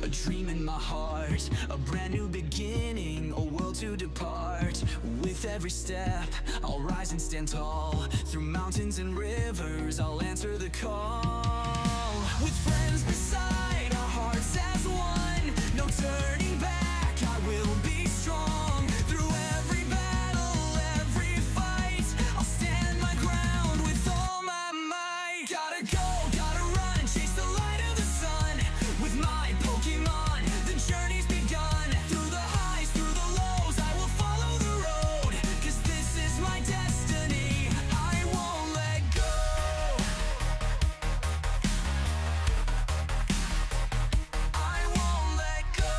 a dream in my heart, a brand new beginning, a world to depart. With every step, I'll rise and stand tall. Through mountains and rivers, I'll answer the call. With friends beside, our hearts as one, no turning back, I will be strong. Through every battle, every fight, I'll stand my ground with all my might. Gotta go, gotta run, chase the light of the sun. With my Pokemon, the journey's begun. Through the highs, through the lows, I will follow the road. 'Cause this is my destiny, I won't let go. I won't let go.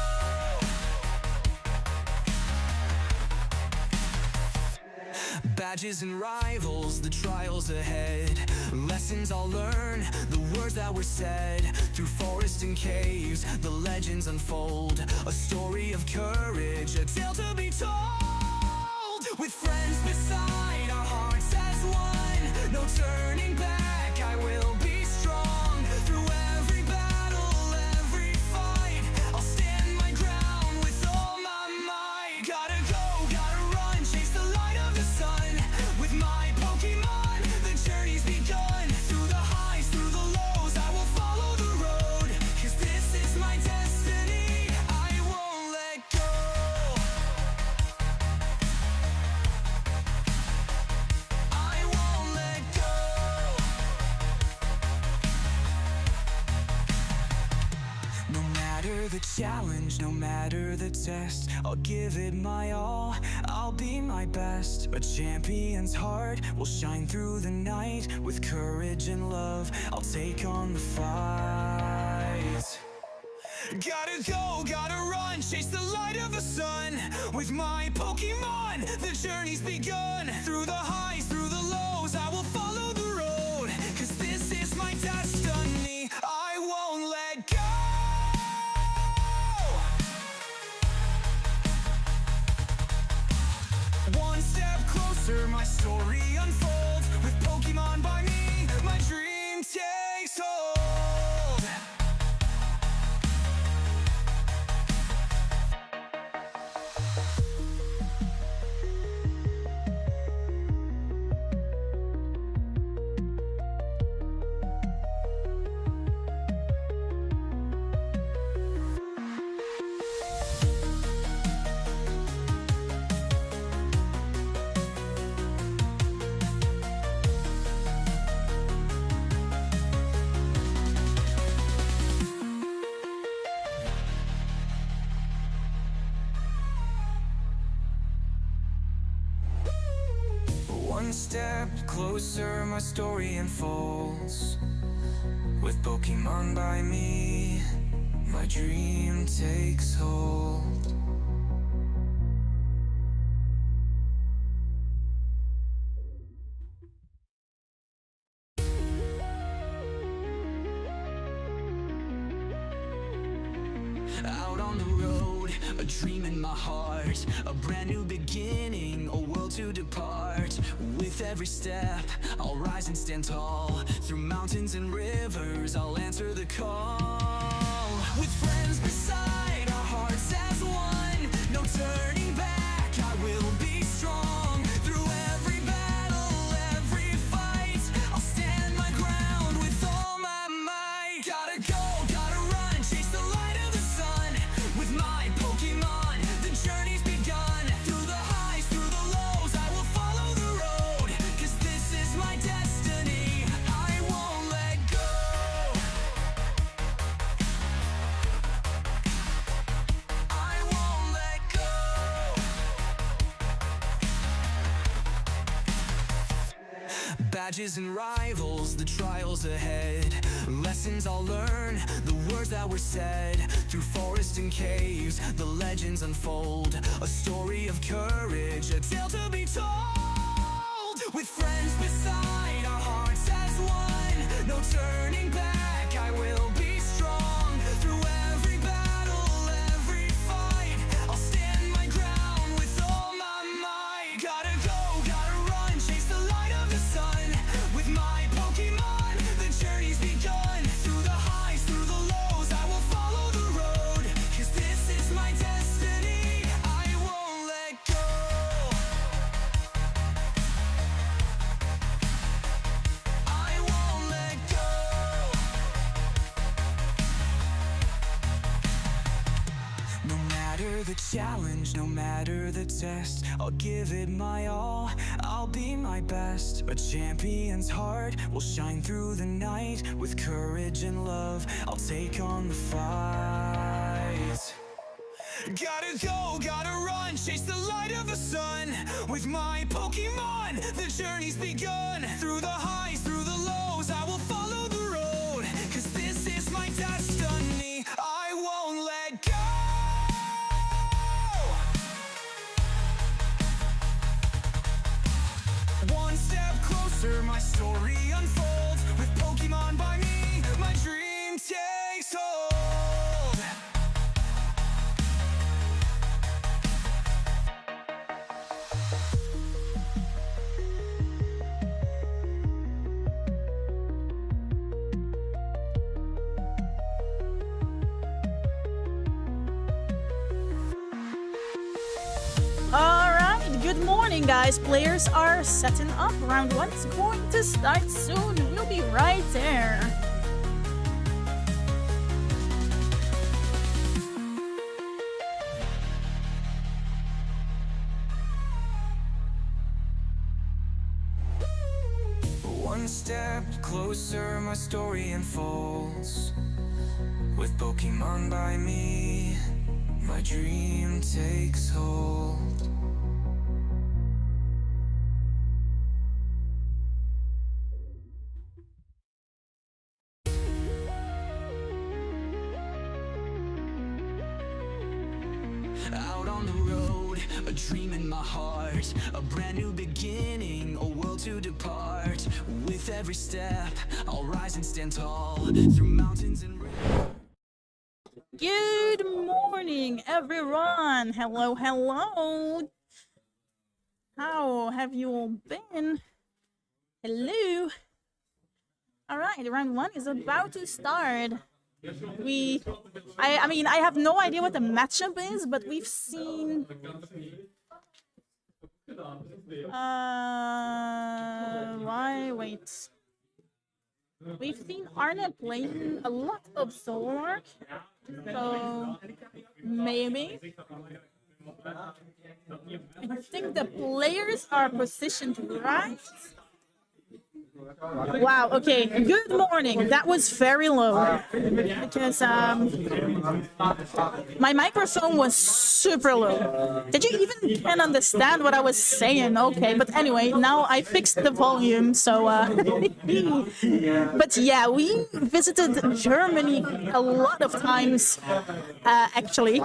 Badges and rivals, the trials ahead. Lessons I'll learn, the words that were said. Through forests and caves, the legends unfold. A story of courage, a tale to be told. With friends beside, our hearts as one, no turning back, I will be strong. Through every battle, every fight, I'll stand my ground with all my might. Gotta go, gotta run, chase the light of the sun. With my Pokemon, the journey's begun. Through the highs, through the lows, I will follow the road. 'Cause this is my destiny, I won't let go. I won't let go. No matter the challenge, no matter the test, I'll give it my all, I'll be my best. A champion's heart will shine through the night. With courage and love, I'll take on the fight. Gotta go, gotta run, chase the light of the sun. With my Pokemon, the journey's begun. Through the highs, through the lows, I will follow the road. 'Cause this is my destiny, I won't let go. One step closer, my story unfolds. With Pokemon by me, my dream takes hold. One step closer, my story unfolds. With Pokemon by me, my dream takes hold. Out on the road, a dream in my heart, a brand new beginning, a world to depart. With every step, I'll rise and stand tall. Through mountains and rivers, I'll answer the call. With friends beside, our hearts as one, no turning back, I will be strong. Through every battle, every fight, I'll stand my ground with all my might. Gotta go, gotta run, chase the light of the sun. With my Pokemon, the journey's begun. Through the highs, through the lows, I will follow the road. 'Cause this is my destiny, I won't let go. I won't let go. Badges and rivals, the trials ahead. Lessons I'll learn, the words that were said. Through forests and caves, the legends unfold. A story of courage, a tale to be told. With friends beside, our hearts as one, no turning back, I will be strong. Through every battle, every fight, I'll stand my ground with all my might. Gotta go, gotta run, chase the light of the sun. With my Pokemon, the journey's begun. Through the highs, through the lows, I will follow the road. matter the challenge, no matter the test, I'll give it my all, I'll be my best. A champion's heart will shine through the night. With courage and love, I'll take on the fight. Gotta go, gotta run, chase the light of the sun. With my Pokemon, the journey's begun. Through the highs, through the lows, I will follow the road. Cause this is my destiny, I won't let go. One step closer, my story unfolds. With Pokemon by me, my dream takes hold. Alright, good morning guys. Players are setting up. Round 1 is going to start soon. We'll be right there. One step closer, my story unfolds. With Pokemon by me, my dream takes hold. Out on the road, a dream in my heart, a brand new beginning, a world to depart. With every step, I'll rise and stand tall. Through mountains and rivers. Good morning, everyone. Hello, hello. How have you all been? Hello. All right, round 1 is about to start. I mean, I have no idea what the matchup is, but we've seen. Wait. We've seen Arne playing a lot of Zoroark, so maybe. I think the players are positioned right. Wow, okay, good morning. That was very low because my microphone was super low. Did you even can understand what I was saying? Okay, but anyway, now I fixed the volume, so but yeah, we visited Germany a lot of times actually.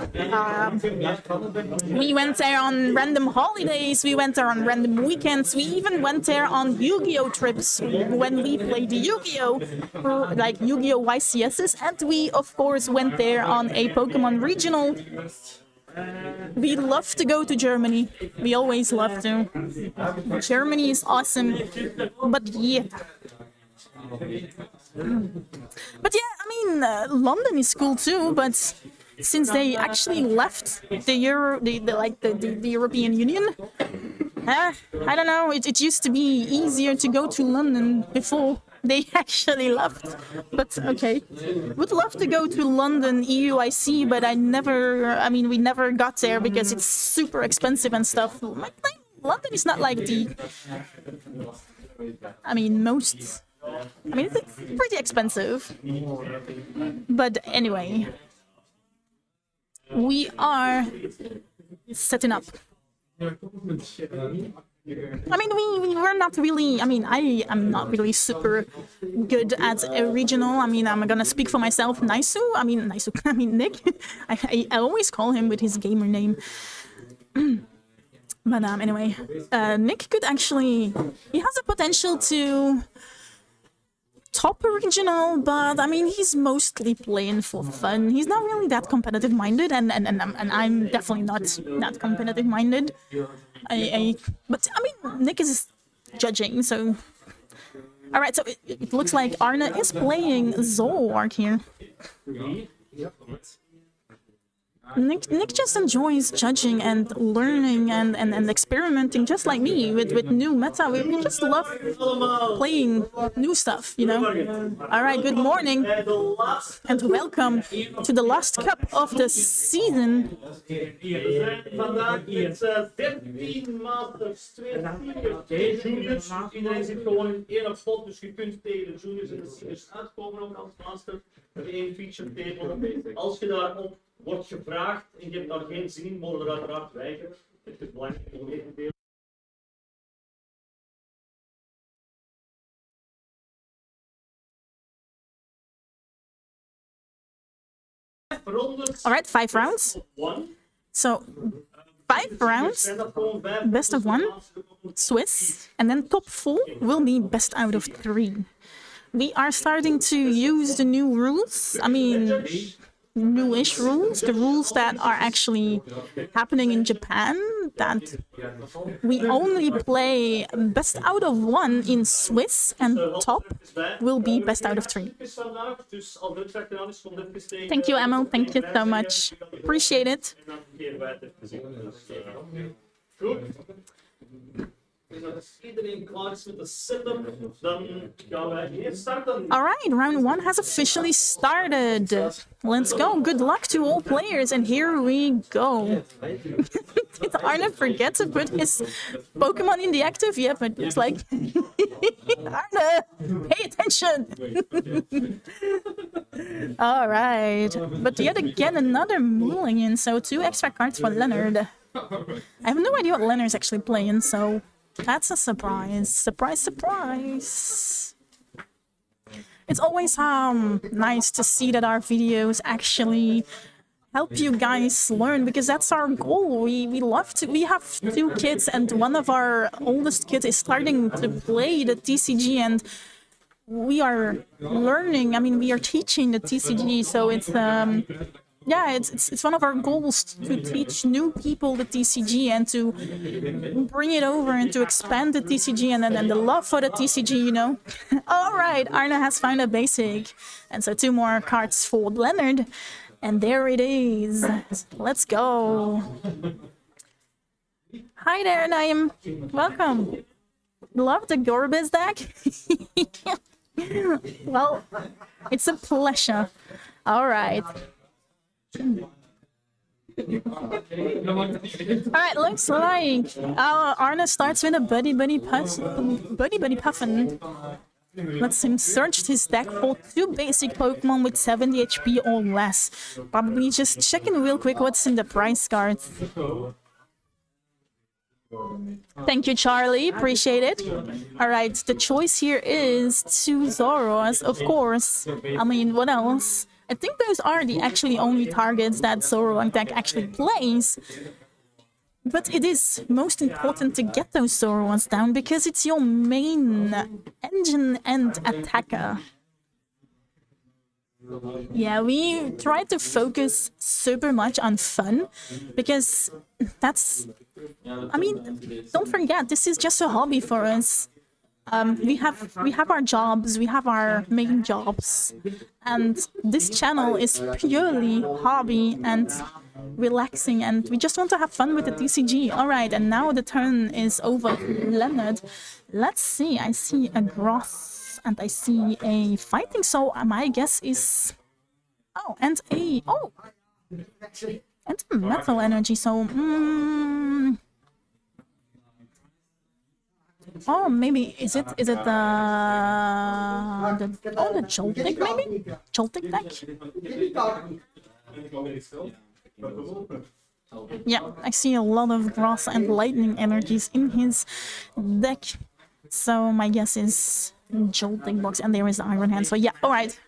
We went there on random holidays, we went there on random weekends, we even went there on Yu-Gi-Oh trips when we played Yu-Gi-Oh, like Yu-Gi-Oh YCSs, and we of course went there on a Pokemon regional. We love to go to Germany. We always love to. Germany is awesome. But yeah. But yeah, I mean, London is cool too, but since they actually left the European Union, I don't know, it used to be easier to go to London before they actually left. But okay, would love to go to London EUIC, but we never got there because it's super expensive and stuff. London is not like it's pretty expensive. But anyway, we are setting up. I mean, we were not really, I am not really super good at a regional. I mean, I'm gonna speak for myself. Nick. I always call him with his gamer name. But anyway, Nick could actually, he has the potential to top a regional, but I mean, he's mostly playing for fun. He's not really that competitive minded, and I'm definitely not that competitive minded. But I mean, Nick is judging, so. All right, so it looks like Arne is playing Zoroark here. Nick just enjoys judging and learning and experimenting just like me with new meta. We just love playing new stuff, you know? Alright, good morning and welcome to the last cup of the season. Vandaag met 13 Masters, 2 Juniors. Iedereen zit gewoon in één pot, dus je kunt tegen de Juniors en de Seniors uitkomen ook als Master. Met 1 feature table. Als je daarop wordt gevraagd en je hebt daar geen zin in, mogen we er uiteraard weigeren. Het is belangrijk om mee te delen. Alright, 5 rounds. So, 5 rounds, best of 1, Swiss, and then top 4 will be best out of 3. We are starting to use the new rules. I mean, newish rules, the rules that are actually happening in Japan, that we only play best out of 1 in Swiss, and top will be best out of 3. Thank you, Emil. Thank you so much. Appreciate it. Alright, round 1 has officially started. Let's go. Good luck to all players, and here we go. Did Arne forget to put his Pokemon in the active? Yeah, but it's like, Arne, pay attention. Alright, but yet again another Mulligan, so 2 extra cards for Leonard. I have no idea what Leonard's actually playing, so that's a surprise. Surprise, surprise. It's always nice to see that our videos actually help you guys learn, because that's our goal. We love to. We have 2 kids, and one of our oldest kids is starting to play the TCG, and we are learning. I mean, we are teaching the TCG, so it's yeah, it's one of our goals to teach new people the TCG and to bring it over and to expand the TCG and the love for the TCG, you know. All right, Arne has found a basic, and so 2 more cards for Leonard, and there it is. Let's go. Hi there, Naim. Welcome. Love the Gorbis deck. Well, it's a pleasure. All right. Alright, looks like Arne starts with a Buddy Puffin. Lets him search his deck for 2 basic Pokemon with 70 HP or less. Probably just checking real quick what's in the prize cards. Thank you, Charlie. Appreciate it. Alright, the choice here is 2 Zoroarks, of course. I mean, what else? I think those are the actually only targets that Zoroark deck actually plays. But it is most important to get those Zoroarks down, because it's your main engine and attacker. Yeah, we try to focus super much on fun, because that's... I mean, don't forget, this is just a hobby for us. We have our jobs, we have our main jobs, and this channel is purely hobby and relaxing, and we just want to have fun with the TCG. Alright, and now the turn is over for Leonard. Let's see, I see a Gross and I see a Fighting, so my guess is... Oh, and a... Oh! And a Metal Energy, so... Oh, maybe is it the Joltik, maybe? Joltik deck? Yeah, I see a lot of Grass and Lightning energies in his deck. So my guess is Joltik box, and there is the Iron Hand. So yeah, alright.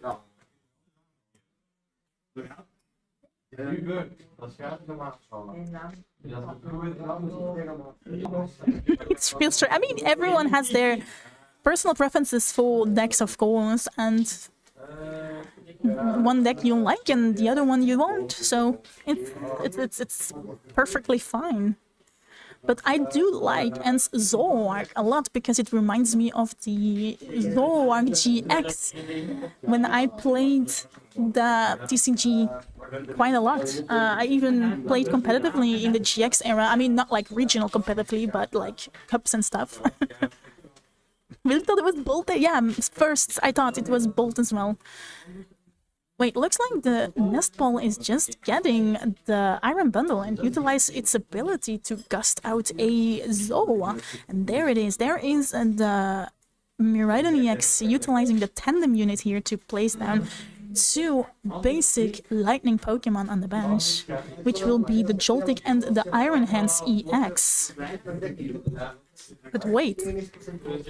It feels true. I mean, everyone has their personal preferences for decks, of course, and one deck you like and the other one you won't. So it's perfectly fine. But I do like Ant's Zoroark a lot because it reminds me of the Zoroark GX when I played the TCG quite a lot. I even played competitively in the GX era. I mean, not like regional competitively, but like cups and stuff. Really thought it was Bolt? Yeah, first I thought it was Bolt as well. Wait, looks like the Nest Ball is just getting the Iron Bundle and utilize its ability to gust out a Zoroark. And there it is. There is the Miraidon EX utilizing the Tandem unit here to place down 2 basic lightning Pokemon on the bench, which will be the Joltik and the Iron Hands EX. But wait,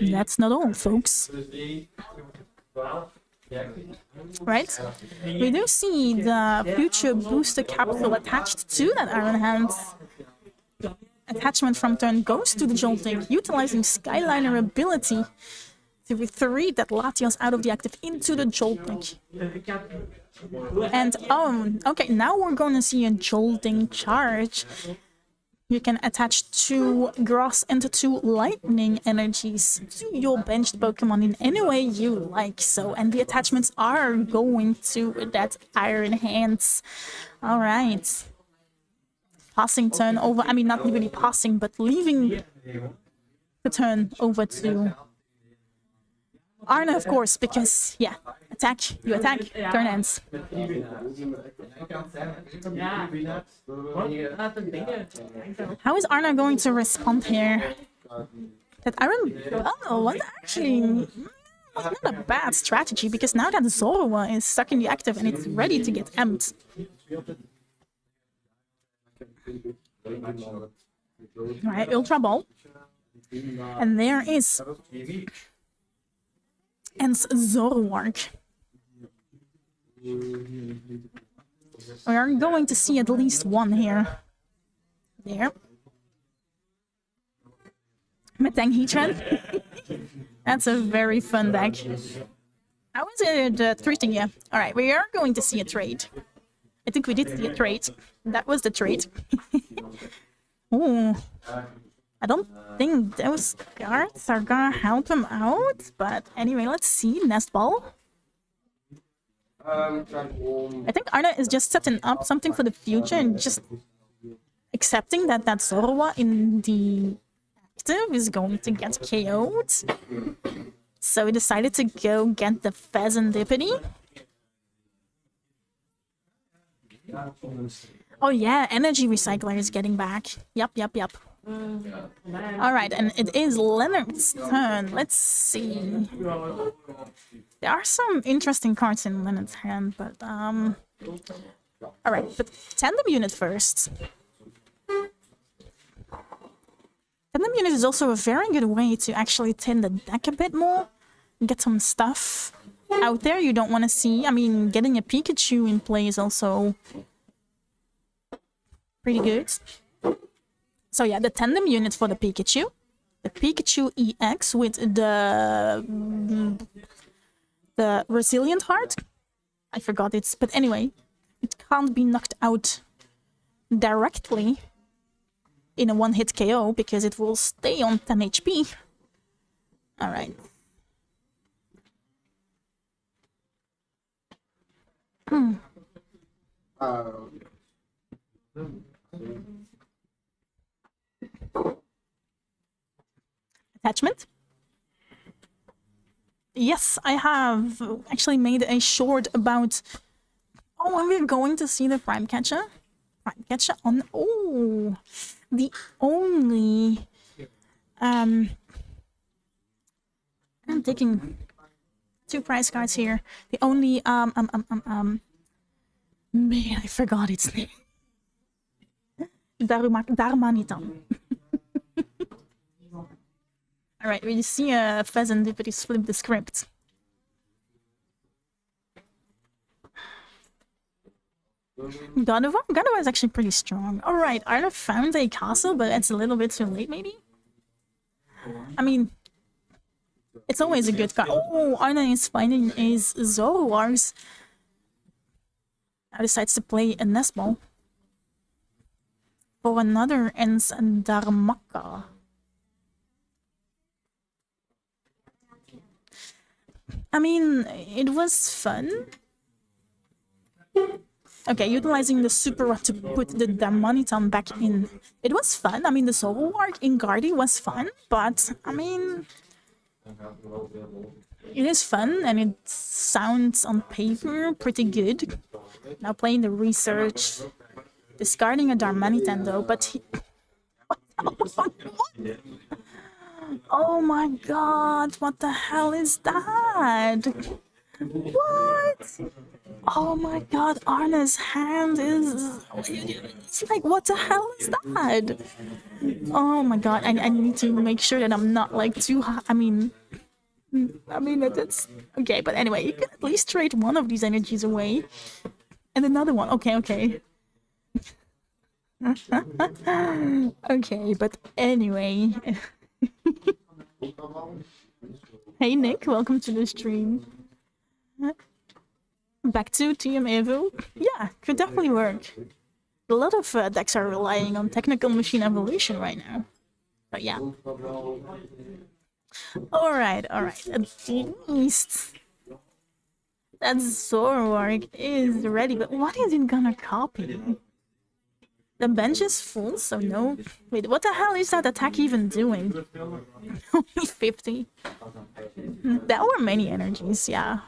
that's not all, folks. Right? We do see the future booster capsule attached to that Iron Hands. Attachment from turn goes to the Joltik, utilizing Skyliner ability to retrieve that Latios out of the active into the Joltik. And okay, now we're going to see a Jolting charge. You can attach 2 Grass and 2 Lightning energies to your benched Pokemon in any way you like. So, and the attachments are going to that Iron Hands. All right. Passing turn over. I mean, not really passing, but leaving the turn over to Arna, of course, because, yeah, attack, you attack, turn ends. How is Arna going to respond here? That Iron Bundle was actually not a bad strategy, because now that Zoroark is stuck in the active and it's ready to get amped. Alright, Ultra Ball. And there is Ant's Zoroark. We are going to see at least one here. There. Metang Heatran. That's a very fun deck. How is it treating you? Alright, we are going to see a trade. I think we did see a trade. That was the trade. Ooh. I don't think those cards are gonna help him out, but anyway, let's see. Nest Ball. I think Arna is just setting up something for the future and just accepting that that Zoroark in the active is going to get KO'd. So he decided to go get the Pheasantipity. Oh yeah, Energy Recycler is getting back. Yep. Alright, and it is Leonard's turn. Let's see. There are some interesting cards in Leonard's hand, but alright, but Tandem Unit first. Tandem Unit is also a very good way to actually thin the deck a bit more. Get some stuff out there you don't want to see. I mean, getting a Pikachu in play is also pretty good. So yeah, the Tandem Unit for the Pikachu EX with the Resilient Heart. I forgot it, but anyway, it can't be knocked out directly in a one-hit KO because it will stay on 10 HP. All right. Attachment? Yes, I have actually made a short about... Oh, and we're going to see the Prime Catcher. Prime Catcher on... Oh! The only... I'm taking 2 prize cards here. The only... Man, I forgot its name. Darmanitan. Alright, we see a Pheasantipity flip the script. Gardevoir? Gardevoir is actually pretty strong. Alright, Arna found a castle, but it's a little bit too late, maybe? I mean, it's always a good card. Oh, Arna is finding his Zoroarks. Now decides to play a Nest Ball. for another Ens Darmaka. I mean, it was fun. Okay, utilizing the Super Rod to put the Darmanitan back in. It was fun. I mean, the Zoroark in Guardy was fun, but I mean, it is fun and it sounds on paper pretty good. Now playing the research, discarding a Darmanitan though, but he... Oh my god, what the hell is that? What? Oh my god, Arna's hand is... It's like, what the hell is that? Oh my god, I need to make sure that I'm not like too high. I mean, it's... Okay, but anyway, you can at least trade one of these energies away. And another one. Okay, okay. Okay, but anyway... Hey Nick, welcome to the stream. Back to TM Evo. Yeah, could definitely work. A lot of decks are relying on technical machine evolution right now. But yeah. Alright, alright. At least that Zoroark is ready, but what is it gonna copy? The bench is full, so no. Wait, what the hell is that attack even doing? Only 50. There were many energies, yeah.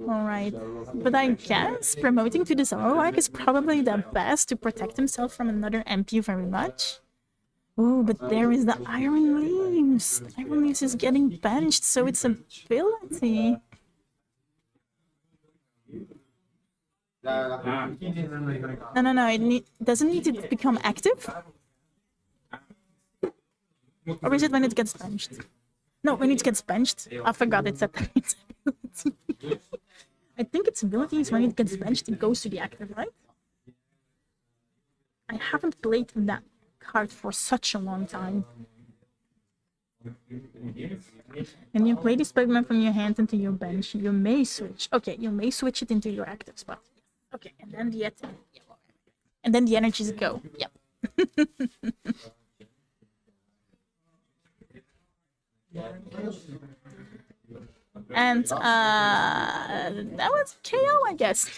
Alright. But I guess promoting to the Zoroark is probably the best to protect himself from another MP very much. Oh, but there is the Iron Leaves. The Iron Leaves is getting benched, so it's ability. No, it doesn't need to become active. Or is it when it gets benched? No, when it gets benched. I forgot it's its ability. I think its ability is when it gets benched, it goes to the active, right? I haven't played that card for such a long time. And you play this Pokemon from your hand into your bench. You may switch. Okay, you may switch it into your active spot. Okay, and then the energies go. Yep. And that was KO, I guess.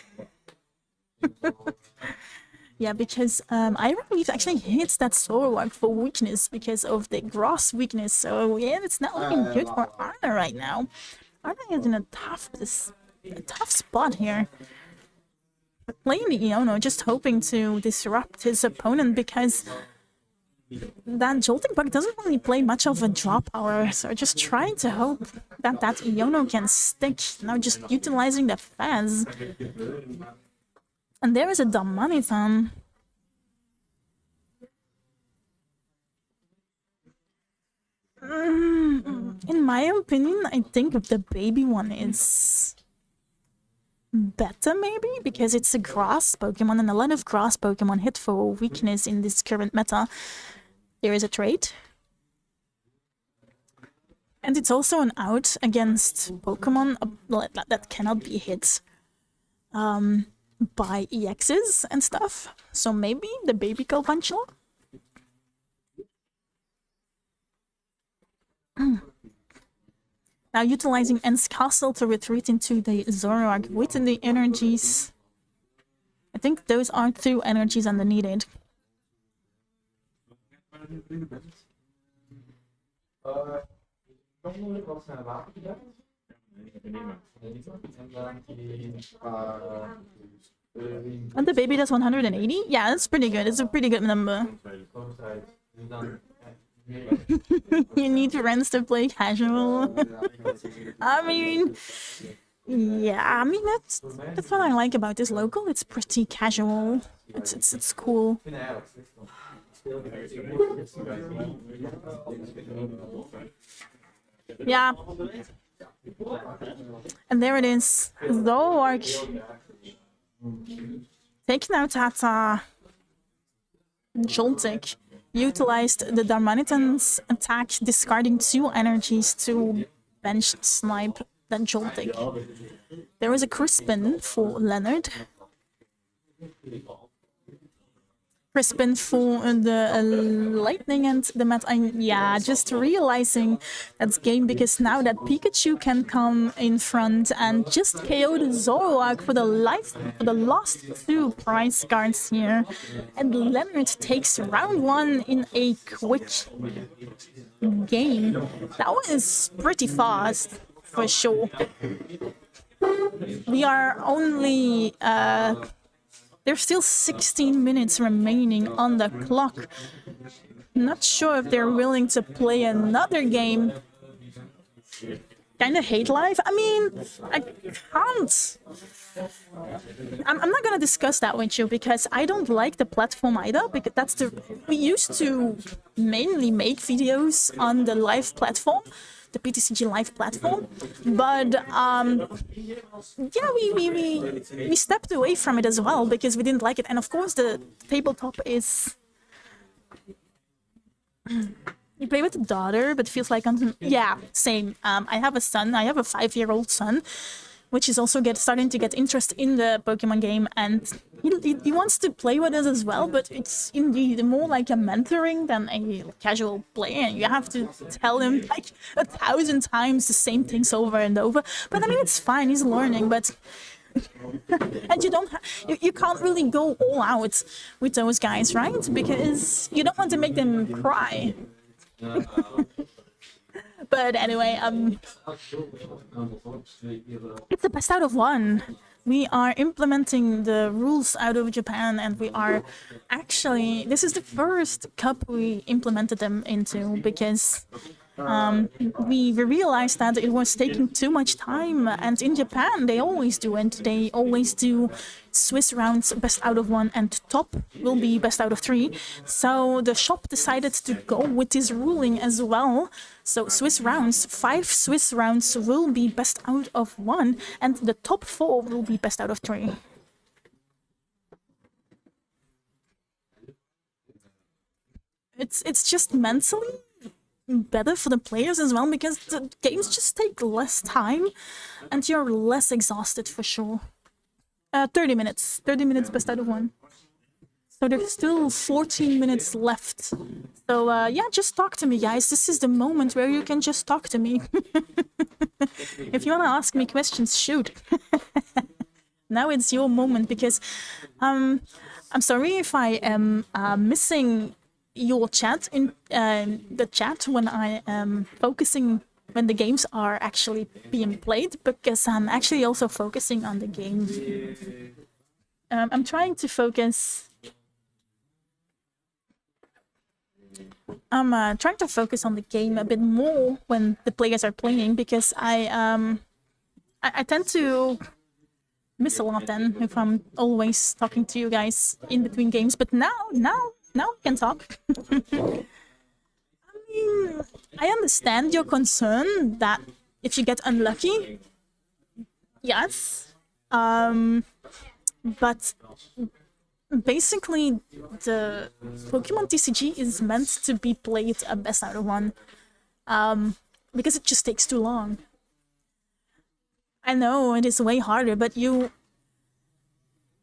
Yeah, because Iron Leaf actually hits that Zoroark for weakness because of the grass weakness. So yeah, it's not looking good for Arna right now. Arna is in a tough spot here. But playing the Iono, just hoping to disrupt his opponent because that Joltik bug doesn't really play much of a draw power, so just trying to hope that that Iono can stick. Now just utilizing the Faz. And there is a Darmanitan. In my opinion, I think the baby one is better, maybe, because it's a grass Pokemon, and a lot of grass Pokemon hit for weakness in this current meta. There is a trait. And it's also an out against Pokemon that cannot be hit by EXs and stuff. So maybe the baby Galvantula? Now utilizing Ens Castle to retreat into the Zoroark with the energies. I think those are 2 energies under needed. And the baby does 180? Yeah, that's pretty good. It's a pretty good number. You need friends to play casual. I mean, yeah, I mean that's what I like about this local. It's pretty casual. It's cool. Yeah. And there it is. Zoroark taking out that Joltik. Utilized the Darmanitan's attack, discarding 2 energies to bench snipe that Joltik. There is a Crispin for Leonard. Crispin for the lightning and the mat. Yeah, just realizing that's game because now that Pikachu can come in front and just KO the Zoroark for the last 2 prize cards here. And Leonard takes round 1 in a quick game. That was pretty fast, for sure. We are only... there's still 16 minutes remaining on the clock. Not sure if they're willing to play another game. Kinda hate life. I mean, I can't. I'm not gonna discuss that with you because I don't like the platform either. Because we used to mainly make videos on the live platform, the PTCG live platform, but yeah, we stepped away from it as well because we didn't like it. And of course, the tabletop is. You play with a daughter, but feels like yeah, same. I have a son. I have a 5-year-old son, which is also starting to get interest in the Pokemon game, and he wants to play with us as well. But it's indeed more like a mentoring than a casual play, and you have to tell him like 1,000 times the same things over and over. But I mean, it's fine. He's learning, but. And you can't really go all out with those guys, right? Because you don't want to make them cry. But anyway, it's the best out of 1. We are implementing the rules out of Japan, and we are actually, this is the first cup we implemented them into because we realized that it was taking too much time, and in Japan they always do, and they always do Swiss rounds best out of 1 and top will be best out of 3. So the shop decided to go with this ruling as well. So Swiss rounds, 5 Swiss rounds will be best out of 1 and the top 4 will be best out of 3. It's just mentally better for the players as well because the games just take less time and you're less exhausted for sure. 30 minutes best out of 1. So there's still 14 minutes left. So yeah, just talk to me, guys. This is the moment where you can just talk to me. If you want to ask me questions, shoot. Now it's your moment because I'm sorry if I am missing your chat in the chat when I am focusing when the games are actually being played, because I'm actually also focusing on the game. I'm trying to focus. I'm trying to focus on the game a bit more when the players are playing, because I tend to miss a lot then if I'm always talking to you guys in between games. But now we can talk. I mean, I understand your concern that if you get unlucky, yes, but basically the Pokemon TCG is meant to be played a best out of 1, because it just takes too long. I know it is way harder, but you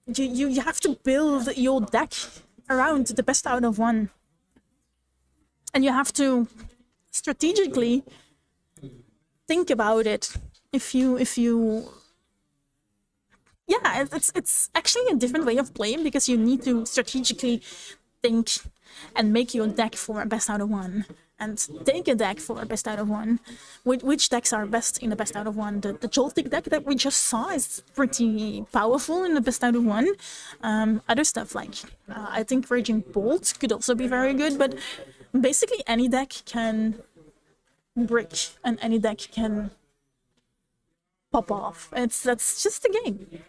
have to build your deck around the best out of 1. And you have to strategically think about it. Yeah, it's actually a different way of playing, because you need to strategically think and make your deck for a best out of 1. And take a deck for a best out of 1. Which decks are best in the best out of 1? The Joltik deck that we just saw is pretty powerful in the best out of 1. Other stuff like, I think Raging Bolt could also be very good, but basically any deck can brick and any deck can pop off. That's just the game.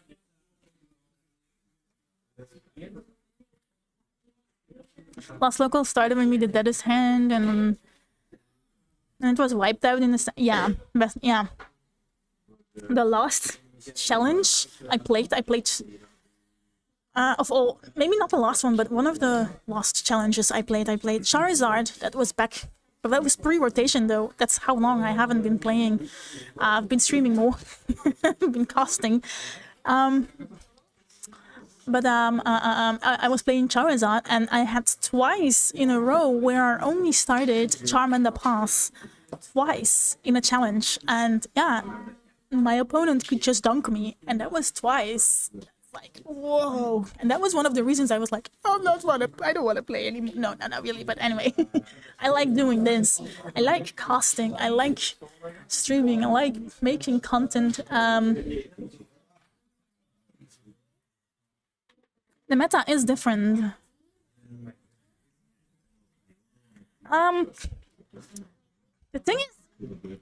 Last local started with me the deadest hand, and it was wiped out in the yeah. The last challenge I played of all, maybe not the last one, but one of the last challenges I played Charizard. That was back, but that was pre-rotation though. That's how long I haven't been playing. I've been streaming more, I've been casting. But I was playing Charizard, and I had twice in a row where I only started Charmander Pass twice in a challenge, and yeah, my opponent could just dunk me, and that was twice. Like, whoa. And that was one of the reasons I was like, I don't want to play anymore. No, not really, but anyway. I like doing this. I like casting. I like streaming. I like making content. The meta is different. The thing is,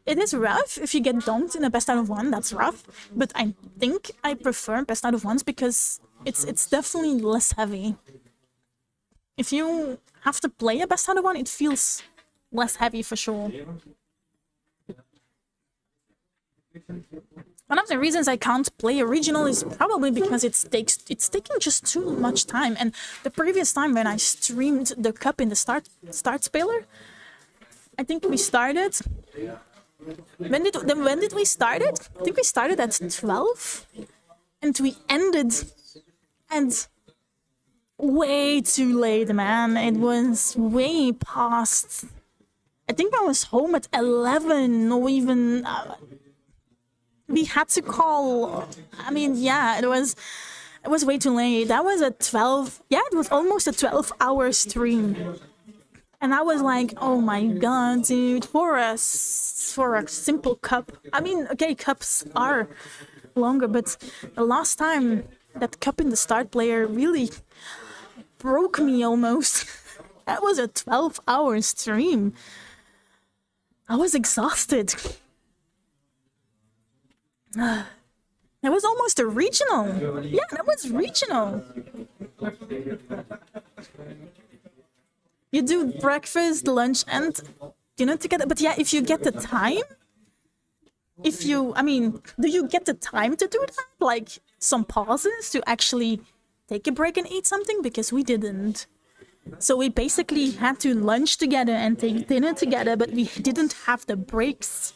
it is rough if you get dumped in a best out of one. That's rough, but I think I prefer best out of ones because it's definitely less heavy. If you have to play a best out of one, it feels less heavy for sure. One of the reasons I can't play a regional is probably because it's taking just too much time. And the previous time when I streamed the cup in the start spailer, I think we started. When did we start it? I think we started at 12, and we ended and way too late, man. It was way past. I think I was home at 11, or even we had to call. I mean, yeah, it was way too late. That was a 12. Yeah, it was almost a 12-hour stream. And I was like, oh my god, dude, for a simple cup. I mean, okay, cups are longer, but the last time that cup in the start player really broke me almost. That was a 12-hour stream. I was exhausted. That was almost a regional. Yeah, that was regional. You do breakfast, lunch, and dinner together. But yeah, if you get the time, do you get the time to do that? Like some pauses to actually take a break and eat something? Because we didn't. So we basically had to lunch together and take dinner together, but we didn't have the breaks.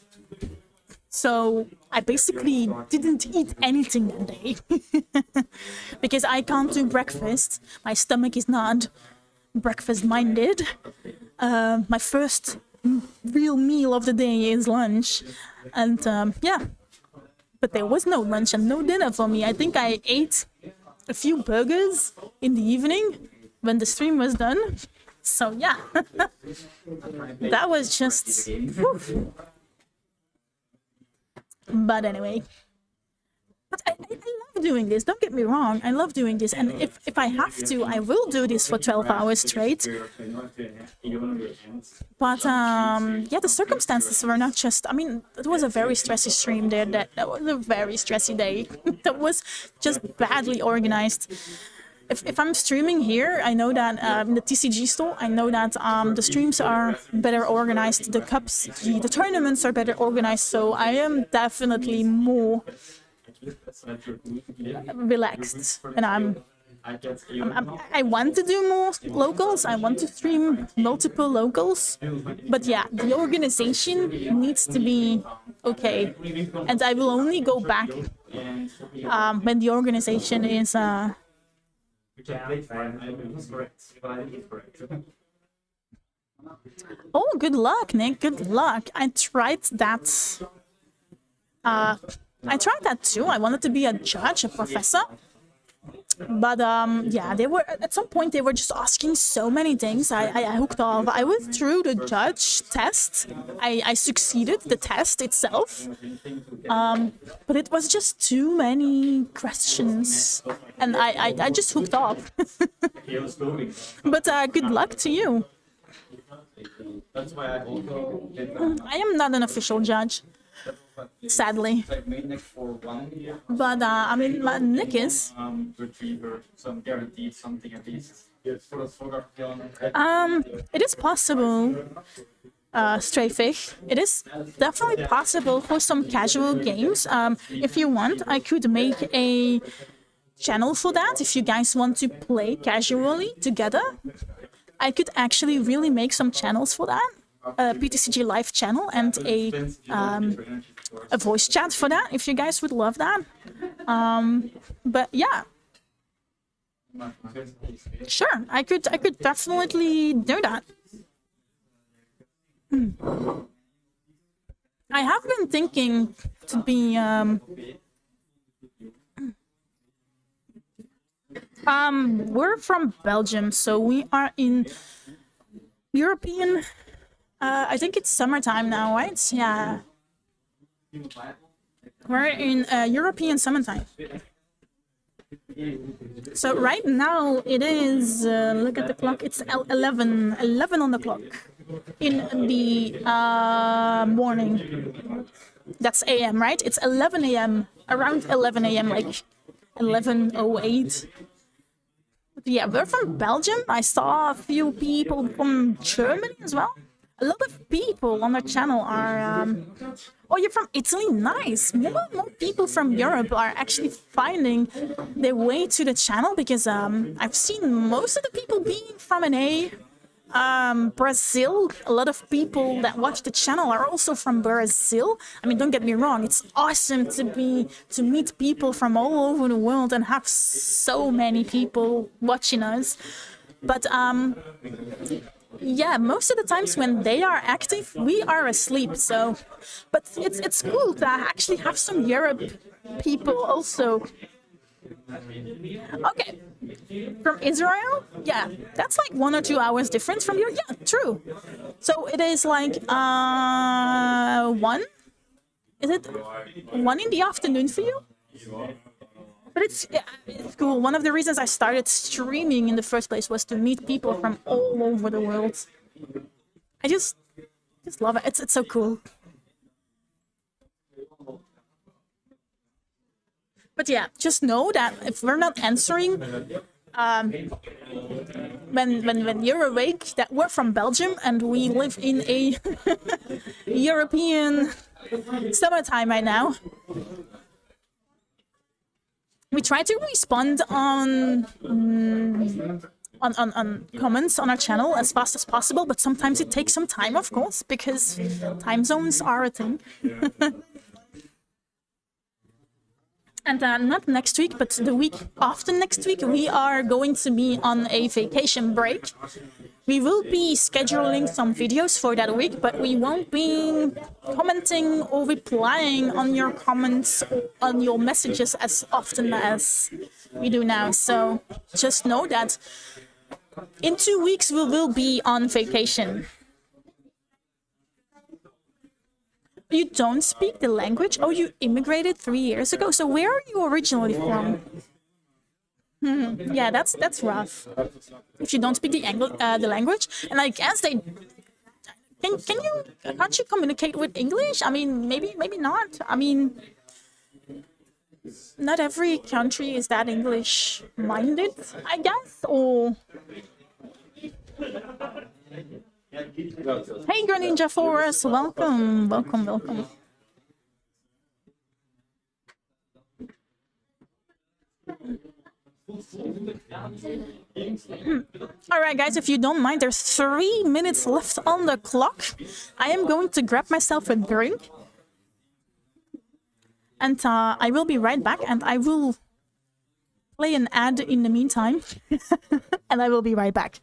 So I basically didn't eat anything that day. Because I can't do breakfast. My stomach is not breakfast minded. My first real meal of the day is lunch, and yeah, but there was no lunch and no dinner for me. I think I ate a few burgers in the evening when the stream was done. So yeah, that was just whew. But anyway, but I love doing this, don't get me wrong, I love doing this, and if I have to, I will do this for 12 hours straight. But yeah, the circumstances were not just, I mean, it was a very stressy stream there, that was a very stressy day. That was just badly organized. If I'm streaming here, I know that in the TCG store, I know that the streams are better organized, the cups, the tournaments are better organized, so I am definitely more relaxed, and I want to do more locals, I want to stream multiple locals, but yeah, the organization needs to be okay, and I will only go back when the organization is Oh, good luck, Nick. Good luck. I tried that too. I wanted to be a judge, a professor. But yeah, they were at some point they were just asking so many things. I hooked off. I went through the judge test. I succeeded the test itself. But it was just too many questions, and I just hooked off. But good luck to you. I am not an official judge, sadly. But I mean, Nick is. It is possible, Strayfish. It is definitely possible for some casual games. If you want, I could make a channel for that. If you guys want to play casually together, I could actually really make some channels for that. A PTCG live channel and a voice chat for that, if you guys would love that. But yeah, Sure, I could definitely do that. I have been thinking to be we're from Belgium, so we are in European. I think it's summertime now, right? Yeah. We're in European summertime. So right now it is, look at the clock, it's 11 on the clock in the morning. That's AM, right? It's 11 AM, around 11 AM, like 11:08. Yeah, we're from Belgium. I saw a few people from Germany as well. A lot of people on the channel are... Oh, you're from Italy? Nice! More people from Europe are actually finding their way to the channel because I've seen most of the people being from Brazil. A lot of people that watch the channel are also from Brazil. I mean, don't get me wrong, it's awesome to meet people from all over the world and have so many people watching us. But yeah, most of the times when they are active, we are asleep. So, but it's cool to actually have some Europe people also. Okay, from Israel? Yeah, that's like 1 or 2 hours difference from you. Yeah, true. So it is like 1? Is it 1 in the afternoon for you? But it's cool. One of the reasons I started streaming in the first place was to meet people from all over the world. I just love it. It's so cool. But yeah, just know that if we're not answering when you're awake, that we're from Belgium and we live in a European summertime right now. We try to respond on comments on our channel as fast as possible, but sometimes it takes some time, of course, because time zones are a thing. And not next week, but the week after next week, we are going to be on a vacation break. We will be scheduling some videos for that week, but we won't be commenting or replying on your comments or on your messages as often as we do now. So just know that in 2 weeks we will be on vacation. You don't speak the language? Oh, you immigrated 3 years ago? So where are you originally from? Yeah, that's rough. If you don't speak the language, and I guess they can't you communicate with English? I mean, maybe not. I mean, not every country is that English minded, I guess, or. Hey, Greninja Forest, welcome. Alright guys, if you don't mind, there's 3 minutes left on the clock. I am going to grab myself a drink. And I will be right back, and I will play an ad in the meantime. And I will be right back.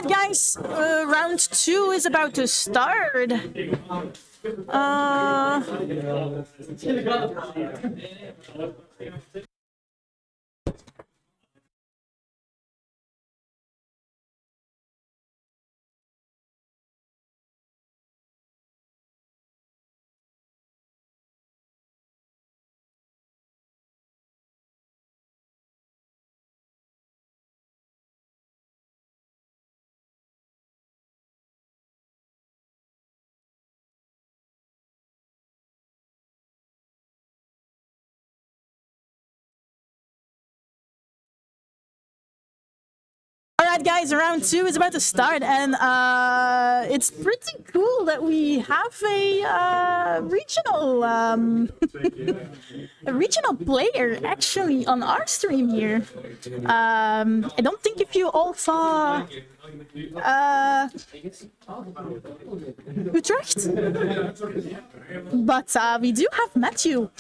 Alright guys, round 2 is about to start. Alright guys, round 2 is about to start, and it's pretty cool that we have a regional a regional player actually on our stream here. I don't think if you all saw Utrecht, but we do have Matthew.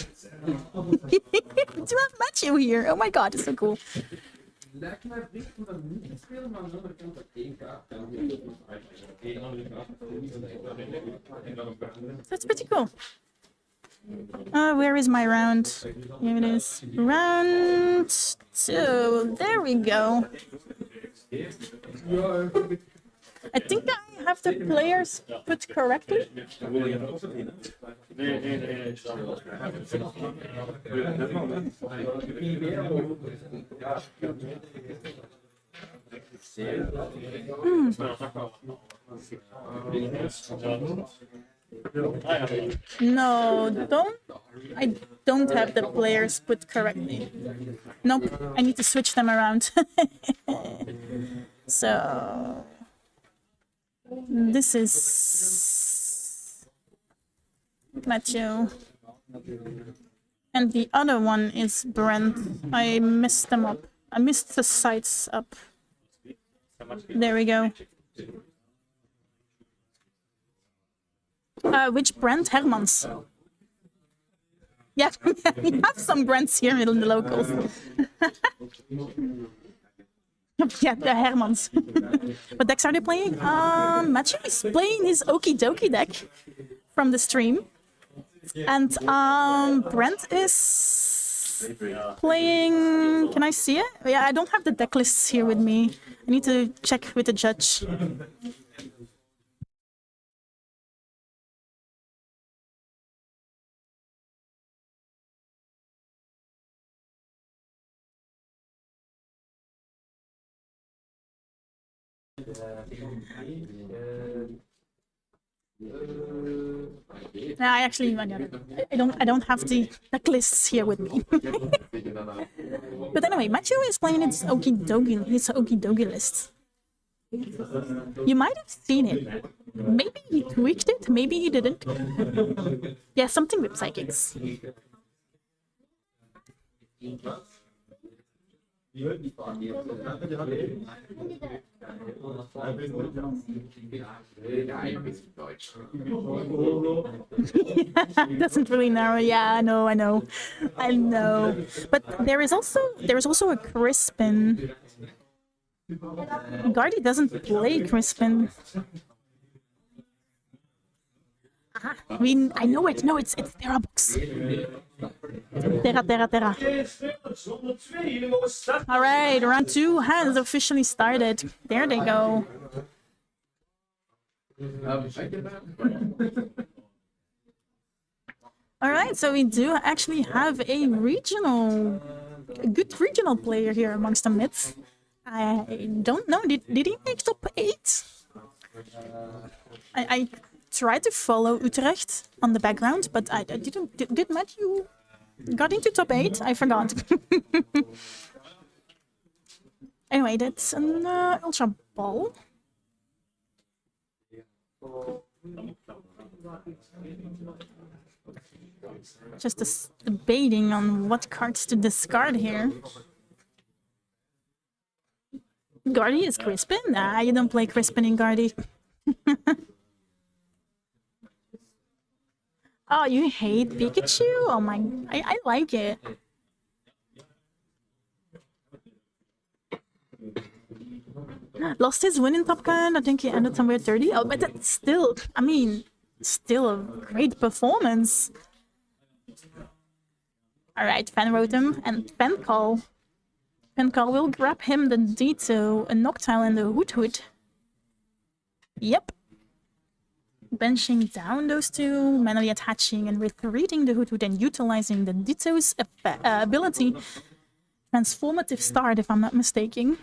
We do have Matthew here. Oh my god, it's so cool. That's pretty cool. Where is my round? Here it is. Round 2. There we go. I think I have the players put correctly. No, I don't have the players put correctly. Nope, I need to switch them around. So this is Matthew. And the other one is Brent. I messed them up. I missed the sides up. There we go. Which Brent? Hermans. Yeah, we have some Brents here in the locals. Yeah, the Hermans. What decks are they playing? Matthew is playing his Okidogi deck from the stream. And Brent is playing... Can I see it? Yeah, I don't have the deck lists here with me. I need to check with the judge. I don't have the deck lists here with me. But anyway, Matthew is playing his Okidogi list. You might have seen it. Maybe he tweaked it, maybe he didn't. Yeah, something with psychics. Doesn't really narrow. Yeah, I know. But there is also a Crispin. Guardy doesn't play Crispin. Aha, I know it. No, it's Tera box. Tera. Alright, round 2 has officially started. There they go. Alright, so we do actually have a good regional player here amongst the mids. I don't know, did he make top 8? I tried to follow Utrecht on the background, but I didn't. Did Matthew got into top 8? I forgot. Anyway, that's an Ultra Ball. Just debating on what cards to discard here. Guardy is Crispin? Nah, you don't play Crispin in Guardy. Oh, you hate Pikachu? Oh my, I like it. Lost his win in Top Gun. I think he ended somewhere 30. Oh, but that's still, I mean, still a great performance. Alright, Fan Rotom and Fancall. Fancall will grab him the Ditto, a Noctile, and a Hoot. Yep. Benching down those two, manually attaching and retreating the Hoot and utilizing the Ditto's ability. Transformative start, if I'm not mistaken.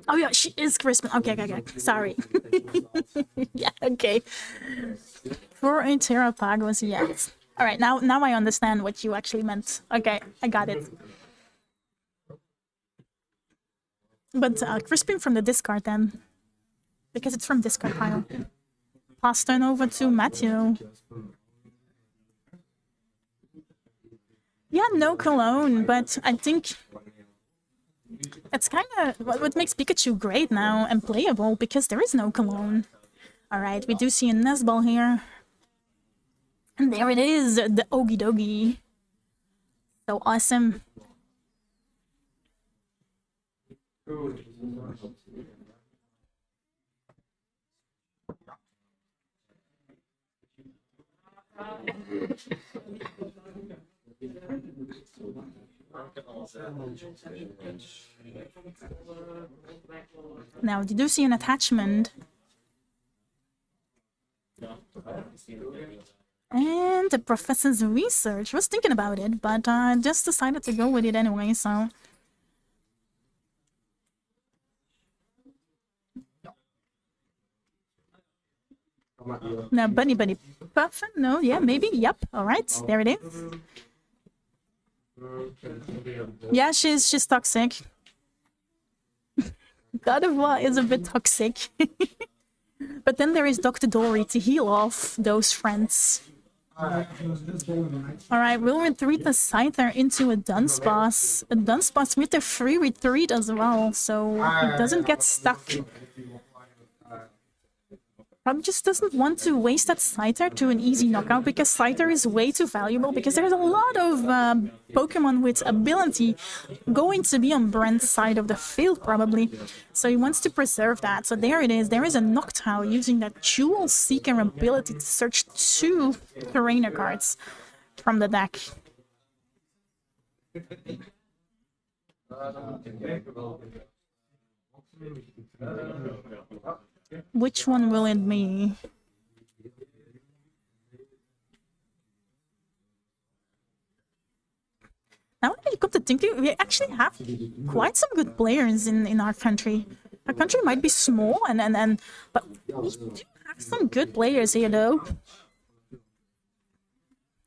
Oh yeah, she is Christmas. Okay. Sorry. Yeah, okay. For a Tera was yes. All right, now I understand what you actually meant. Okay, I got it. But Crispin from the discard then, because it's from discard pile. Pass turn over to Matthew. Yeah, no cologne, but I think it's kind of what makes Pikachu great now and playable, because there is no cologne. Alright, we do see a nest ball here. And there it is, the Okidogi. So awesome. Now, you do see an attachment. And the professor's research. Was thinking about it, but just decided to go with it anyway, so... Now, Bunny Puffin? No, yeah, maybe, yep, alright, there it is. Yeah, she's toxic. God of War is a bit toxic. But then there is Dr. Dory to heal off those friends. Alright, we'll retreat the Scyther into a Dunsparce. A Dunsparce with a free retreat as well, so it doesn't get stuck. Probably just doesn't want to waste that Scyther to an easy knockout, because Scyther is way too valuable, because there's a lot of Pokemon with ability going to be on Brent's side of the field, probably. So he wants to preserve that. So there it is. There is a Noctile using that Jewel Seeker ability to search 2 Trainer cards from the deck. Which one will it be? Now that you come to thinking, we actually have quite some good players in our country. Our country might be small, but we do have some good players here, though.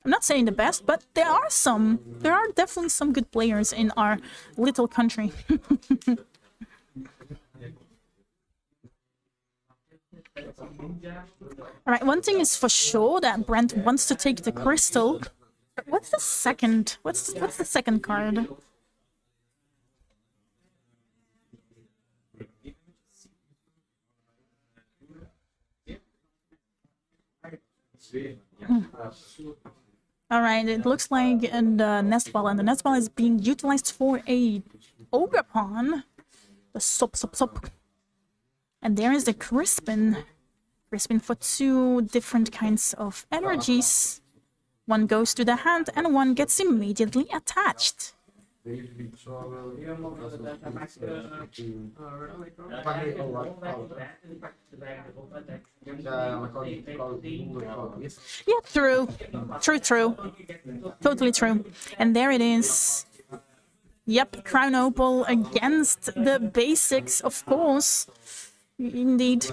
I'm not saying the best, but there are some. There are definitely some good players in our little country. Alright, one thing is for sure that Brent wants to take the crystal. What's the second? What's the second card? Alright, it looks like the nest ball, and the nest ball is being utilized for a Ogerpon. The Sop. And there is the Crispin. Crispin for 2 different kinds of energies. One goes to the hand and one gets immediately attached. Yeah, true. Totally true. And there it is. Yep, Crown Opal against the basics, of course. Indeed.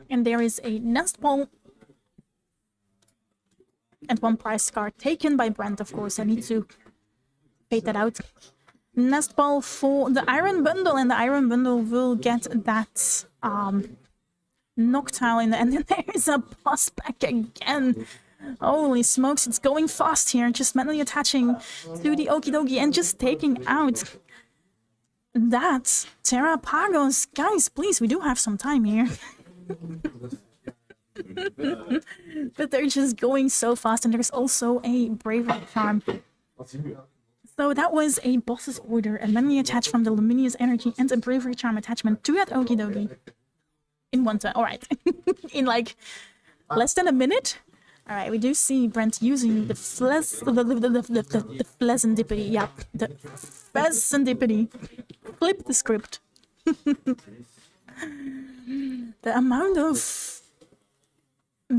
And there is a nest ball. And 1 prize card taken by Brent, of course. I need to fade that out. Nest ball for the Iron Bundle, and the Iron Bundle will get that Noctile in the end. And there is a boss back again. Holy smokes, it's going fast here. Just manually attaching to the Okidogi and just taking out that Tera Pagos, guys, please, we do have some time here. But they're just going so fast, and there's also a Bravery Charm. So that was a boss's order, a memory attached from the Luminous Energy and a Bravery Charm attachment to that Okidogi. In one turn, alright. In like less than a minute. Alright, we do see Brent using the Flezzendipity. Yep, the Flezzendipity. Flip the script. The amount of I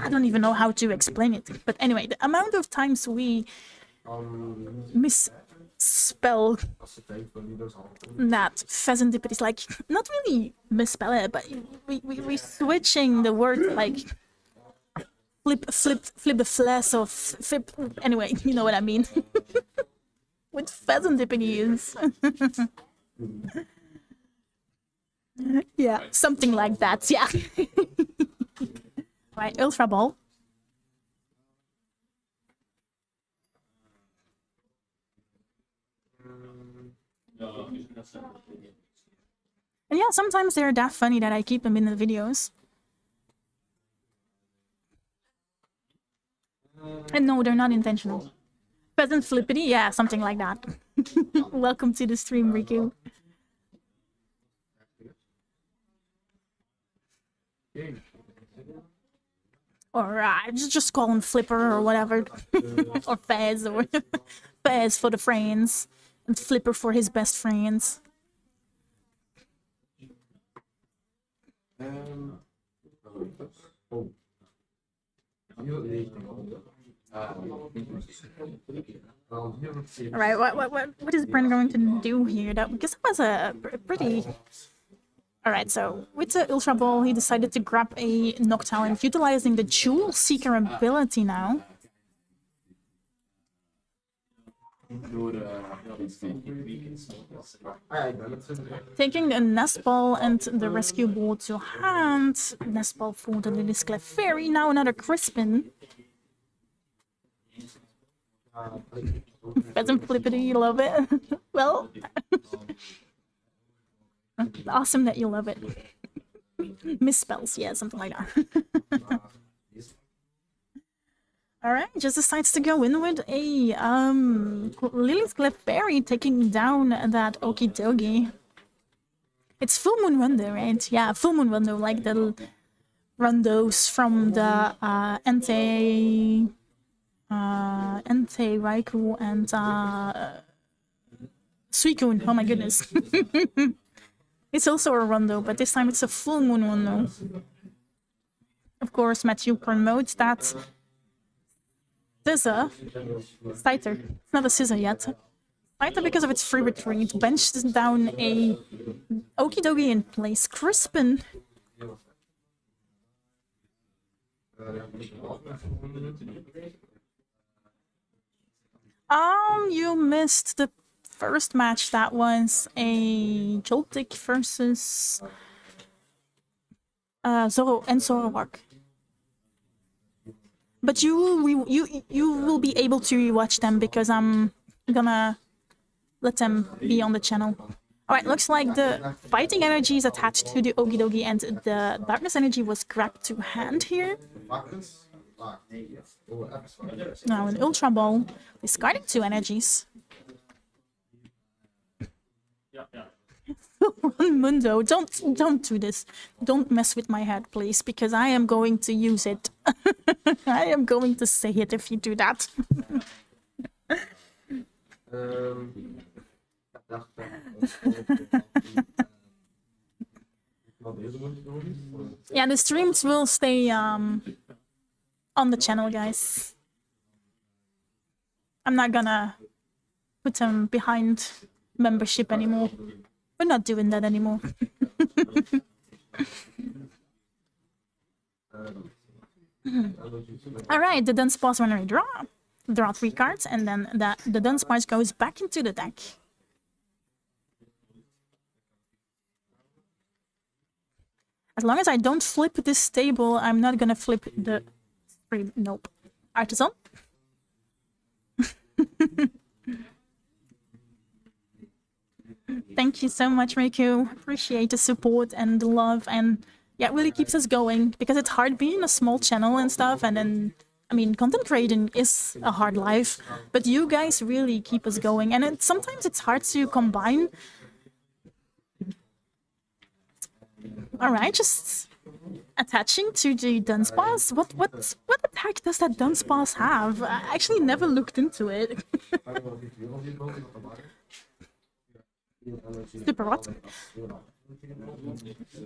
don't even know how to explain it. But anyway, the amount of times we misspell that Flezzendipity is like, not really misspell it, but we switching the word like flip the flash or flip. Anyway, you know what I mean. What Flezzendipity is. Yeah, something like that, yeah. Right, Ultra Ball. And yeah, sometimes they're that funny that I keep them in the videos. And no, they're not intentional. Pheasant Flippity, yeah, something like that. Welcome to the stream, Riku. Or just call him Flipper or whatever. Or Fez, or Fez for the friends. And Flipper for his best friends. Alright, what is Brent going to do here? Because that was a pretty... Alright, so with the Ultra Ball, he decided to grab a Noctowl, utilizing the Jewel Seeker ability now. Taking a Nest Ball and the Rescue Ball to hand. Nest Ball for the Lillie's Cleffairy, now another Crispin. Pheasant Flippity, you love it? Well... Awesome that you love it. Misspells, yeah, something like that. Alright, just decides to go in with a Lillie's Cleffairy taking down that Okidogi. It's Full Moon Rondo, right? Yeah, Full Moon Rondo, like the Rondos from the Entei Raikou and Suicune. Oh my goodness. It's also a Rondo, but this time it's a Full Moon Rondo. Of course, Matthew promotes that Scissor, Scyther, it's not a Scissor yet. Scyther, because of its free retreat, benches down a Okidogi in place. Crispin. You missed the first match. That was a Joltik versus Zoroark. But you will be able to rewatch them because I'm gonna let them be on the channel. Alright, looks like the fighting energy is attached to the Okidogi and the darkness energy was grabbed to hand here. Now an Ultra Ball, discarding 2 energies. Mundo, don't do this. Don't mess with my head, please, because I am going to use it. I am going to say it if you do that. Yeah, the streams will stay on the channel, guys. I'm not gonna put them behind membership anymore. We're not doing that anymore. Alright, the Dunsparce runner draw. Draw 3 cards, and then the Dunsparce goes back into the deck. As long as I don't flip this table, I'm not gonna flip the... Nope. Artisan. Thank you so much, Riku. Appreciate the support and the love, and yeah, it really keeps us going because it's hard being a small channel and stuff. And then, I mean, content creating is a hard life, but you guys really keep us going. And sometimes it's hard to combine. All right, just attaching to the Dunsparce. What attack does that Dunsparce have? I actually never looked into it. Super what?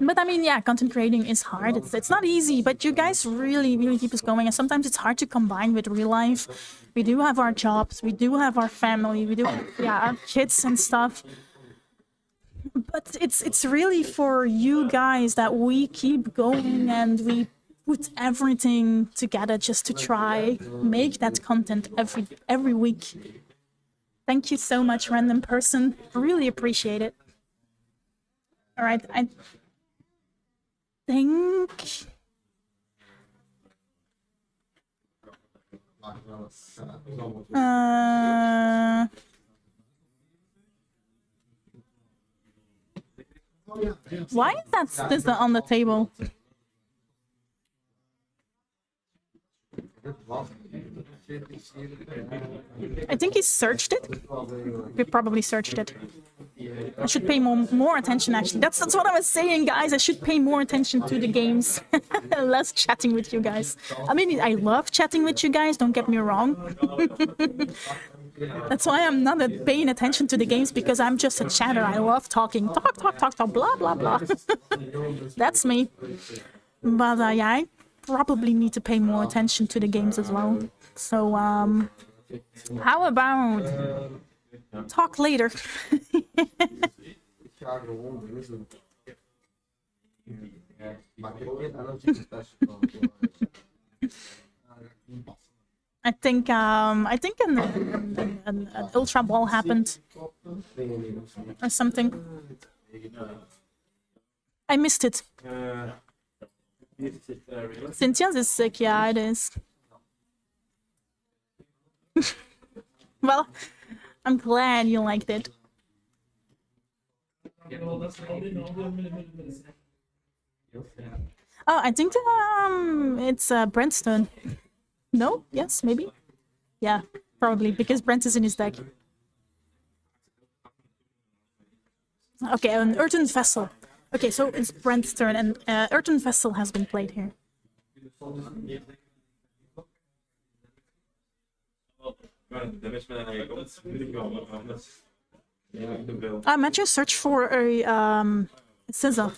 But I mean, yeah, content creating is hard. It's not easy, but you guys really keep us going. And sometimes it's hard to combine with real life. We do have our jobs, we do have our family, we do our kids and stuff. But it's really for you guys that we keep going and we put everything together just to try make that content every week. Thank you so much, random person. Really appreciate it. All right, I think why is that this on the table? I think he searched it. We probably searched it. I should pay more attention, actually. That's what I was saying, guys. I should pay more attention to the games. Less chatting with you guys. I mean, I love chatting with you guys, don't get me wrong. That's why I'm not paying attention to the games, because I'm just a chatter. I love talking. Talk, blah, blah, blah. That's me. But yeah, I probably need to pay more attention to the games as well. So, how about talk later? I think an ultra ball happened or something. I missed it. Cynthia's is sick, yeah, it is. Well, I'm glad you liked it. Oh, I think it's Brentstone. No? Yes? Maybe? Yeah, probably, because Brent is in his deck. Okay, an Earthen Vessel. Okay, so it's Brent's turn, and Earthen Vessel has been played here. Matthew, search for a scissor.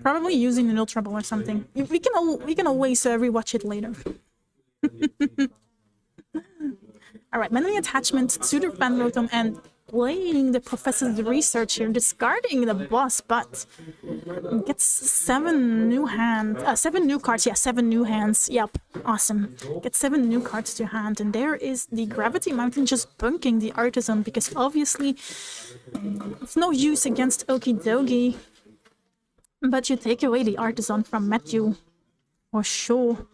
Probably using an Ultra Ball or something. We can always rewatch it later. All right, manually attachment to the fan rotom and playing the professor's research here, discarding the boss, but gets 7 new cards. Yeah, 7 new hands. Yep, awesome. Gets 7 new cards to hand, and there is the Gravity Mountain just bunking the Artisan, because obviously it's no use against Okidogi. But you take away the Artisan from Matthew, for sure.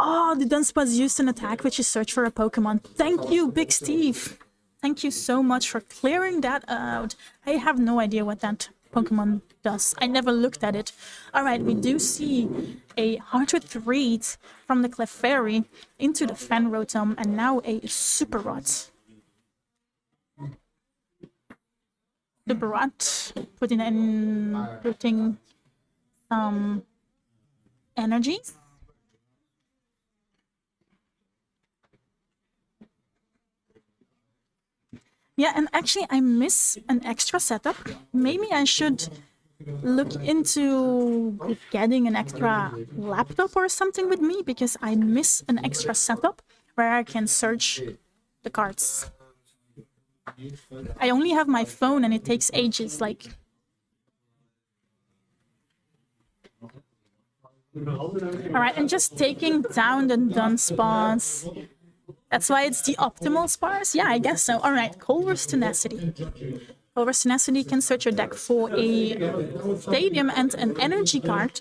Oh, the Dunsparce used an attack which is search for a Pokemon. Thank you, Big Steve. Thank you so much for clearing that out. I have no idea what that Pokemon does. I never looked at it. All right, we do see a Heartwood Reed from the Cleffairy into the Fan Rotom, and now a Super Rod. Super Rod, putting some energies. Yeah, and actually I miss an extra setup. Maybe I should look into getting an extra laptop or something with me, because I miss an extra setup where I can search the cards. I only have my phone and it takes ages, like... Alright, and just taking down the Dunsparce. That's why it's the optimal Sparse? Yeah, I guess so. Alright, Culver's Tenacity. Culver's Tenacity can search your deck for a Stadium and an Energy card.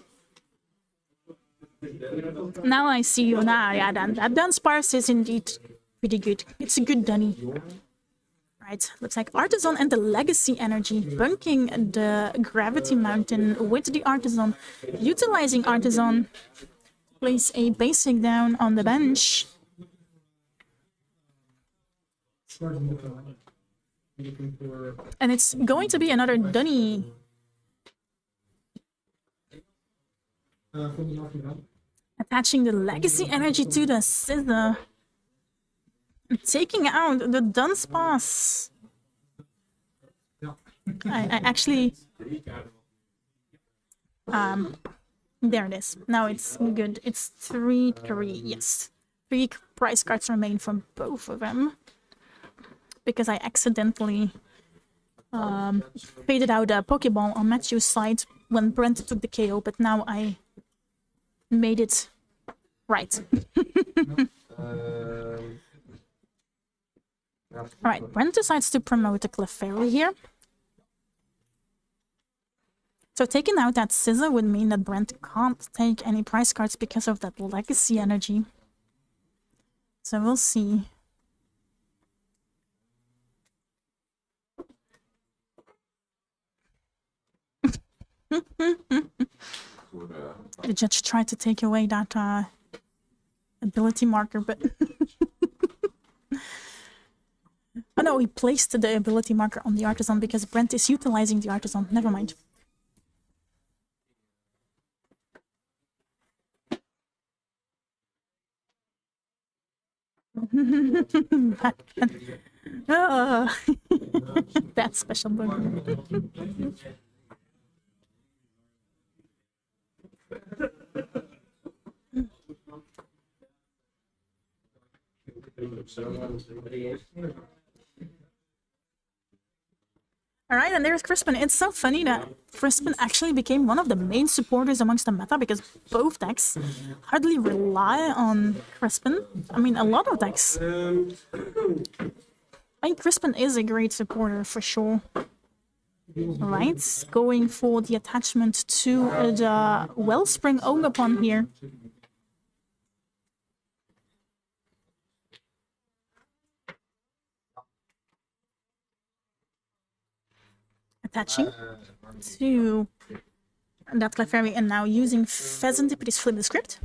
Now I see you. Nah, yeah, that Dunsparce is indeed pretty good. It's a good dunny. Right, looks like Artisan and the Legacy Energy bunking the Gravity Mountain with the Artisan. Utilizing Artisan, place a basic down on the bench. And it's going to be another dunny. Attaching the Legacy Energy to the Scissor. Taking out the Dunsparce. I actually... there it is. Now it's good. It's 3-3, yes. 3 prize cards remain from both of them. Because I accidentally faded out a Pokeball on Matthew's side when Brent took the KO, but now I made it right. Alright, Brent decides to promote the Cleffairy here. So taking out that Scissor would mean that Brent can't take any prize cards because of that Legacy Energy. So we'll see. The judge tried to take away that ability marker, but... Oh no, he placed the ability marker on the Artisan because Brent is utilizing the Artisan. Never mind. Oh. That's special burger. Alright, and there's Crispin. It's so funny that Crispin actually became one of the main supporters amongst the meta because both decks hardly rely on Crispin. I mean, a lot of decks. I mean, Crispin is a great supporter for sure. Right, going for the attachment to the Wellspring Ogapon here. Attaching to that Cleffairy and now using Pheasant to please flip the script.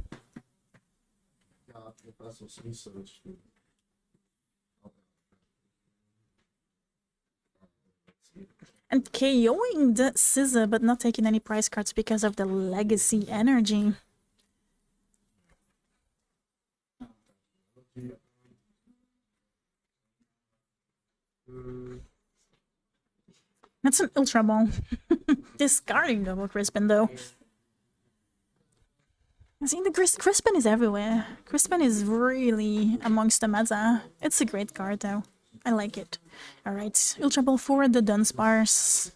And KOing the Scissor, but not taking any prize cards because of the Legacy Energy. That's an Ultra Ball. Discarding double Crispin, though. I think the Crispin is everywhere. Crispin is really amongst the meta. It's a great card, though. I like it. Alright, Ultra Ball for the Dunsparce.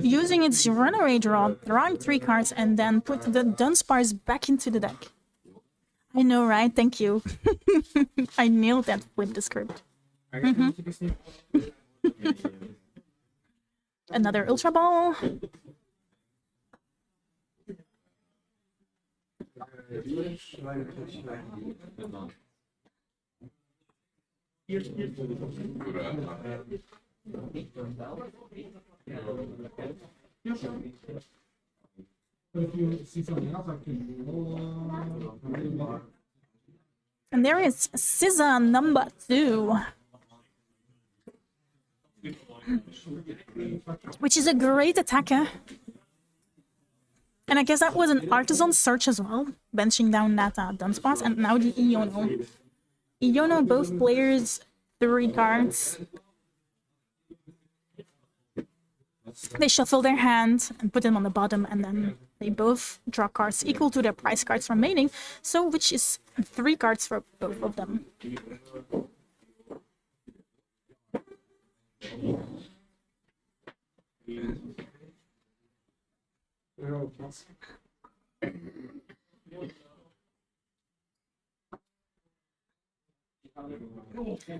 Using its runaway draw, drawing 3 cards, and then put the Dunsparce back into the deck. I know, right? Thank you. I nailed that with the script. Another Ultra Ball. And there is Scissor number 2. Which is a great attacker. And I guess that was an Artisan search as well, benching down that Dunsparce, and now the Iono. Iono, both players, 3 cards. They shuffle their hand and put them on the bottom, and then They both draw cards equal to their prize cards remaining, so which is 3 cards for both of them.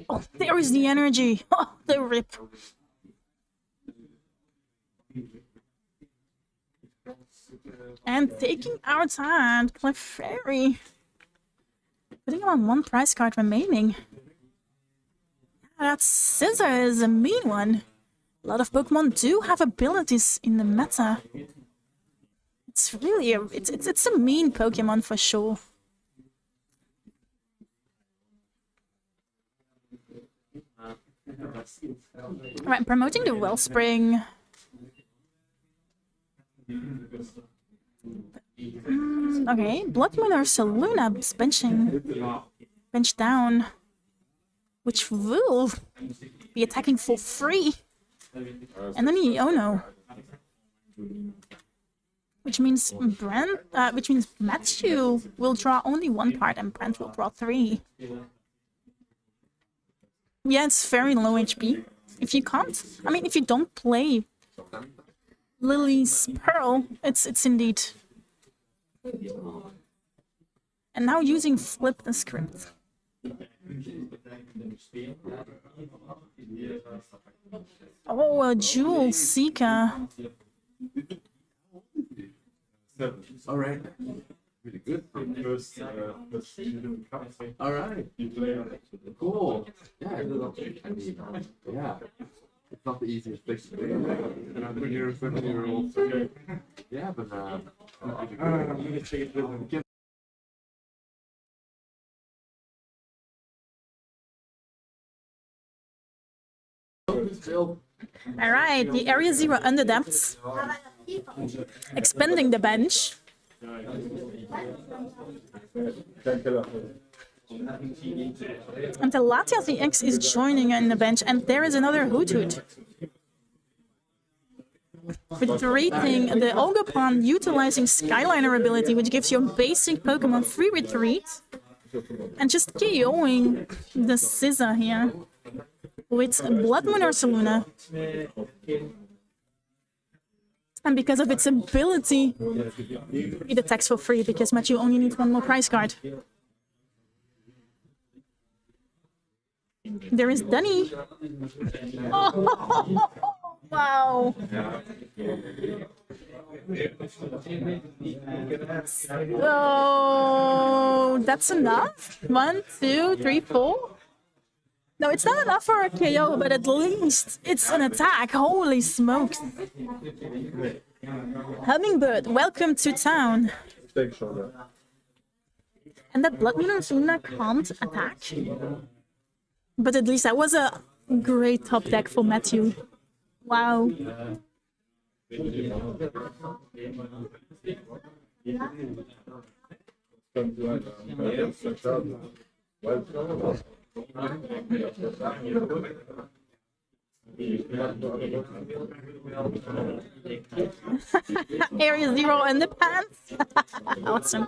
Oh, there is the energy! Oh, the rip! And taking out hand, Cleffairy. Putting him on 1 prize card remaining. That scissor is a mean one. A lot of Pokemon do have abilities in the meta. It's really it's a mean Pokemon for sure. Right, promoting the Wellspring. Okay, Blood Moon or Saloon's bench down, which will be attacking for free. And then he, oh no. Which means Matthew will draw only 1 card and Brent will draw 3. Yeah, it's very low HP. If you can't, I mean, if you don't play Lillie's Pearl, it's indeed. And now using Flip the Script. Oh, a Jewel Seeker. All right. Really good. All right. Cool. Yeah. I mean, yeah. It's not the easiest thing to do. When you're a 20-year-old. Yeah, but Alright, the Area 0 Underdepths. Expanding the bench. And the Latias EX is joining in the bench, and there is another Hoot Hoot. Retreating the Ogerpon, utilizing Skyliner ability, which gives your basic Pokemon free retreat. And just KOing the Scizor here with Blood Moon or Saluna. And because of its ability, it attacks for free, because Matthew only needs 1 more prize card. There is Dunny. Oh, wow. So that's enough? 1, 2, 3, 4? No, it's not enough for a KO, but at least it's an attack. Holy smokes. Hummingbird, welcome to town. And that Blood Moon or Saluna can't attack. But at least that was a great top deck for Matthew. Wow. Area 0 in the pants. Awesome.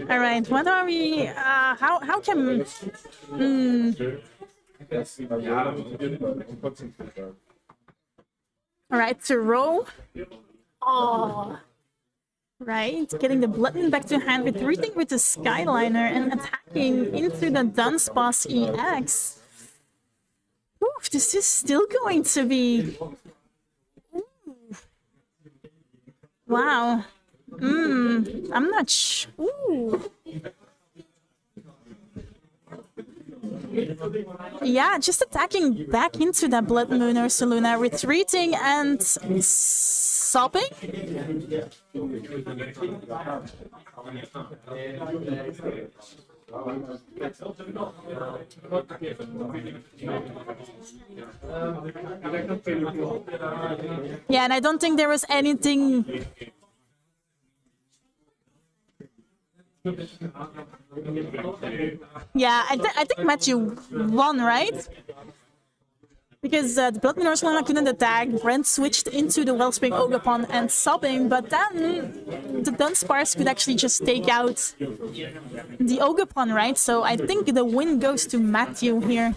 All right, what are we? How can? All right, to roll. Oh. Right, getting the Blood Moon back to hand, retreating with the Skyliner and attacking into the Dunsparce EX. Oof, this is still going to be... Ooh. Wow. I'm not sure. Ooh. Yeah, just attacking back into that Blood Moon or Saluna, retreating and sobbing. Yeah, and I don't think there was anything. Yeah, I think Matthew won, right? Because the Blood Moon Ursaluna couldn't attack, Brent switched into the Wellspring Ogerpon and Sobbing, but then the Dunsparce could actually just take out the Ogerpon, right? So I think the win goes to Matthew here.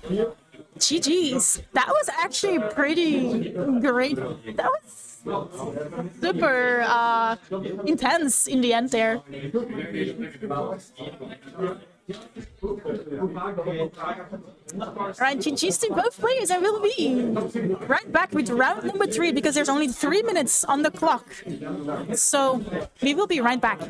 GG's. That was actually pretty great. That was super intense in the end there. Alright, GG's to both players, and we'll be right back with round number 3 because there's only 3 minutes on the clock. So we will be right back.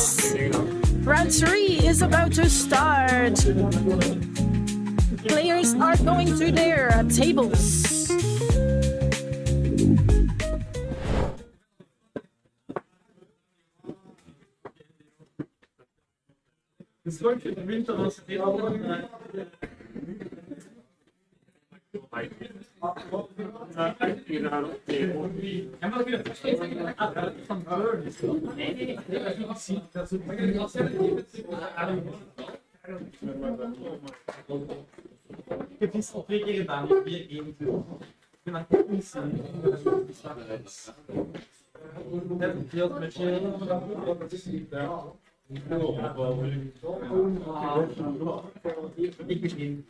Alright, round 3 is about to start. Players are going to their tables. Ik heb dit al 2 keer gedaan, ik heb 1 keer. Ik ben aan het niet zien. Dat is heel met je. Ik begin.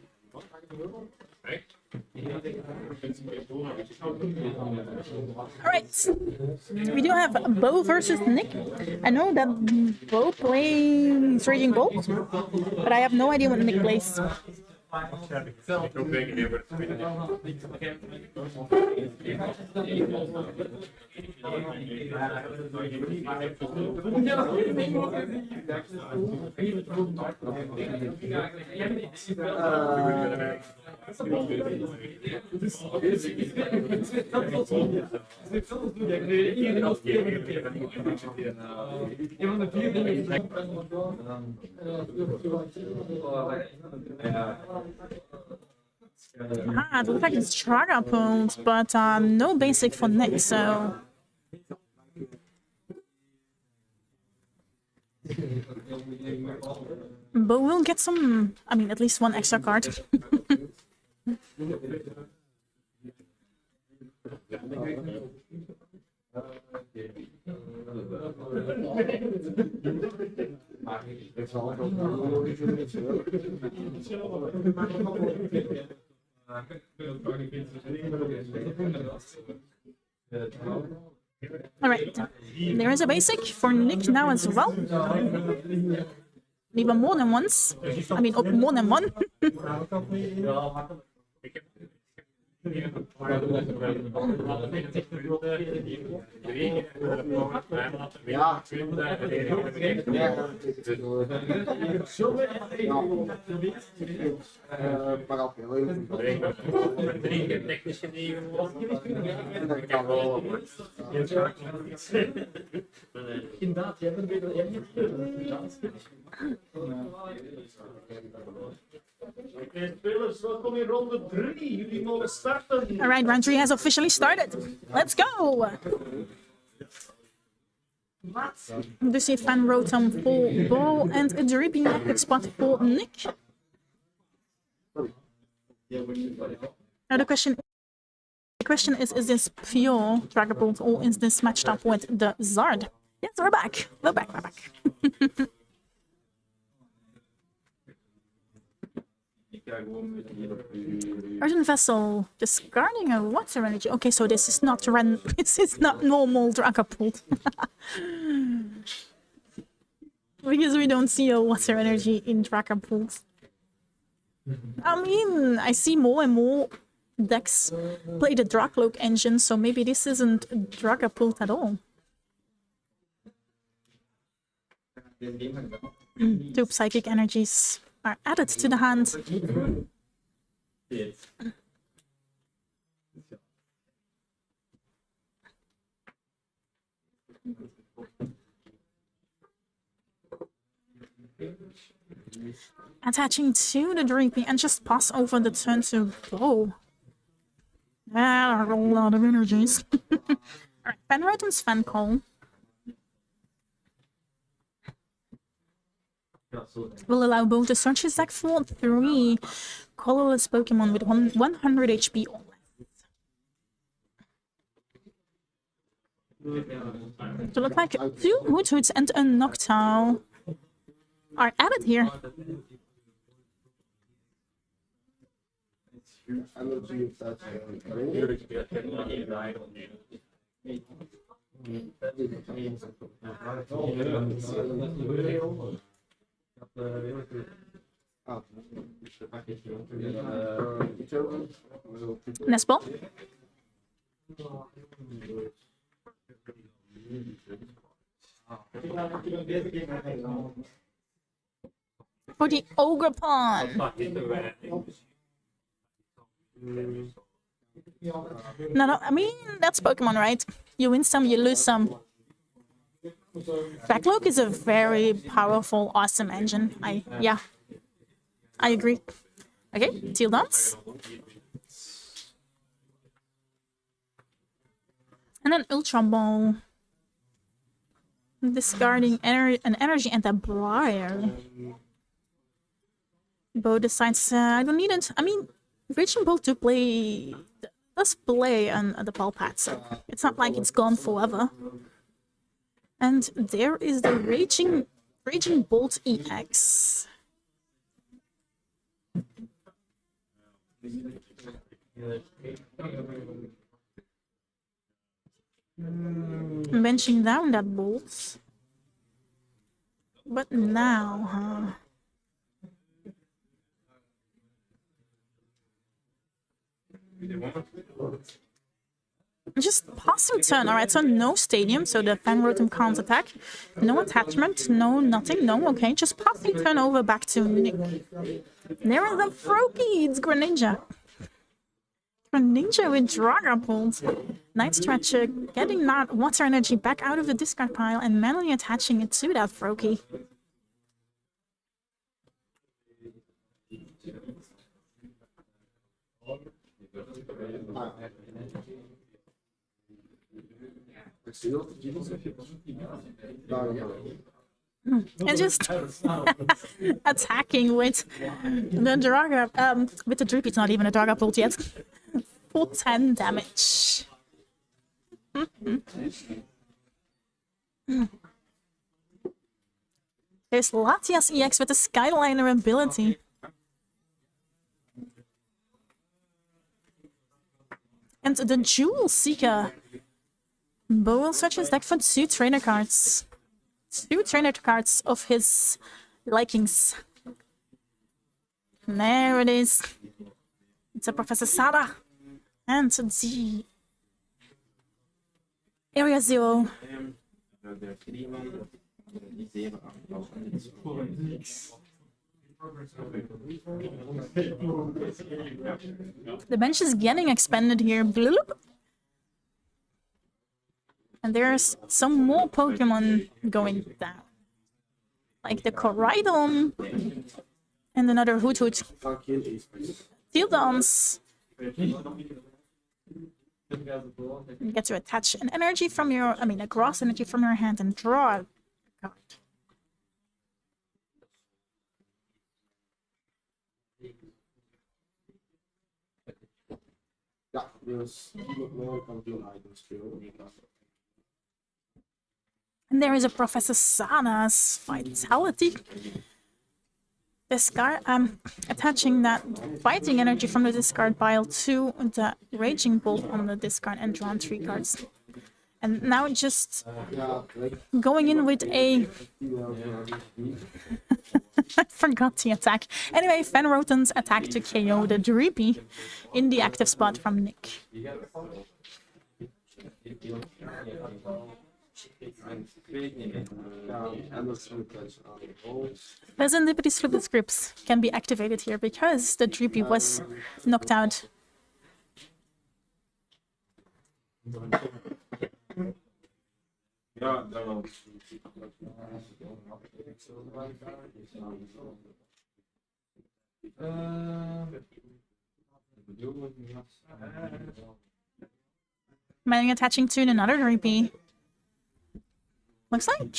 Alright, we do have Bo versus Nick. I know that Bo plays Raging Bolt, but I have no idea what Nick plays. Ah, it looks like it's Dragapult, but no basic for Nick, so... But we'll get some, I mean, at least one extra card. Alright, there is a basic for Nick now as well. Even more than once. I mean, more than one. Inderdaad, jij bent beter. Oké, spelers, welkom in ronde 3. Jullie mogen starten. Alright, round 3 has officially started. Let's go! Dus a fan Rotom for Bo and a dripping epic spot for Nick. Now the question is this pure Dragapult or is this matched up with the Zard? Yes, we're back. We're back. Earthen Vessel, discarding a water energy. Okay, so this is not this is not normal Dragapult. Because we don't see a water energy in Dragapult. I mean, I see more and more decks play the Dracloak engine, so maybe this isn't Dragapult at all. Two psychic energies are added to the hand. Attaching to the Dreepy and just pass over the turn to Bo. There are a lot of energies. Alright, Penrotom's Fan Call will allow Bo to search his deck for 3 colorless Pokemon with 100 HP or less. So look like 2 Hoothoots and a Noctowl are added here. Nespel. For the Ogrepon. No, I mean, that's Pokemon, right? You win some, you lose some. Backlook is a very powerful, awesome engine. Yeah, I agree. Okay, Teal Dance. And then Ultra Ball. Discarding an energy and a Briar. Bo decides, I don't need it. I mean, Raging Bolt does play on the ball pad, so it's not like it's gone forever. And there is the Raging Bolt EX. Benching down that Bolt. But now, huh? Just passing turn, alright, so no stadium, so the Fenrotom can't attack. No attachment, no nothing, no, okay, just passing turn over back to Nick. There are the Froakie, it's Greninja. Greninja with Dragapult. Night Stretcher getting that water energy back out of the discard pile and manually attaching it to that Froakie. And just attacking with the with the Droop. It's not even a Dragapult yet. For 10 damage. There's Latias EX with the Skyliner ability. And the Jewel Seeker. Bo will search his deck for 2 trainer cards. 2 trainer cards of his likings. And there it is. It's a Professor Sada. And the Area Zero. The bench is getting expanded here. Bloop. And there's some more Pokemon going down. Like the Koraidon and another Hoot Hoot. Teal Dance. You get to attach an energy from a grass energy from your hand and draw a card. And there is a Professor Sana's Vitality. Discard, attaching that fighting energy from the discard pile to the Raging Bolt on the discard and drawn 3 cards. And now just going in with a... I forgot the attack. Anyway, Fenrotom's attack to KO the Dreepy in the active spot from Nick. Legendary's Flipped Scripts can be activated here because the Dreepy was knocked out. Manning attaching to another Dreepy. Looks like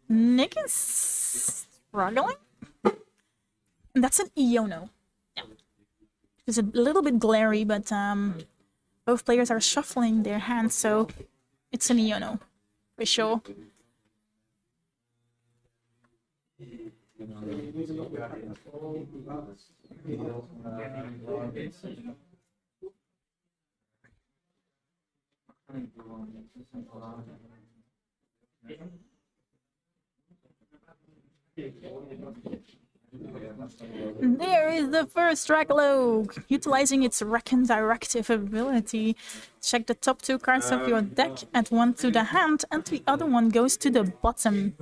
Nick is struggling. And that's an Iono. Yeah. It's a little bit glary, but both players are shuffling their hands, so it's an Iono for sure. There is the first Dragapult! Utilizing its Reckon Directive ability. Check the top 2 cards of your deck, add one to the hand, and the other one goes to the bottom.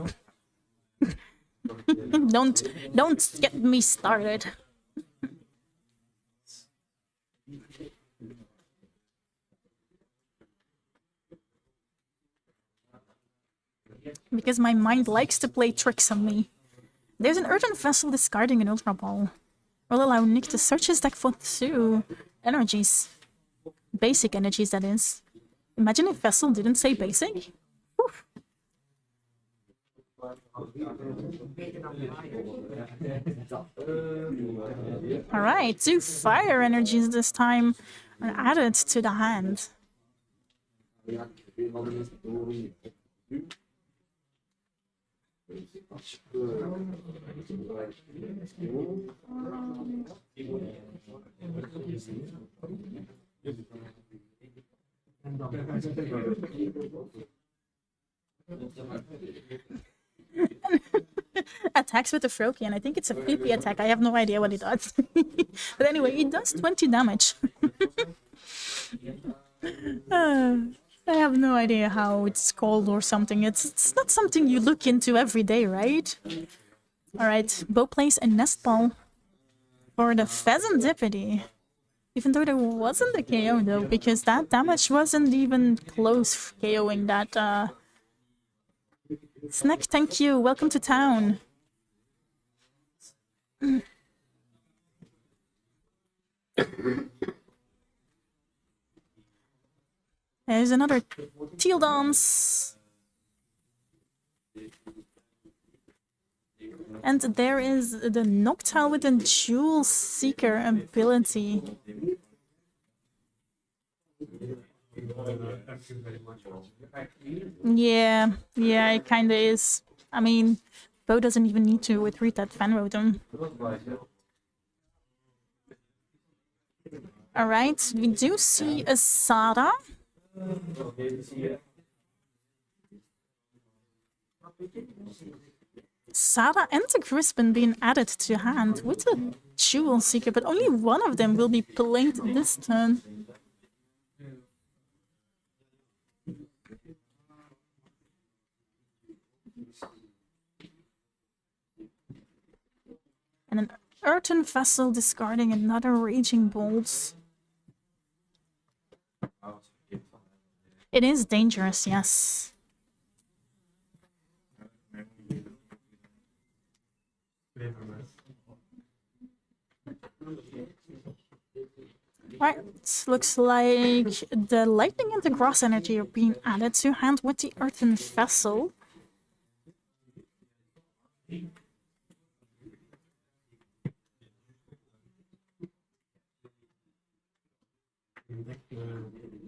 Don't get me started. Because my mind likes to play tricks on me. There's an Earthen Vessel discarding an Ultra Ball. Will allow Nick to search his deck for 2 energies. Basic energies, that is. Imagine if Vessel didn't say basic. Whew. Alright, 2 fire energies this time are added to the hand. Attacks with the Froakie, I think it's a PP attack. I have no idea what it does. But anyway, it does 20 damage. I have no idea how it's called or something. It's not something you look into every day, right? Alright, Bo plays a Nest Ball for the Pheasantipede. Even though there wasn't a KO though, because that damage wasn't even close KOing that. Snack, thank you. Welcome to town. There's another Teal Dance. And there is the Noctowl with a Jewel Seeker ability. Yeah, it kinda is. I mean, Bo doesn't even need to retreat that Fan Rotom. Alright, we do see a Sada. Sada and the Crispin being added to hand with a Jewel Seeker, but only one of them will be played this turn. And an Earthen Vessel discarding another Raging Bolt. It is dangerous, yes. Right, looks like the Lightning and the Grass Energy are being added to hand with the Earthen Vessel.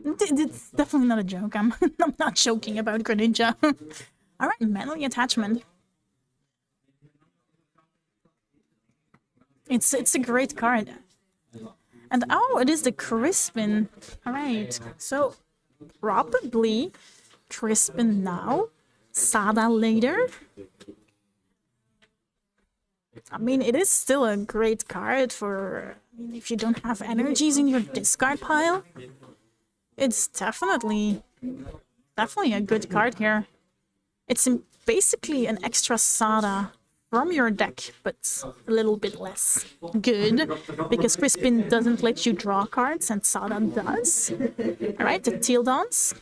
It's definitely not a joke. I'm not joking about Greninja. Alright, Manly Attachment. It's a great card. And oh, it is the Crispin. Alright, so probably Crispin now, Sada later. I mean, it is still a great card for if you don't have energies in your discard pile. It's definitely a good card here. It's basically an extra Sada from your deck, but a little bit less good, because Crispin doesn't let you draw cards and Sada does. Alright, the Teal Dance.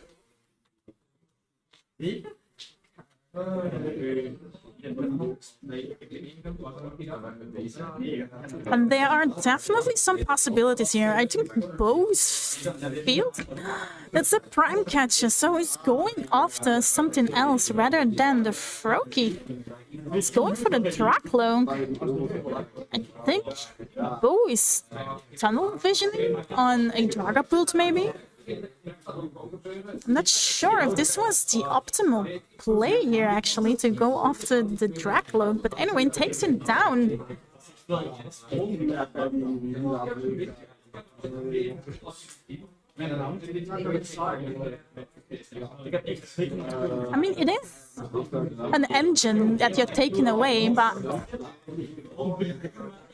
And there are definitely some possibilities here. I think Bo's field, that's a Prime Catcher, so he's going after something else rather than the Froakie. He's going for the Draclo. I think Bo is tunnel visioning on a Dragapult maybe? I'm not sure if this was the optimal play here, actually, to go after the Draclo, but anyway, it takes him down. I mean, it is an engine that you're taking away, but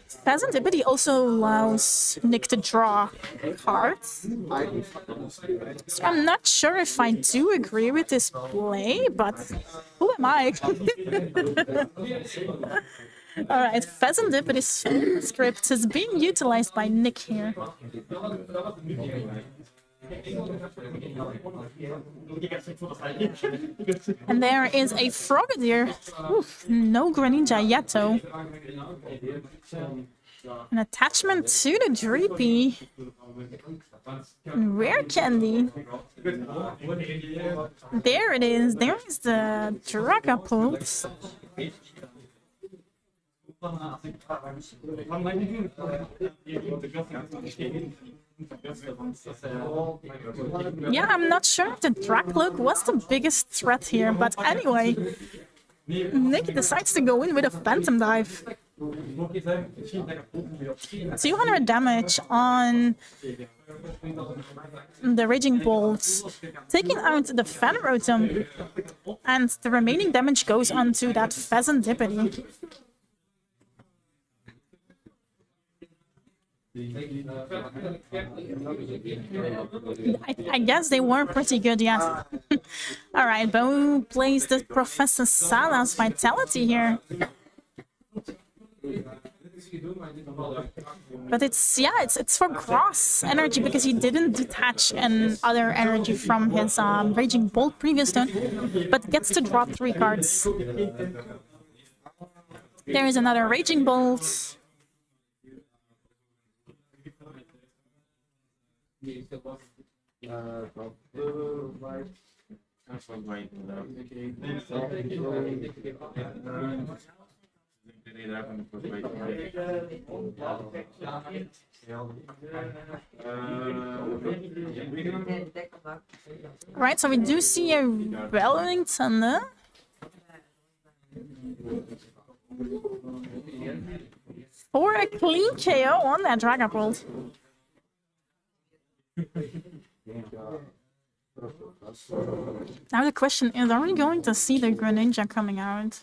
Pheasant Dippity also allows Nick to draw cards. So I'm not sure if I do agree with this play, but who am I? Alright, Pheasant Dippity's script is being utilized by Nick here. And there is a Frogadier. Oof, no Greninja yet though. An attachment to the Dreepy. Rare candy. There it is. There is the Dragapult. Yeah, I'm not sure if the Dracloak was the biggest threat here, but anyway, Nick decides to go in with a Phantom Dive. 200 damage on the Raging Bolt, taking out the Phanrotom, and the remaining damage goes onto that Pheasant Dippity. I guess they were pretty good, yes. Alright, Bo plays the Professor Sala's Vitality here. But it's for gross energy because he didn't detach other energy from his Raging Bolt previous turn, but gets to draw 3 cards. There is another Raging Bolt. Right, so we do see a Wellington there. For a clean KO on that Dragapult. Now the question is, are we going to see the Greninja coming out?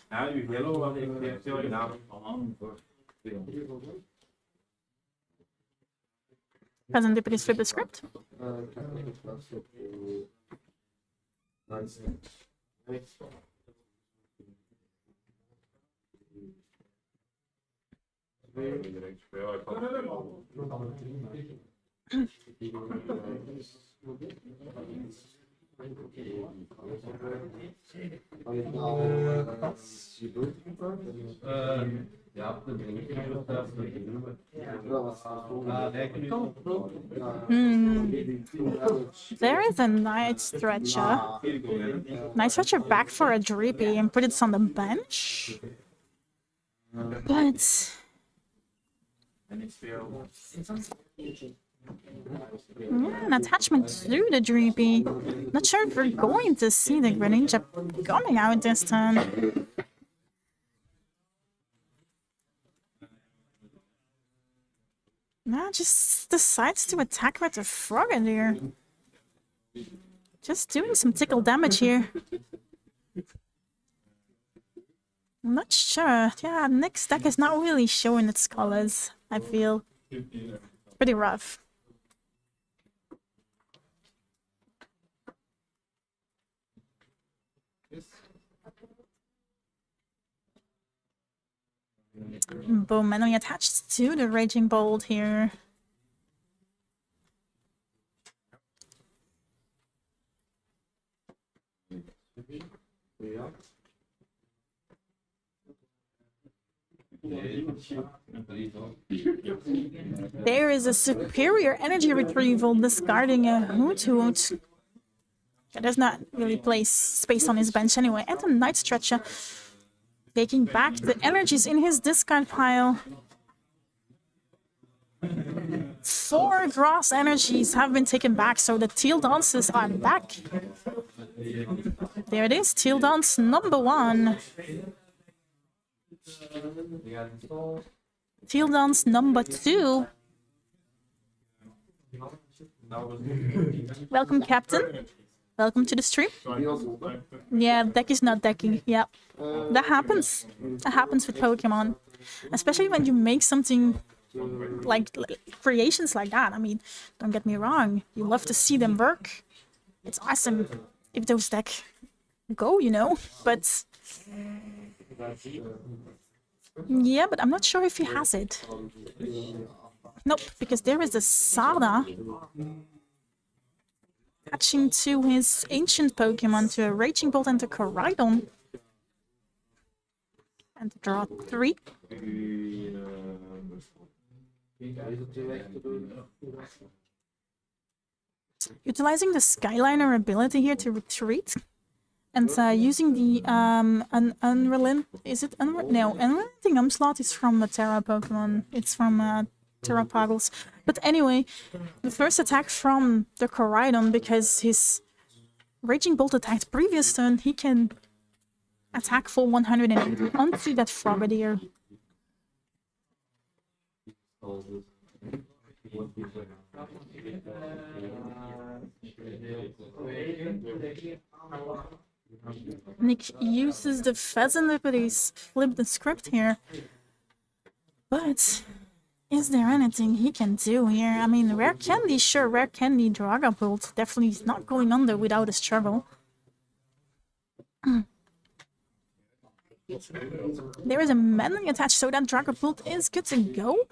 Pheasant Dippity flip the script. There is a Night Stretcher. Night Stretcher back for a Dreepy and put it on the bench. But yeah, an attachment to the Dreepy. Not sure if we're going to see the Greninja coming out this turn. No, just decides to attack with the Frogadier. Just doing some tickle damage here. I'm not sure. Yeah, Nick's deck is not really showing its colors, I feel. It's pretty rough. Boom, manually attached to the Raging Bolt here. There is a superior energy retrieval discarding a Hoot. That does not really place space on his bench anyway. And a Night Stretcher taking back the energies in his discard pile. 4 gross energies have been taken back, so the Teal Dances are back. There it is, Teal Dance number 1. Teal Dance number 2. Welcome, Captain. Welcome to the stream. Yeah, deck is not decking. Yeah, that happens. That happens with Pokemon. Especially when you make something like creations like that. I mean, don't get me wrong, you love to see them work. It's awesome if those decks go, you know, but yeah, but I'm not sure if he has it. Nope, because there is a Sada attaching to his ancient Pokemon, to a Raging Bolt and a Koraidon. And draw 3. Utilizing the Skyliner ability here to retreat. And using the Unrelenting Onslaught is from the Tera Pokemon. It's from Tera Poggles. But anyway, the first attack from the Koraidon, because his Raging Bolt attacked previous turn, he can attack for 180 onto that Frogadier. Nick uses the Pheasant, but he's flipped the script here. But is there anything he can do here? I mean, Rare Candy, sure, Rare Candy, Dragapult, definitely not going under without a struggle. There is a meddling attached, so that Dragapult is good to go.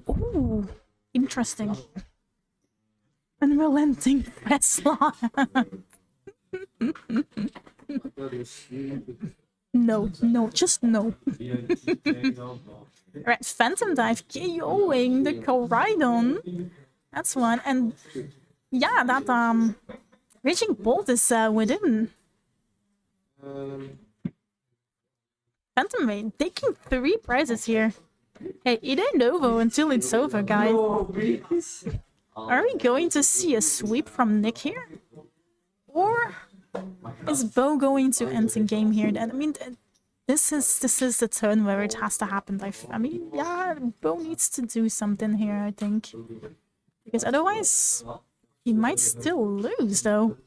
Ooh, interesting. Unrelenting Froslass. No, just no. Alright, Phantom Dive KOing the Koraidon. That's one, and yeah, that Raging Bolt is within. Phantom Vein taking 3 prizes here. Hey, it ain't over until it's over, guys. Are we going to see a sweep from Nick here? Or is Bo going to end the game here? I mean, this is the turn where it has to happen. I mean, yeah, Bo needs to do something here, I think. Because otherwise, he might still lose, though.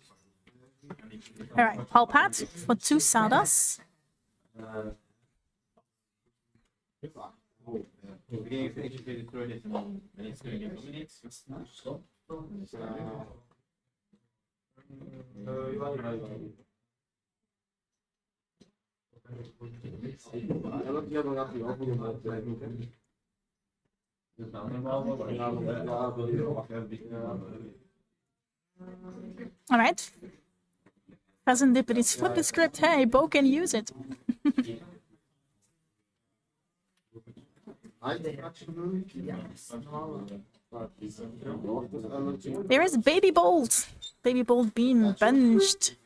Alright, Palpat for 2 Sadas. Alright. Hasn't dipped its flip the script. Hey, Bo can use it. There is Baby Bolt. Baby Bolt being benched.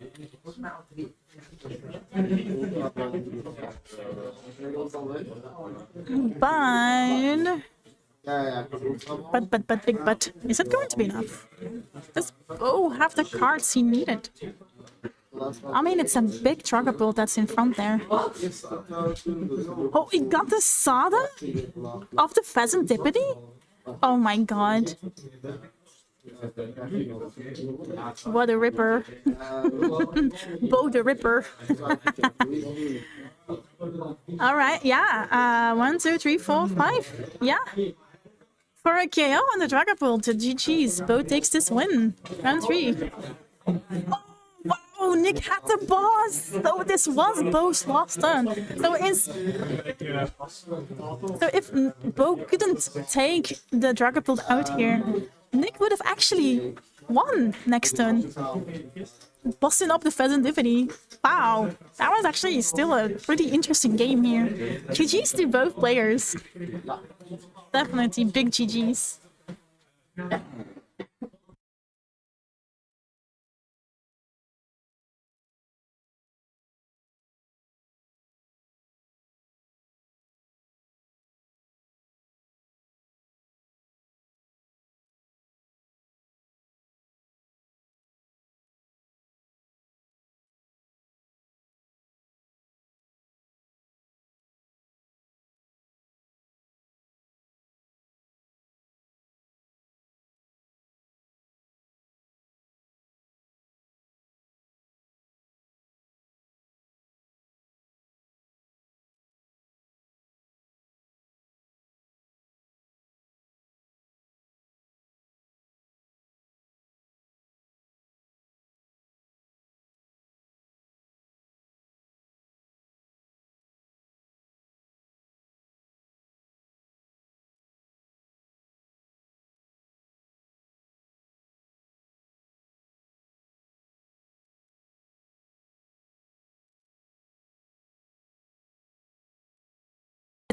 Fine. But big but. Is it going to be enough? Does Bo have the cards he needed? I mean, it's a big Dragapult that's in front there. Oh, it got the Sada of the Pheasant Dippity? Oh my god. What a ripper. Bo the Ripper. Alright, yeah. 1, 2, 3, 4, 5. Yeah. For a KO on the Dragapult, GG's. Bo takes this win. Round 3. Wow, Nick had the boss! So this was Bo's last turn. So if Bo couldn't take the Dragapult out here, Nick would have actually won next turn. Bossing up the Pheasant Divinity. Wow, that was actually still a pretty interesting game here. GG's to both players. Definitely big GG's.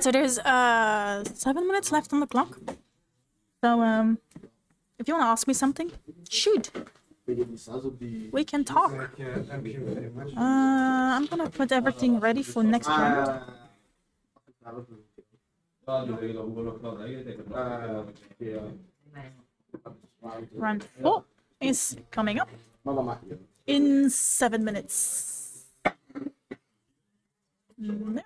so there's 7 minutes left on the clock. So if you want to ask me something, shoot. We can talk. I'm gonna put everything ready for next round. Round 4 is coming up in 7 minutes. Yeah.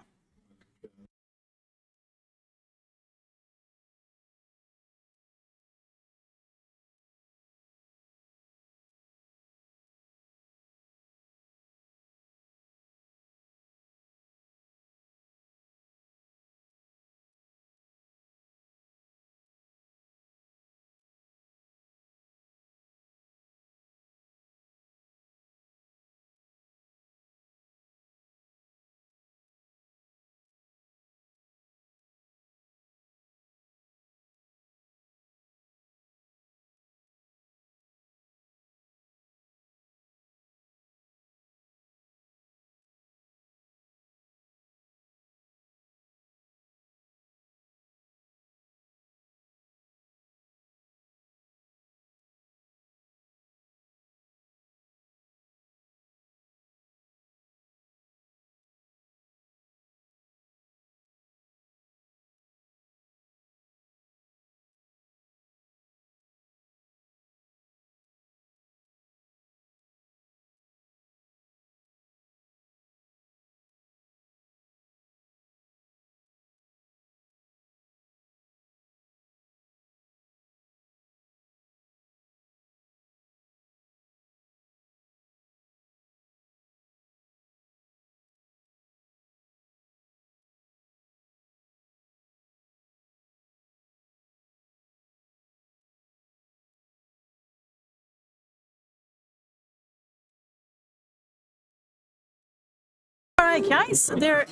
Alright guys, I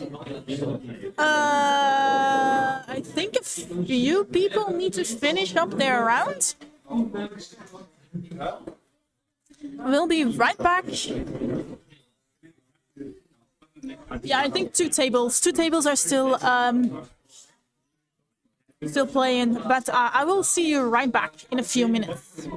think a few people need to finish up their round. We'll be right back. Yeah, I think two tables are still playing, but I will see you right back in a few minutes.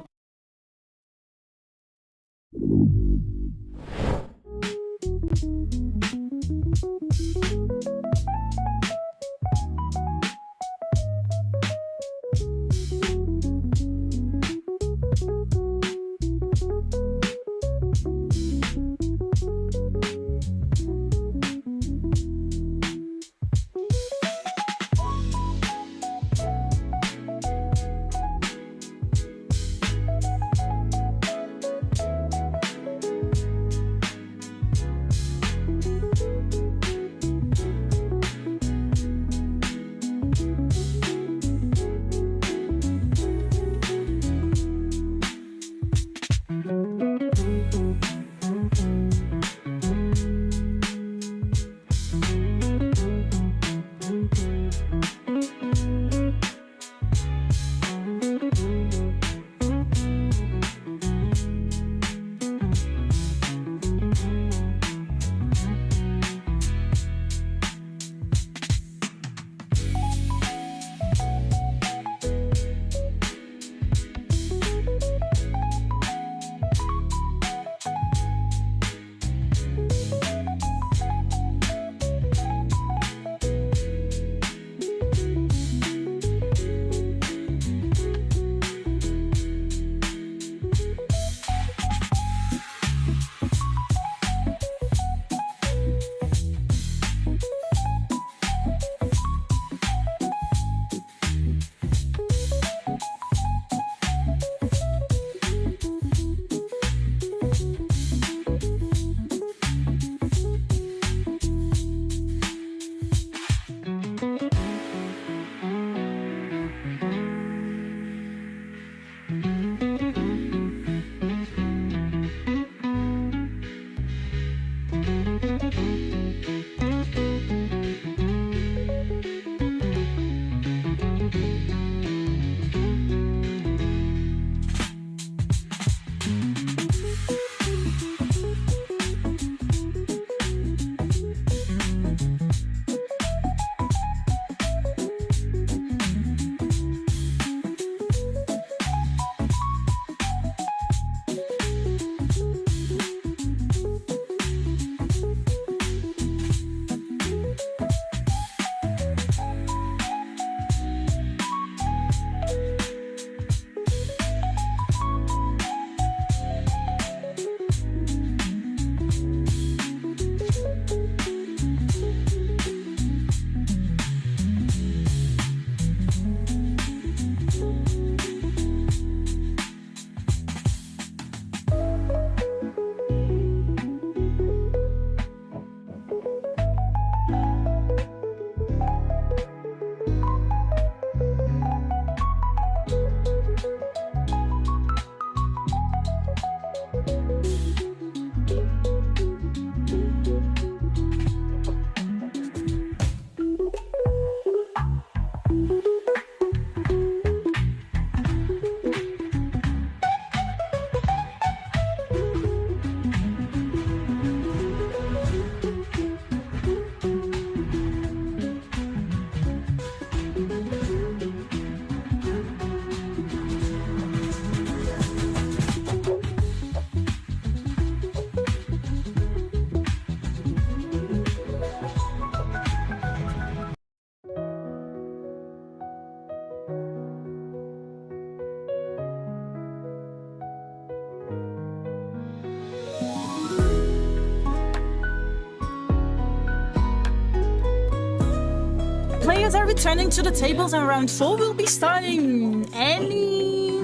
players are returning to the tables and round 4 will be starting any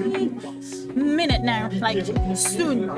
minute now, like soon.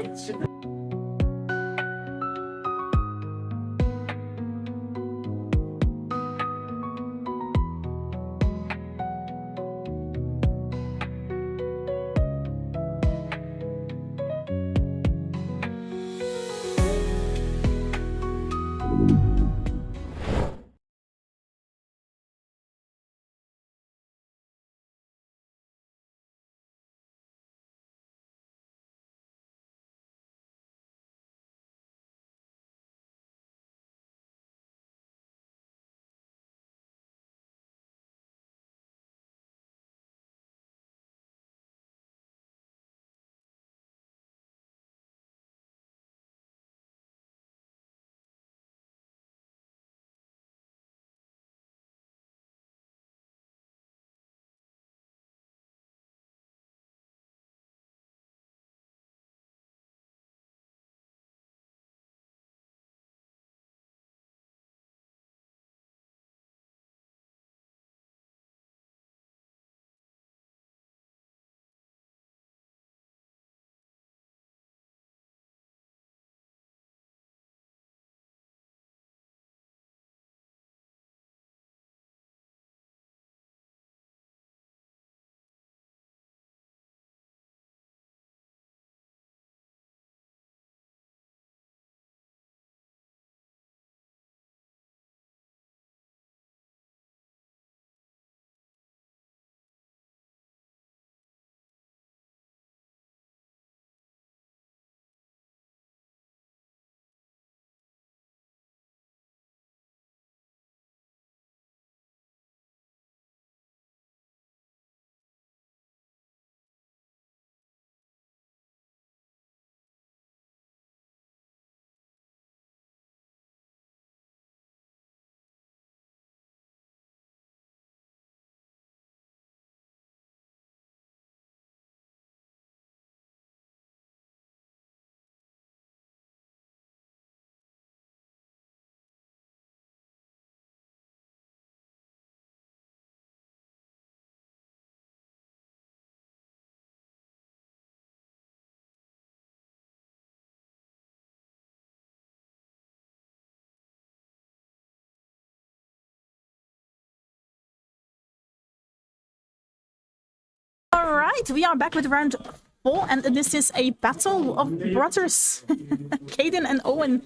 Alright, we are back with round 4, and this is a battle of brothers. Caden and Owen.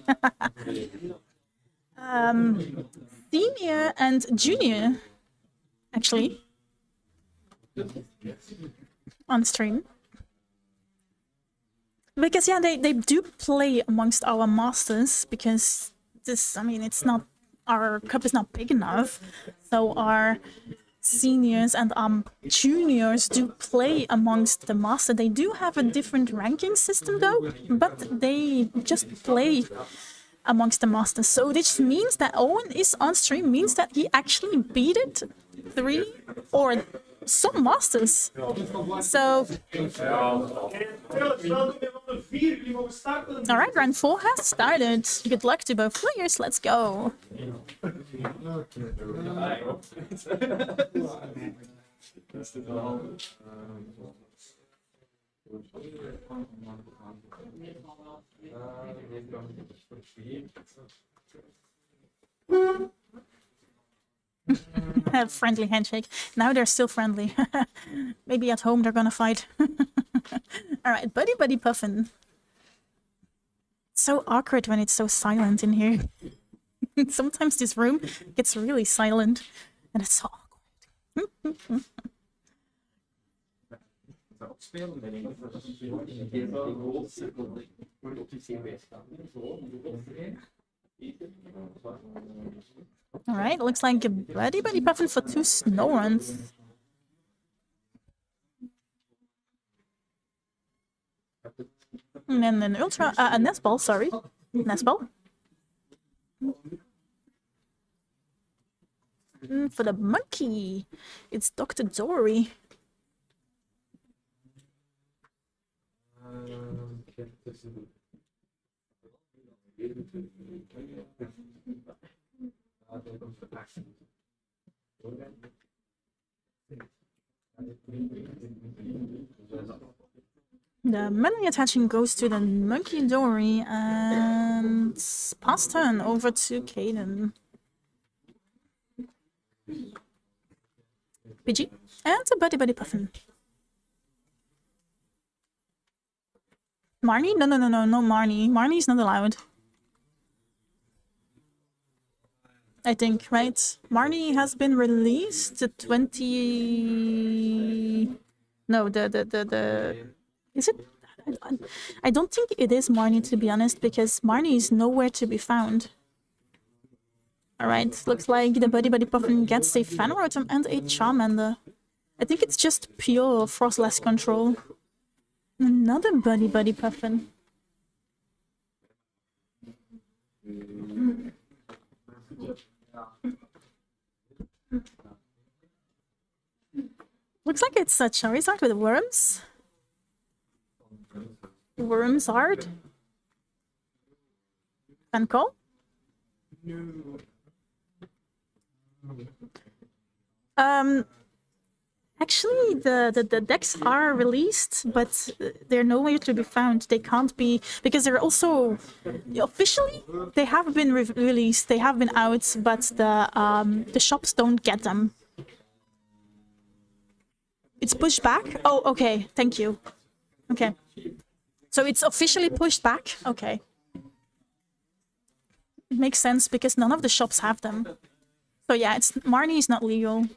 Senior and junior, actually, on stream. Because, yeah, they do play amongst our masters, because this, I mean, it's not, our cup is not big enough, so our seniors and juniors do play amongst the master. They do have a different ranking system though, but they just play amongst the masters. So this means that Owen is on stream, means that he actually beat it 3 or some masters. So alright, round 4 has started. Good luck to both players, let's go. A friendly handshake. Now they're still friendly. Maybe at home they're gonna fight. Alright, buddy puffin. It's so awkward when it's so silent in here. Sometimes this room gets really silent and it's so awkward. Alright, looks like a buddy puffin for 2 snow runs. And then an ultra, a nest ball, sorry. Nest ball. For the monkey, it's Dr. Dory. The money attaching goes to the Okidogi and pass turn over to Caden. Pidgey and a Buddy Puffin. Marnie? No Marnie. Marnie's not allowed. I think, right? Marnie has been released to 20... No, Is it? I don't think it is Marnie, to be honest, because Marnie is nowhere to be found. Alright, looks like the Buddy Puffin gets a Fan Rotom and a Charmander. I think it's just pure Froslass control. Another Buddy Puffin. Looks like it's a Charizard with worms. Wormsard? And call? Actually, the decks are released, but they're nowhere to be found. They can't be, because they're also officially they have been released. They have been out, but the shops don't get them. It's pushed back. Oh, okay. Thank you. Okay, so it's officially pushed back. Okay, it makes sense because none of the shops have them. So yeah, it's Marnie is not legal.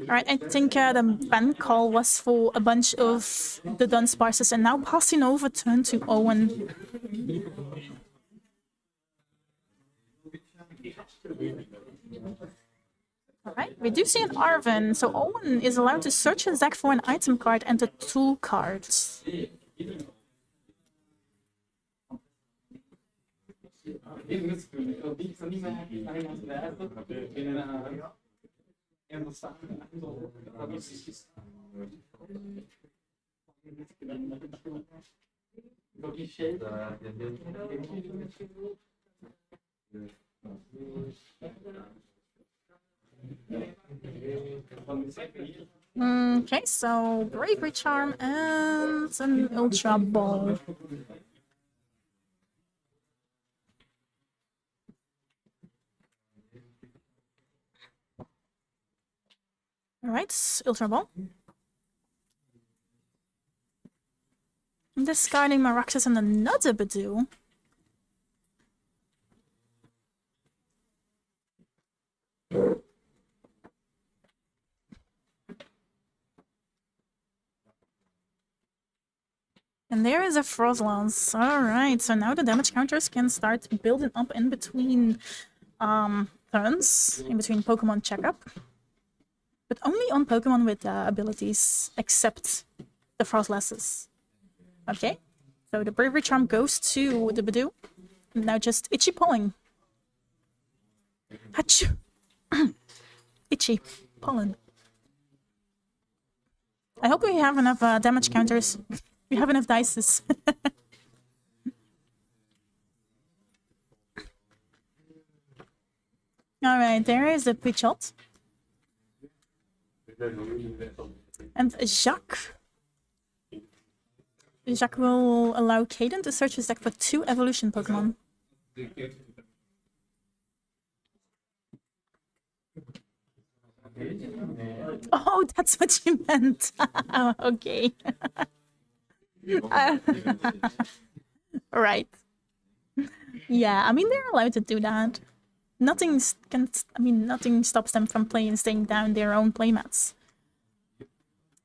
Alright, I think the ban call was for a bunch of the Dunsparces, and now passing over turn to Owen. Alright, we do see an Arven, so Owen is allowed to search his deck for an item card and a tool card. Okay, so Bravery Charm and an Ultra Ball. Alright, Ultra Ball. Discarding Maraxis and another Badoo. And there is a Froslass. Alright, so now the damage counters can start building up in between turns, in between Pokemon checkup. But only on Pokemon with abilities, except the Froslasses. Okay, so the Bravery Charm goes to the Badoo. Now just Itchy Pollen. Achoo! Itchy Pollen. I hope we have enough damage counters. We have enough dices. Alright, there is a Pidgeot. And Jacques. Jacques will allow Caden to search his deck for 2 evolution Pokemon. Oh, that's what you meant. Okay. Right. Yeah, I mean, they're allowed to do that. Nothing stops them from staying down their own playmats.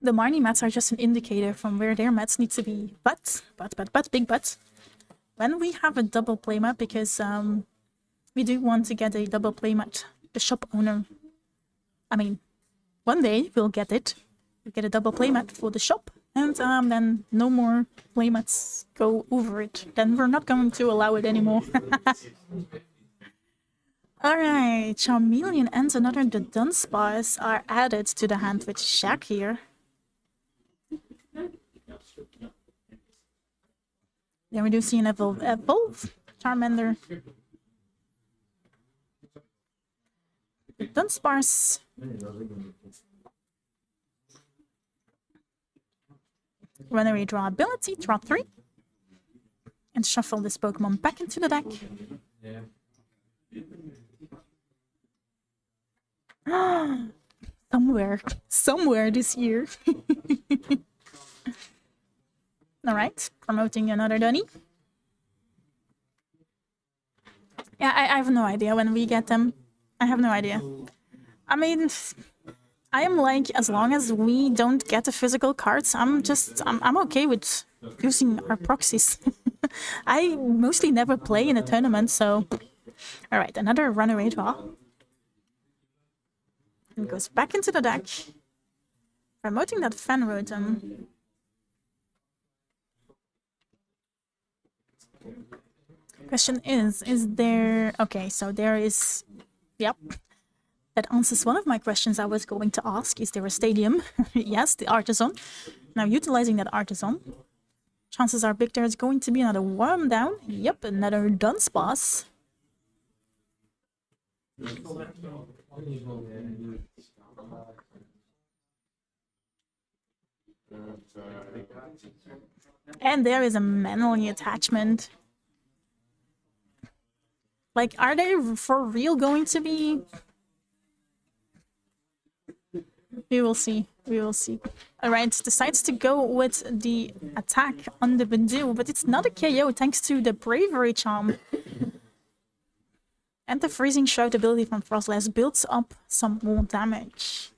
The Marnie mats are just an indicator from where their mats need to be. But, big but, when we have a double playmat, because we do want to get a double playmat, the shop owner, I mean, one day we'll get it. We'll get a double playmat for the shop, and then no more playmats go over it. Then we're not going to allow it anymore. Alright, Charmeleon and another the Dunsparce are added to the hand with Shaq here. Then we do see an evolve Charmander. Dunsparce. Runaway draw ability, draw 3. And shuffle this Pokemon back into the deck. Somewhere this year. Alright, promoting another Dunny. Yeah, I have no idea when we get them. I have no idea. I mean, I am like, as long as we don't get the physical cards, I'm okay with using our proxies. I mostly never play in a tournament, so... Alright, another runaway draw. And goes back into the deck. Promoting that Fenrotom. Question is there... Okay, so there is... Yep. That answers one of my questions I was going to ask. Is there a stadium? Yes, the Artisan. Now, utilizing that Artisan, chances are big there's going to be another Worm down. Yep, another Dunsparce. And there is a manually attachment. Like, are they for real going to be... We will see. We will see. Alright, decides to go with the attack on the Bidoof, but it's not a KO thanks to the Bravery Charm. And the Freezing Shout ability from Froslass builds up some more damage.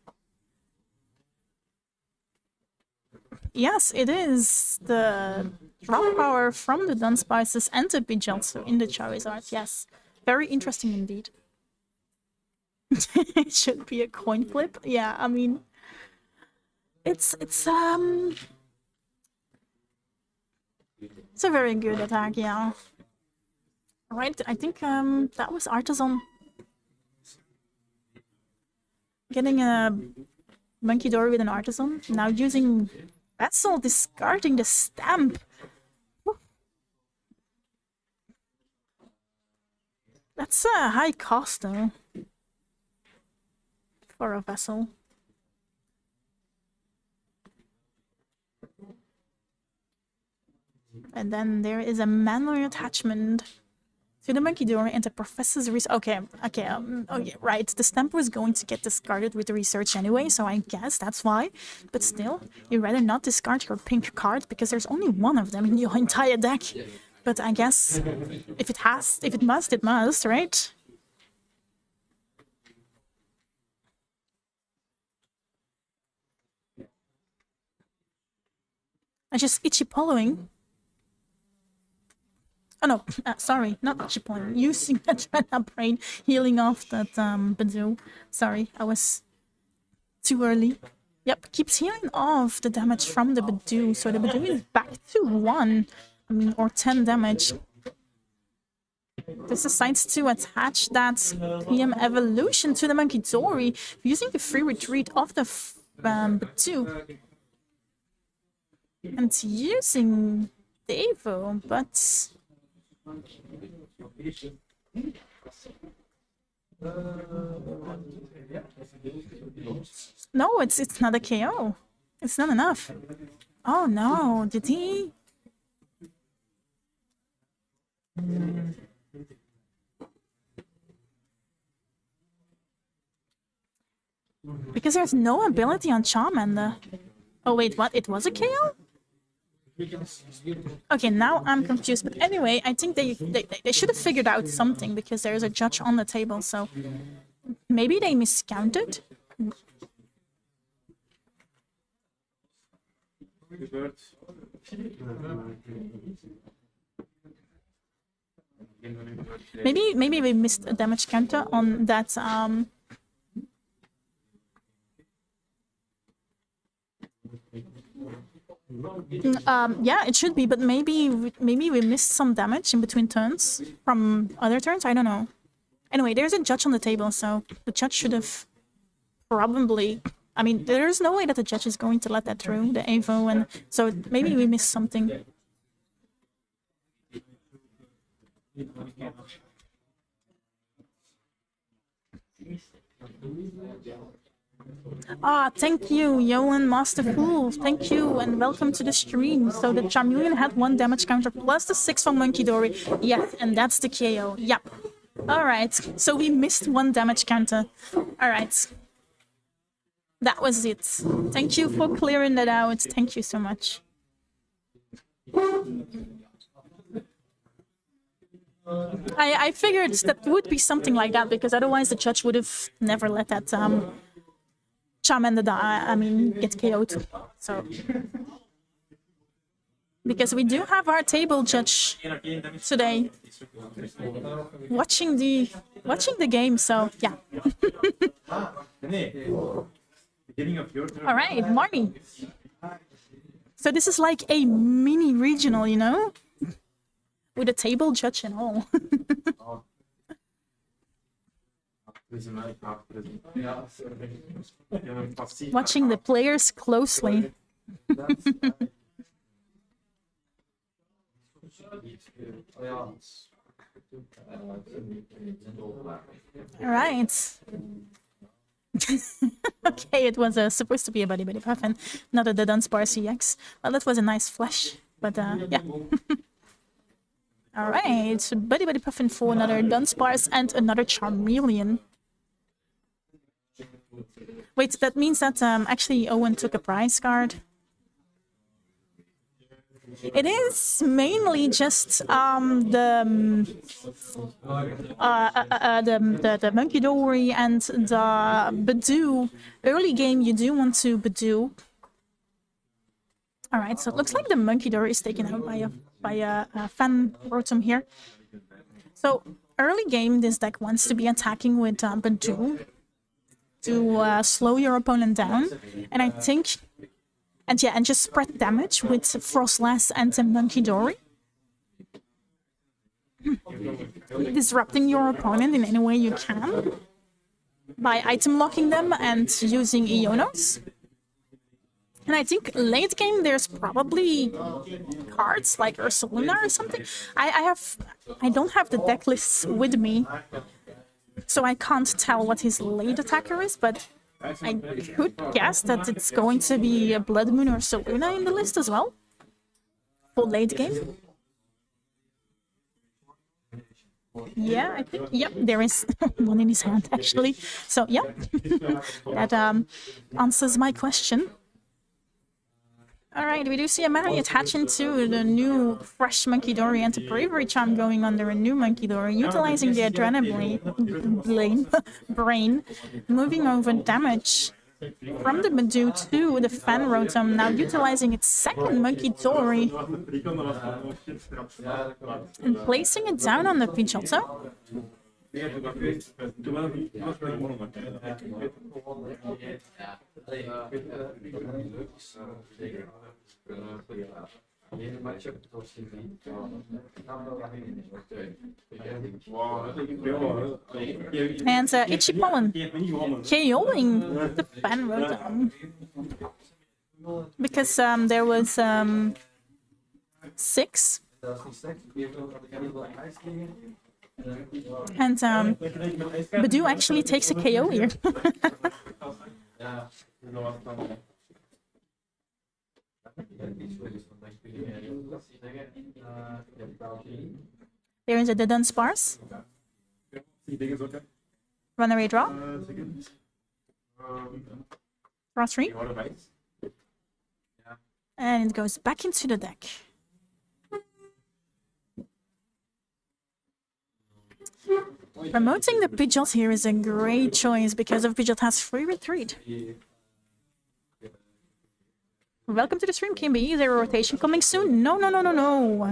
Yes, it is the drop power from the Dunsparces and the Pidgeotto in the Charizard. Yes, very interesting indeed. It should be a coin flip. Yeah, I mean, it's a very good attack. Yeah. Right, I think that was Artisan. Getting a Monkey Door with an Artisan. Now using Vessel, discarding the stamp. Woo. That's a high cost though. For a Vessel. And then there is a manual attachment to the Monkey Door and the Professor's Research. Okay, oh yeah, right. The stamp was going to get discarded with the research anyway, so I guess that's why. But still, you'd rather not discard your pink card because there's only one of them in your entire deck. But I guess if it must, right? I just itchy following. Oh no, sorry, not itchy following. Using a Dreadnought Brain, healing off that Bidoof. Sorry, I was too early. Yep, keeps healing off the damage from the Bidoof, so the Bidoof is back to 1. I mean, or 10 damage. This decides to attach that PM Evolution to the Monkey Dory, using the free retreat of the Bidoof. And using Devo, but... No, it's not a KO. It's not enough. Oh no, did he? Because there's no ability on Charmander. Oh wait, what? It was a KO? Okay, now I'm confused. But anyway, I think they should have figured out something because there's a judge on the table. So maybe they miscounted. Maybe we missed a damage counter on that. Yeah, it should be, but maybe we missed some damage in between turns from other turns. I don't know. Anyway, there's a judge on the table, so the judge should have probably. I mean, there's no way that the judge is going to let that through the Evo, and so maybe we missed something. Ah, thank you, Yolan Masterful. Thank you, and welcome to the stream. So the Charmeleon had 1 damage counter plus the 6 from Monkidori. Yeah, and that's the KO. Yep. Alright, so we missed 1 damage counter. Alright. That was it. Thank you for clearing that out. Thank you so much. I figured that would be something like that, because otherwise the judge would have never let that Charmander get KO'd. So, because we do have our table judge today watching the game. So yeah. All right, Marnie. So this is like a mini regional, you know, with a table judge and all. Watching the players closely. All right. Okay, it was supposed to be a Buddy Puffin, not a Dunsparce EX. Well, that was a nice flash, but yeah. All right, so Buddy Puffin for another Dunsparce and another Charmeleon. Wait, that means that actually Owen took a prize card. It is mainly just the Monkidori and the Badoo. Early game, you do want to Badoo. All right, so it looks like the Monkidori is taken out by a fan Rotom here. So early game, this deck wants to be attacking with Badoo to slow your opponent down, and I think. And yeah, and just spread damage with Froslass and Monkidori. Disrupting your opponent in any way you can by item locking them and using Ionos. And I think late game there's probably cards like Ursaluna or something. I don't have the deck lists with me, so I can't tell what his late attacker is, but I could guess that it's going to be a Blood Moon or Soluna in the list as well for late game. Yeah, I think, yep, there is one in his hand actually. So, yeah, that answers my question. Alright, we do see a Mary attaching to the new fresh Monkidori and a Bravery Charm going under a new Monkidori, utilizing the Adrenaline brain, moving over damage from the Badoo to the Fan Rotom, now utilizing its second Monkidori and placing it down on the Pidgeotto. And Itchy Pollen KOing the Fan Rotom because there was 6. And Badoo actually takes a KO here. There is a Dunsparce. Runaway draw. Draw 3. And it goes back into the deck. Promoting the Pidgeot here is a great choice because if Pidgeot has free retreat. Welcome to the stream, Kimby. Is there a rotation coming soon? No.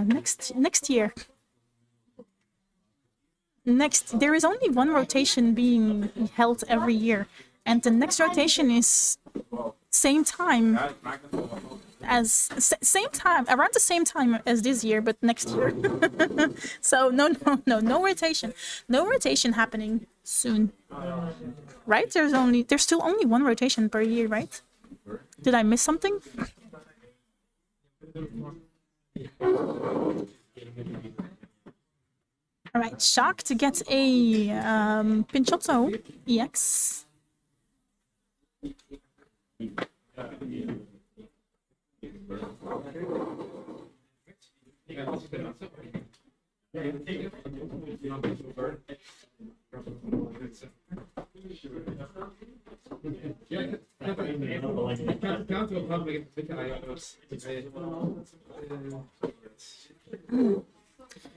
Next year. There is only one rotation being held every year, and the next rotation is around the same time as this year, but next year. So no rotation. No rotation happening soon. Right? There's still only one rotation per year, right? Did I miss something? Alright, Shock to get a Pinchotto EX.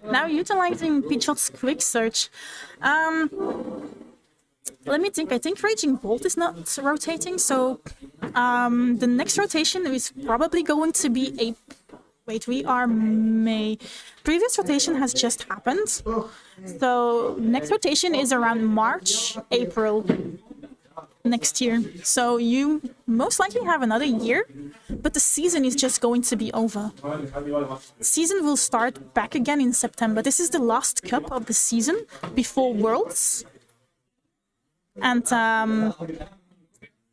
Now utilizing Pichot's Quick Search. Let me think. I think Raging Bolt is not rotating, so the next rotation is probably going to be a... Wait, we are May. Previous rotation has just happened. So next rotation is around March, April next year. So you most likely have another year, but the season is just going to be over. Season will start back again in September. This is the last cup of the season before Worlds. And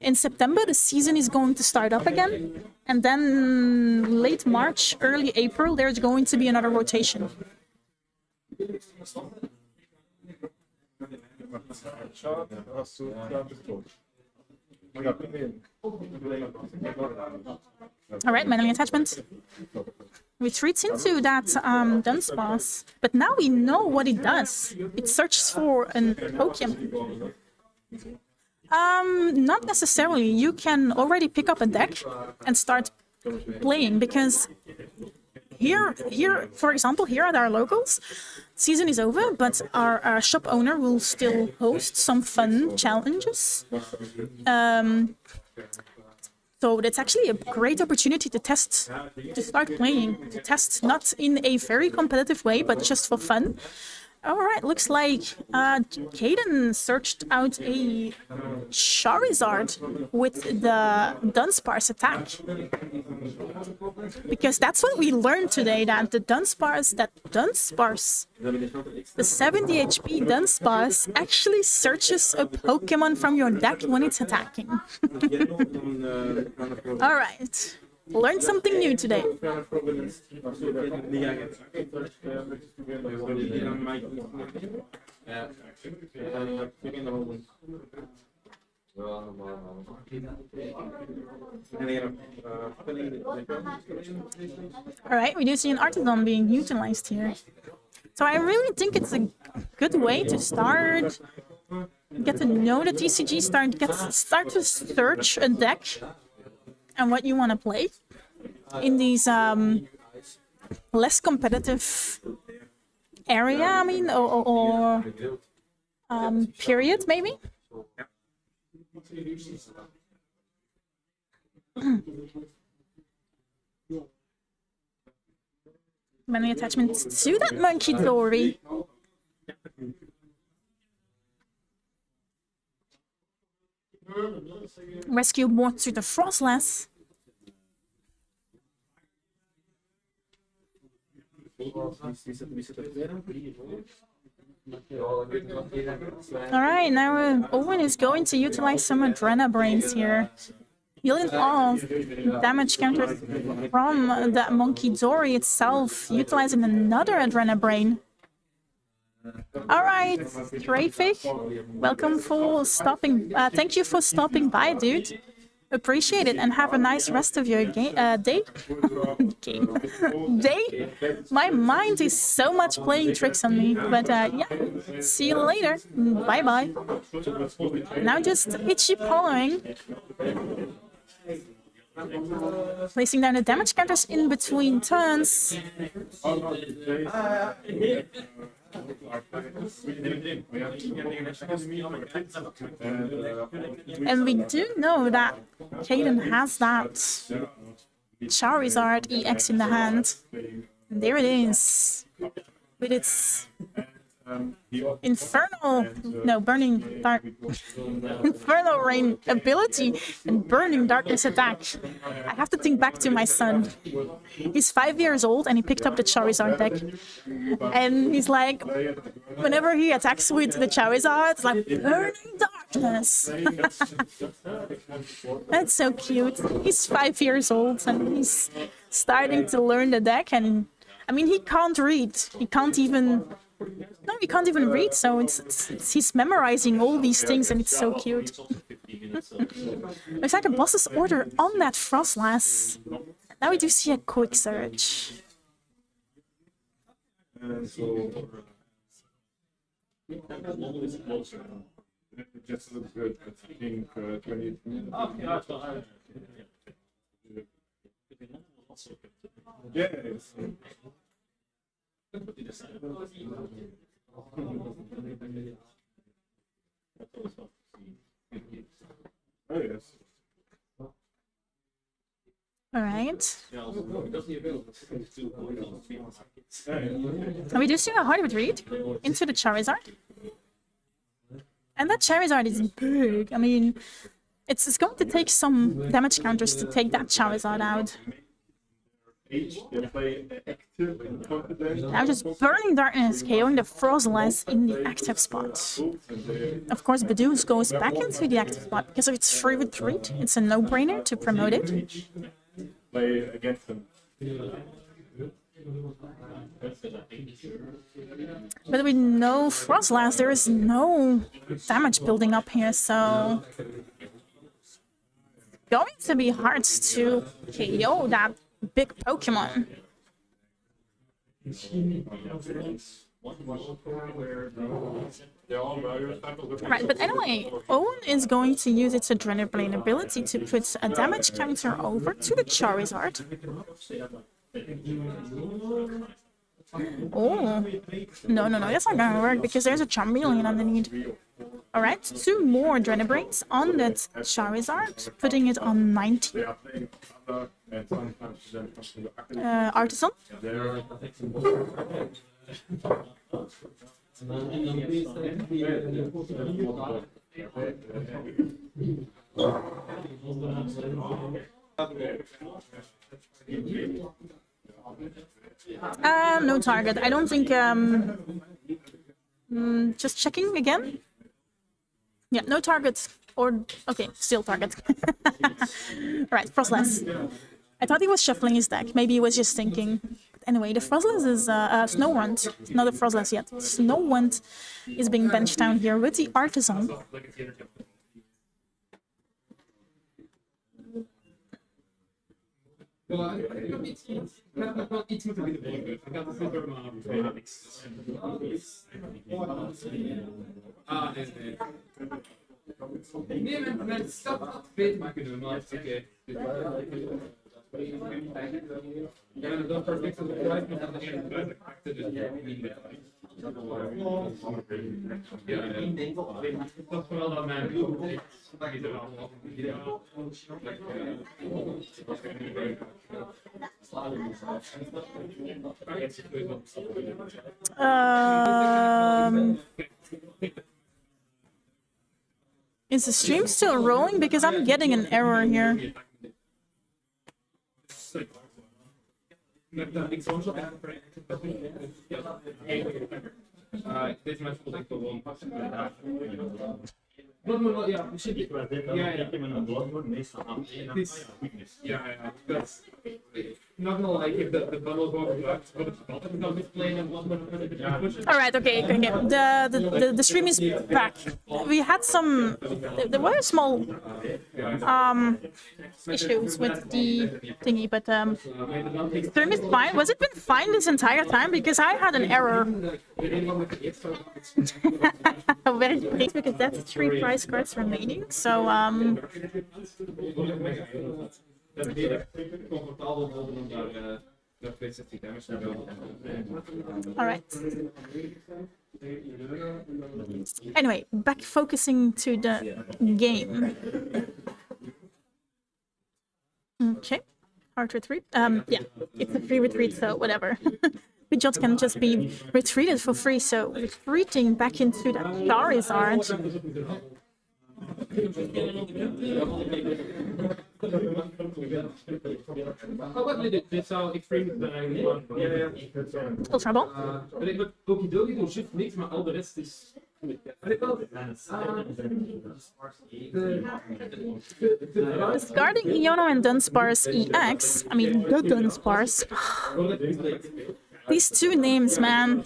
in September, the season is going to start up again. And then late March, early April, there's going to be another rotation. Alright, Manly Attachment. Retreats into that Dunsparce. But now we know what it does. It searches for an Pokemon. Not necessarily. You can already pick up a deck and start playing, because here, for example, here at our locals, season is over, but our shop owner will still host some fun challenges. So that's actually a great opportunity to test, to start playing, to test not in a very competitive way, but just for fun. Alright, looks like Caden searched out a Charizard with the Dunsparce attack. Because that's what we learned today, that the Dunsparce, the 70 HP Dunsparce actually searches a Pokemon from your deck when it's attacking. Alright. Learned something new today. Alright, we do see an Artisan being utilized here. So I really think it's a good way to start, get to know the TCG, start to search a deck and what you want to play in these less competitive area, I mean, or period, maybe. Many attachments to that monkey Dory. Rescue more to the Froslass. Alright, now Owen is going to utilize some Adrena Brains here. Healing off damage counters from that Monkey Dory itself, utilizing another Adrena Brain. Alright, Traffic, welcome for stopping. Thank you for stopping by, dude. Appreciate it, and have a nice rest of your day. Day? My mind is so much playing tricks on me, but yeah, see you later. Bye bye. Now just itchy following. Placing down the damage counters in between turns. And we do know that Caden has that Charizard EX in the hand. And there it is. With its burning dark Infernal Rain ability and Burning Darkness attack. I have to think back to my son. He's 5 years old and he picked up the Charizard deck. And he's like, whenever he attacks with the Charizard, it's like Burning Darkness. That's so cute. He's 5 years old and he's starting to learn the deck, and I mean, he can't read. He can't even No, you can't even read, so he's memorizing all these things, and it's so cute. Looks like a boss's order on that Froslass. Now we do see a quick search. Just looks good. I think 20. Yes. Oh yes. All right. And we do see a hard read into the Charizard. And that Charizard is big. I mean, it's going to take some damage counters to take that Charizard out. Now just Burning Darkness, KOing the Froslass in the active spot. Of course, Badooz goes back into the active spot because of its free retreat. It's a no-brainer to promote it. Play against them. But we know Froslass, there is no damage building up here, so going to be hard to KO that big Pokemon. Right, but anyway, Owen is going to use its Adrenaline ability to put a damage counter over to the Charizard. Oh, no, that's not gonna work because there's a Charmeleon underneath. Alright, 2 more Adrenabrines on that Charizard, putting it on 90. Artisan. No target. I don't think. Just checking again. Yeah, no target. Or okay, still target. Alright, Froslass. I thought he was shuffling his deck. Maybe he was just thinking. But anyway, the Froslass is Snowrunt. It's not a Froslass yet. Snowrunt is being benched down here with the Artisan. Nee, mijn stap had weet maar kunnen, maar oké. Ja, dat perfect op de kruis met de ene kruis pakte, dus ja, dat is vooral dat mijn bloed is. Dat is er allemaal. Is the stream still rolling? Because I'm getting an error here. Deze mensen voelt echt gewoon passen. Ja, misschien. Ik heb een blad meestal aan. Ja. Dat is. Not gonna lie, if the bundle go out, but it's not displaying and one. Alright, okay. The stream is back. We had some. There were small issues with the thingy, but stream is fine. Was it been fine this entire time? Because I had an error. Very pleased because that's 3 prize cards remaining. So Alright. Anyway, back focusing to the game. Okay. Hard retreat. Yeah, it's a free retreat, so whatever. We just can just be retreated for free, so retreating back into that Charizard. Dit zou extreem zijn. Ultra Ball. Met Okidogi doet shift niks, maar al de rest is. Discarding Iono and Dunsparce EX, I mean the Dunsparce. These two names, man.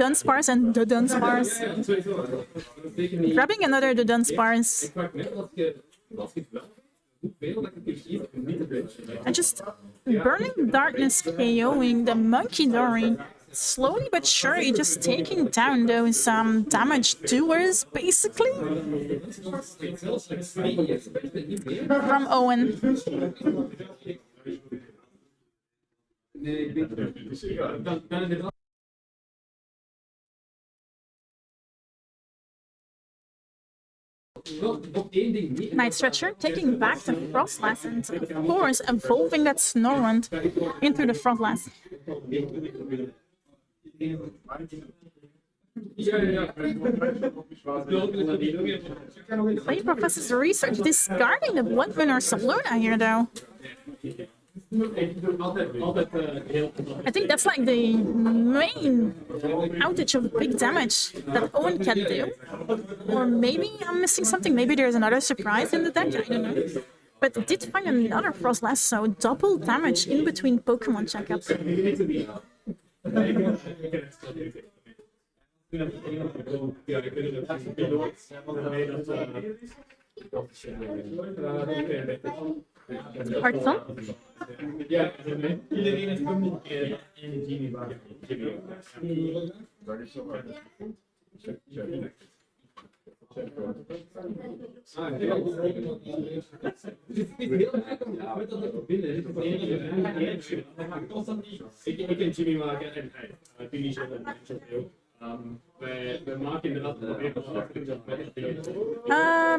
Dunsparce and the Dunsparce. Grabbing another the Dunsparce. I just Burning Darkness KOing the Monkey Dory. Slowly but surely just taking down those damage doers, basically. From Owen. Night Stretcher taking back the Froslass and of course evolving that Snorunt into the Froslass. Play Professor's Research discarding the Bloodwinner Saluna here though. I think that's like the main outage of big damage that Owen can do. Or maybe I'm missing something, maybe there's another surprise in the deck, I don't know. But it did find another Froslass, so double damage in between Pokemon checkups. Hearthstone?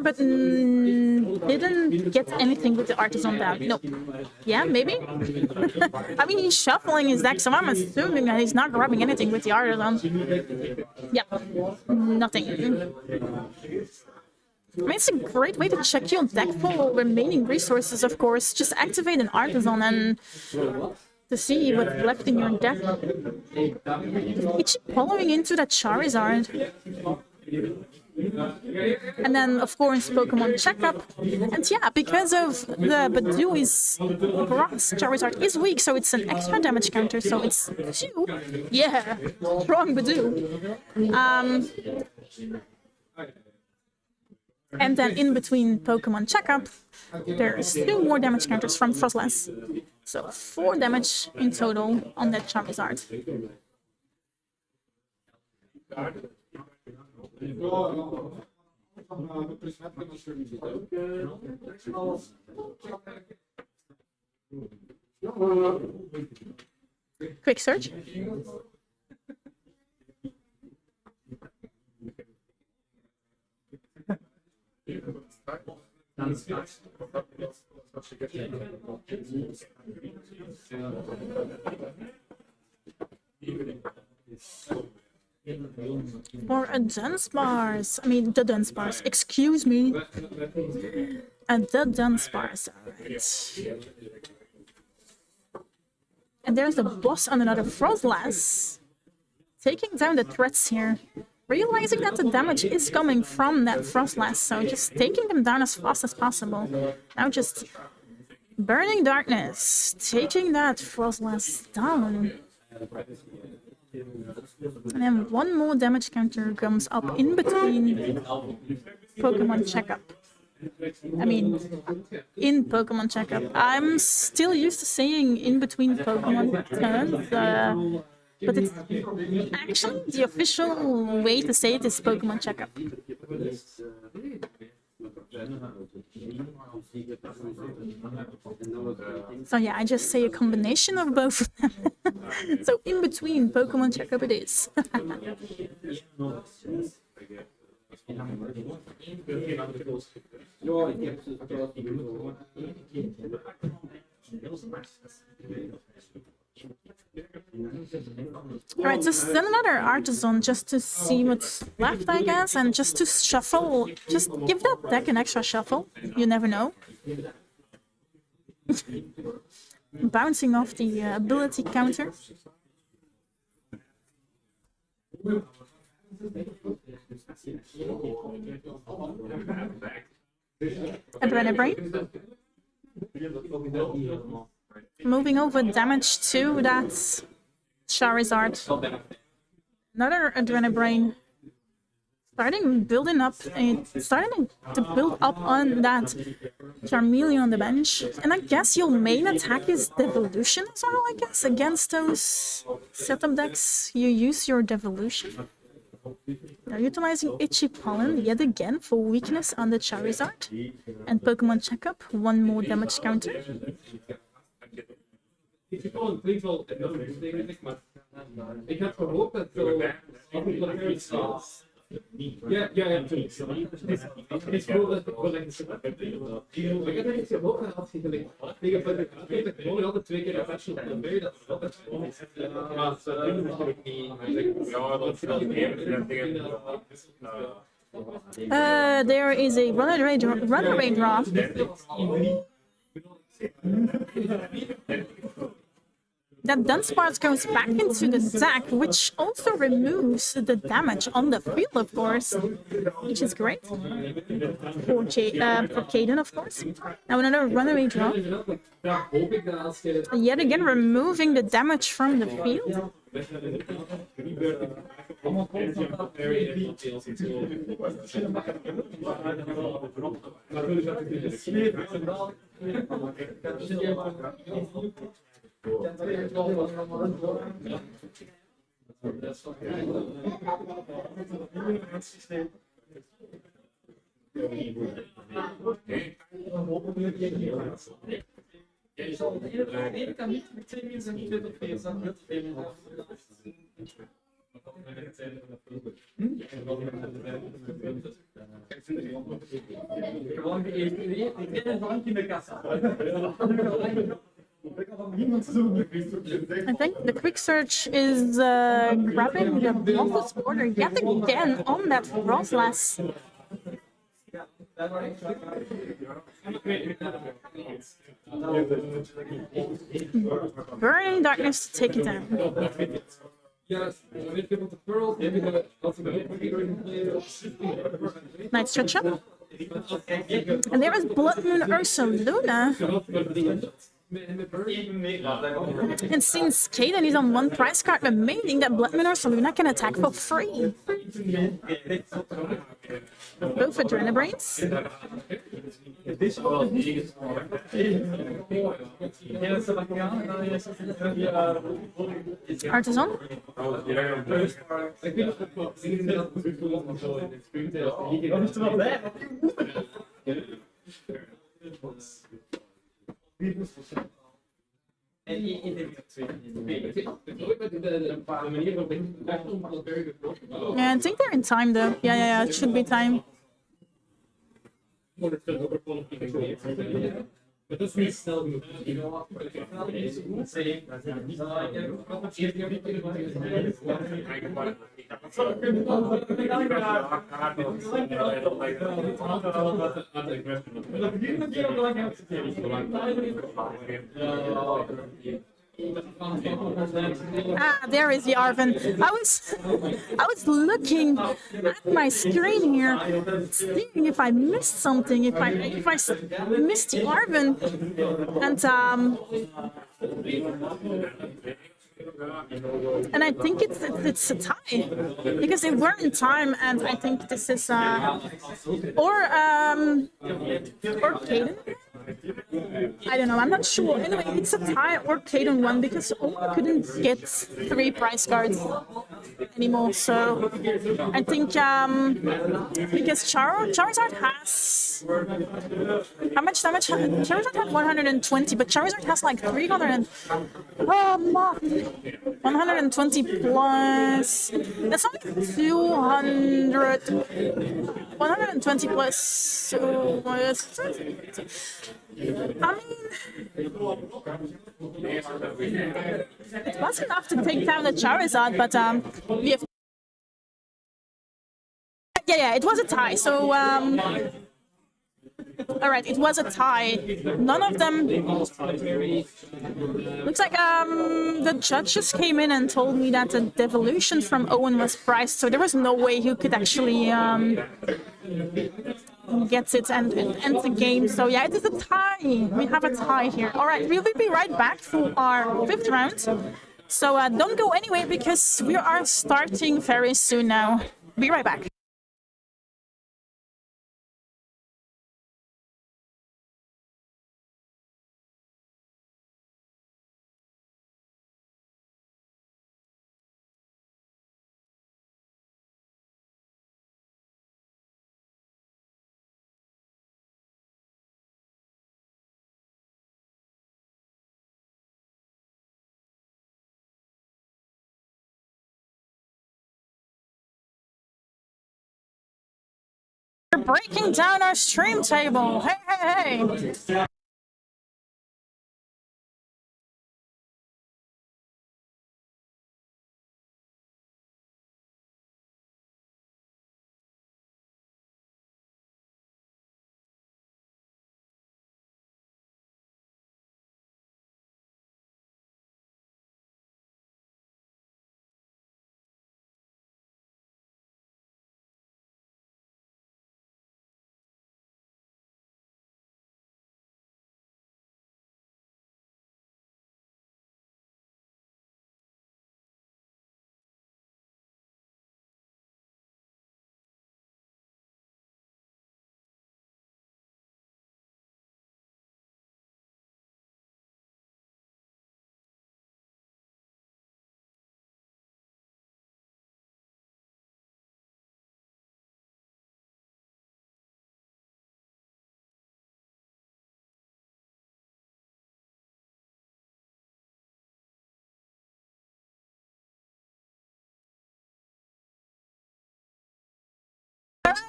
But didn't get anything with the Artisan down. No. Yeah, maybe? I mean, he's shuffling his deck, so I'm assuming that he's not grabbing anything with the Artisan. Yep. Nothing. I mean, it's a great way to check your deck for remaining resources, of course. Just activate an Artisan and to see what's left in your deck. It's following into that Charizard. And then, of course, Pokemon Checkup. And yeah, because of the Badoo is Grass, Charizard is weak, so it's an extra damage counter, so it's 2. Yeah, strong Badoo. And then in between Pokemon Checkup, there's 2 more damage counters from Froslass. So 4 damage in total on that Charizard. Quick search. Or a Dunsparce. I mean, the Dunsparce. Excuse me. And the Dunsparce. Alright. And there's the boss on another Froslass. Taking down the threats here. Realizing that the damage is coming from that Froslass, so just taking them down as fast as possible. Now just Burning Darkness, taking that Froslass down. And then 1 more damage counter comes up in between Pokemon Checkup. I mean, in Pokemon Checkup. I'm still used to saying in between Pokemon turns, but it's actually the official way to say it is Pokemon Checkup. So yeah, I just say a combination of both of them. So in between Pokemon Checkup it is. Alright, just then another Artisan just to see what's left, I guess, and just to shuffle. Just give that deck an extra shuffle. You never know. Bouncing off the ability counter. A Banana Brain. Moving over damage to that Charizard. Another Adrenabrain. Starting to build up on that Charmeleon on the bench. And I guess your main attack is Devolution as well, I guess. Against those setup decks, you use your Devolution. Now utilizing Itchy Pollen yet again for weakness on the Charizard. And Pokemon Checkup, one more damage counter. Ik had gehoopt dat zo ja, natuurlijk. Het is gewoon dat ik ik had echt gehoopt dat als je gelijk tegen PokeTown gewoon altijd 2 keer affection op de bui, dat is altijd gewoon. Maar dat is natuurlijk niet. Ja, dat is There is a runaway draft. That Dunsparce goes back into the deck, which also removes the damage on the field, of course, which is great for Caden, of course. Now another runaway draw. Yet again, removing the damage from the field. I think the quick search is grabbing the Brontos border yet again on that Froslass. Burning Darkness to take it down. Nice stretch up. And there is Blood Moon Ursaluna. And since Caden is on 1 prize card remaining, that Blood Moon Ursaluna can attack for free. Both Adrenabrains. Artisan. Yeah, I think they're in time though. Yeah, it should be time. Maar dat is niet snel genoeg. Ah, there is the Arven. I was looking at my screen here, seeing if I missed something, if I missed the Arven, and I think it's a tie because they were in time, and I think this is or Caden. I don't know, I'm not sure. Anyway, it's a tie or Caden won because Owen couldn't get 3 prize cards anymore. So I think because Charizard has how much damage? Charizard had 120, but Charizard has like 120 plus. That's only 200. 120 plus. So I mean, it was enough to take down the Charizard, but we have. Yeah, it was a tie. So all right, it was a tie. None of them. Looks like the judges came in and told me that the devolution from Owen was priced, so there was no way he could actually get it and end the game. So yeah, it is a tie. We have a tie here. All right, we will be right back for our 5th round. So don't go anywhere because we are starting very soon now. Be right back. We're breaking down our stream table. Hey, hey, hey.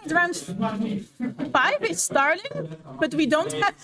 Round 5 is starting, but we don't have...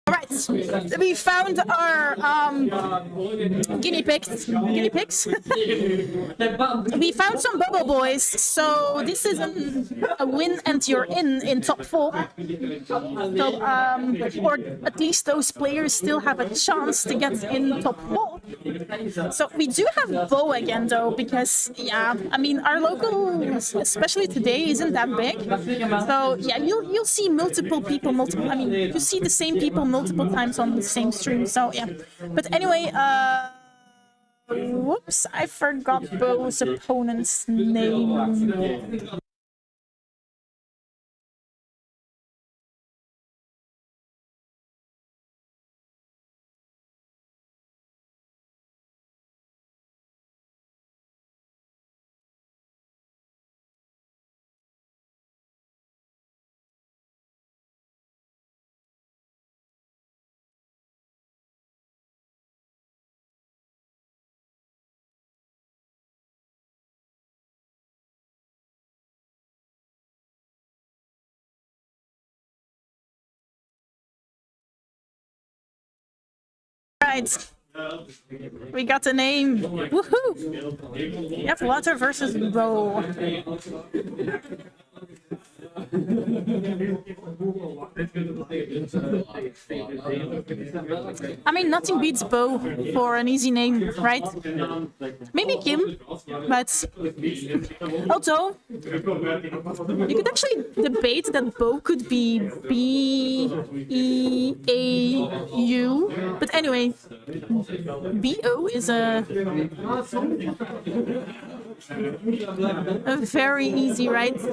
Alright, we found our guinea pigs. Guinea pigs? We found some bubble boys, so this is a win and you're in top 4. So, or at least those players still have a chance to get in top 4. So we do have Bo again though, because yeah, I mean our local, especially today, isn't that big. So yeah, you'll see multiple people, I mean you see the same people multiple times on the same stream. So yeah, but anyway, whoops, I forgot Bo's opponent's name. Right. We got the name. Woohoo! We have Water versus Bo. I mean, nothing beats Bo for an easy name, right? Maybe Kim, but although you could actually debate that Bo could be B-E-A-U, but anyway, B-O is a very easy, right? So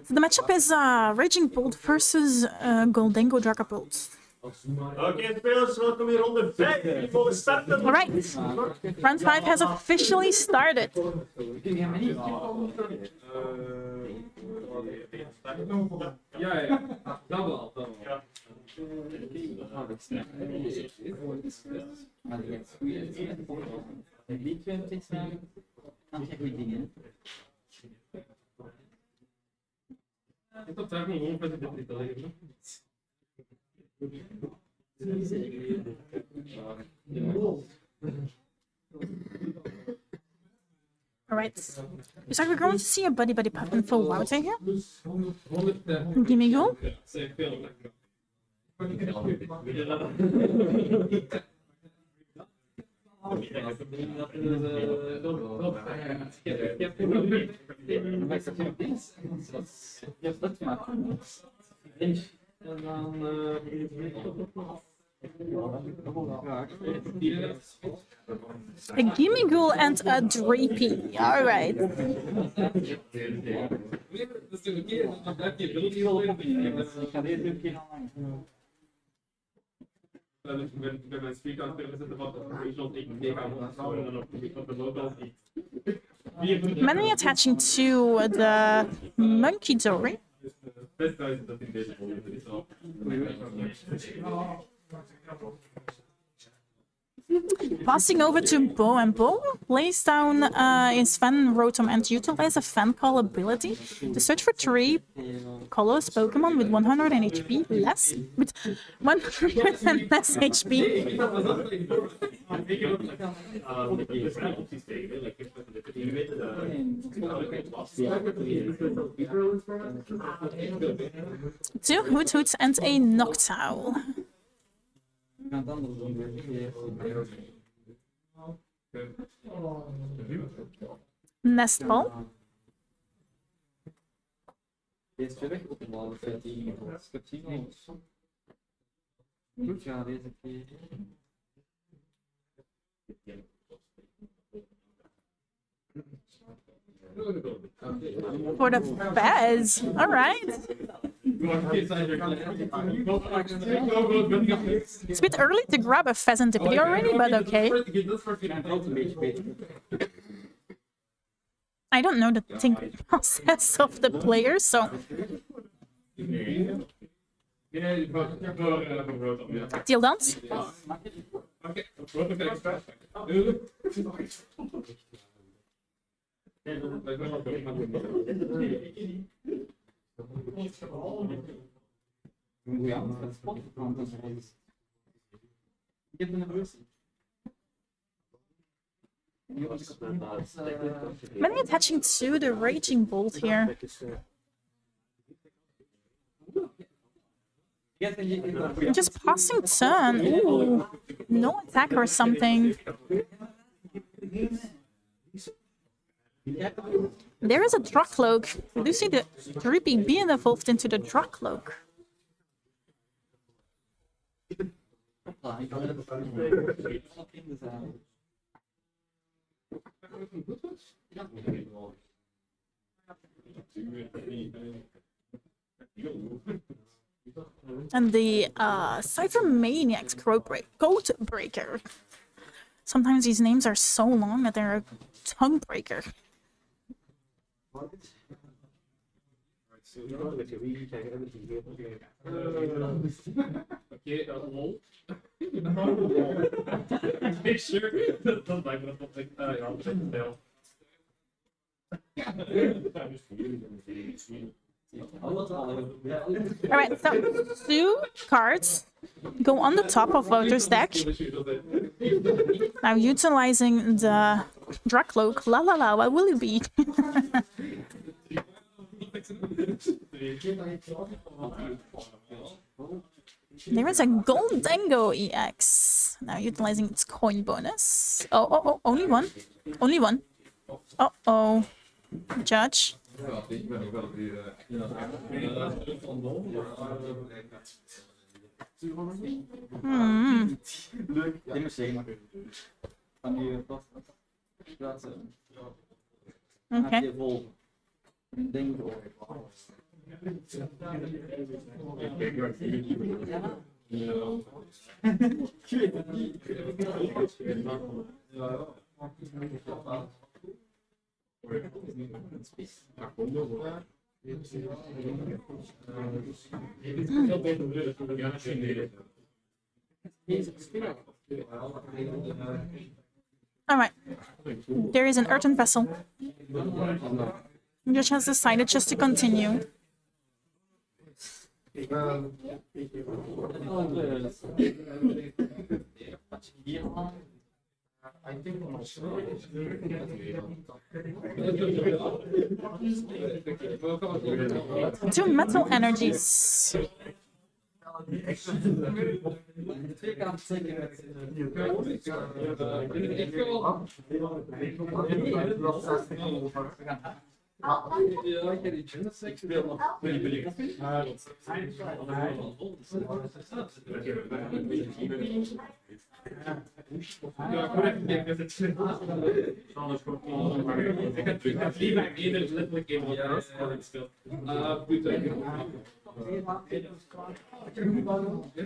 the matchup is Raging Bolt versus Gholdengo Dragapult. Oké, spelers, welkom in ronde 5. We starten. Alright, round 5 has officially started. Ja, dat wel. Ik heb daar gewoon met de detail. Alright, looks like we're going to see a buddy pattern for Wouter here. Gimme go. A Gimmighoul and a Drapey. Alright. Mainly attaching to the Monkey Dory. Passing over to Bo, and Bo lays down his Fan Rotom and utilize a Fan Call ability to search for 3 colorless Pokemon with 100 HP less, with 100 and less HP. Two Hoot Hoots and a Noctowl. Nest Ball. For the Fez, all right. It's a bit early to grab a pheasant ability already, but okay. I don't know the thinking process of the players, so. Deal dance. Mainly attaching to the Raging Bolt here. Just passing turn. Ooh, no attack or something. There is a Dracloak. Do you see the Drippy being evolved into the Dracloak? And the Cypher Maniac's Codebreaker. Sometimes these names are so long that they're a tongue breaker. Lol. Make sure dat lijkt me dat ik Alright, so 2 cards go on the top of Voter's deck. Now utilizing the Dracloak, la la la, what will it be? There is a Gholdengo EX. Now utilizing its coin bonus. Oh, only one. Only one. Uh-oh. Judge. Okay. Alright. There is an earthen vessel. Josh has decided just to continue. Two metal energies.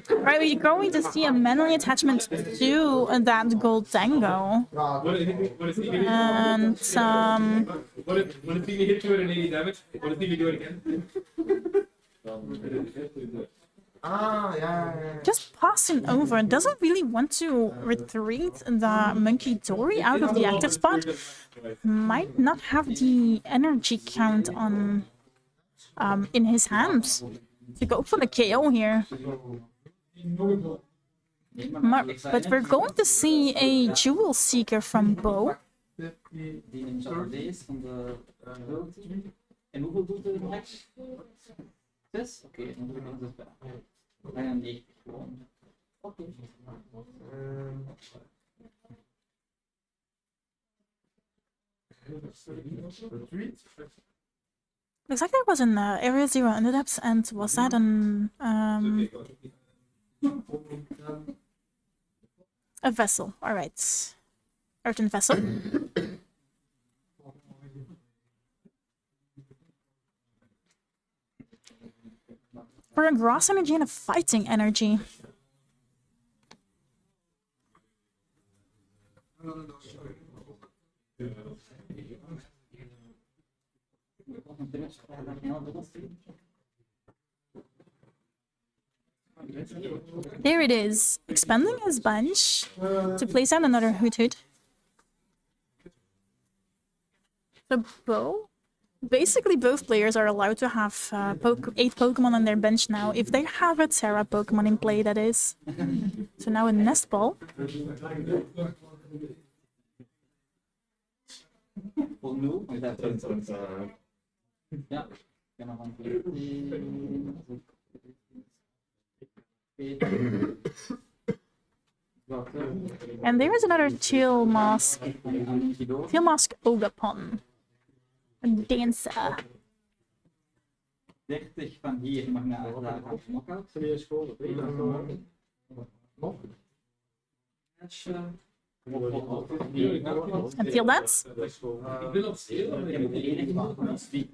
Right, we're going to see a memory attachment to that Gholdengo. And What if he hit 280 damage? What if he do it again? just passing over, doesn't really want to retreat the Monkey Dory out of the active spot. Might not have the energy count on in his hands to go for the KO here. But we're going to see a Jewel Seeker from Bo. En hoeveel doet de max? 6? Oké, dan doe ik het bij. En dan 9 gewoon. Oké. Looks like there was an Area 0 in the depths, and was that an a vessel? All right, earthen vessel. For a grass energy and a fighting energy. There it is, expanding his bunch to place out another Hoot Hoot. So Bo, basically both players are allowed to have 8 Pokemon on their bench now, if they have a Tera Pokemon in play, that is. So now a Nest Ball. genoeg. Ja, ik ben nog aan And there is another Teal Mask. Teal Mask Ogapon. Een dancer. 30 van hier mag naar daar gaan. Knockout. En Teal Dance? Ik ben op zeer. Ik heb de enige van die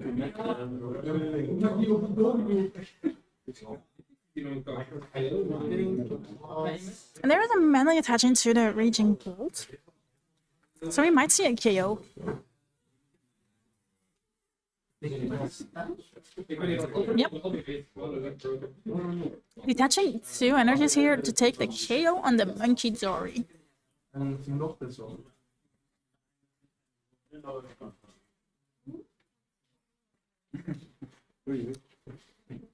And there is a manually attaching to the Raging Bolt. So we might see a KO. Yep. Detaching 2 energies here to take the KO on the Monkey Dory.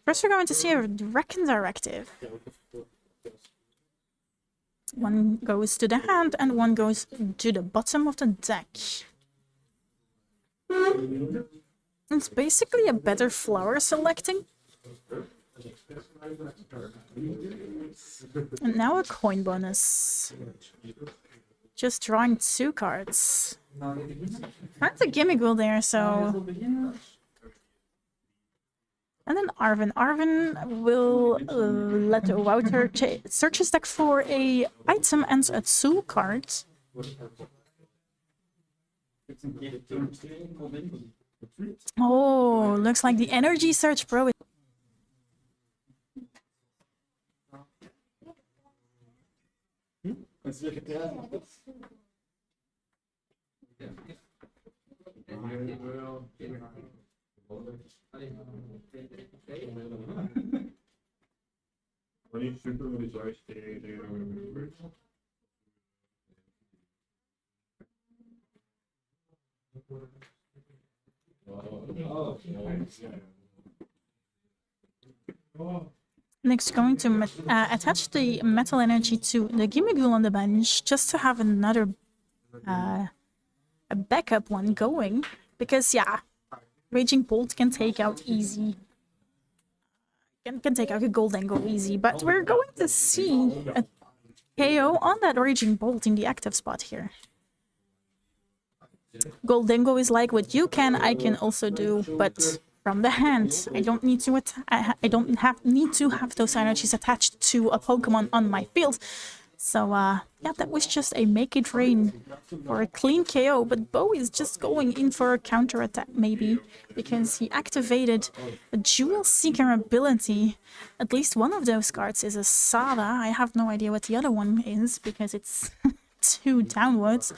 First, we're going to see a Reckon Directive. One goes to the hand and one goes to the bottom of the deck. It's basically a better flower selecting. And now a coin bonus. Just drawing 2 cards. That's a Gimmighoul there, so... And then Arvin. Arvin will let the Wouter search his deck for a item and a 2 card. Oh, looks like the Energy Search Pro. Next, going to attach the Metal Energy to the Gimmighoul on the bench, just to have another a backup one going. Because, yeah, Raging Bolt can take out easy. Can take out a Gholdengo easy, but we're going to see a KO on that Raging Bolt in the active spot here. Gholdengo is like, what you can, I can also do, but from the hand. I don't need to need to have those energies attached to a Pokemon on my field. So yeah, that was just a make it rain for a clean KO, but Bo is just going in for a counter attack maybe, because he activated a Jewel Seeker ability. At least one of those cards is a Sada. I have no idea what the other one is because it's 2 downwards.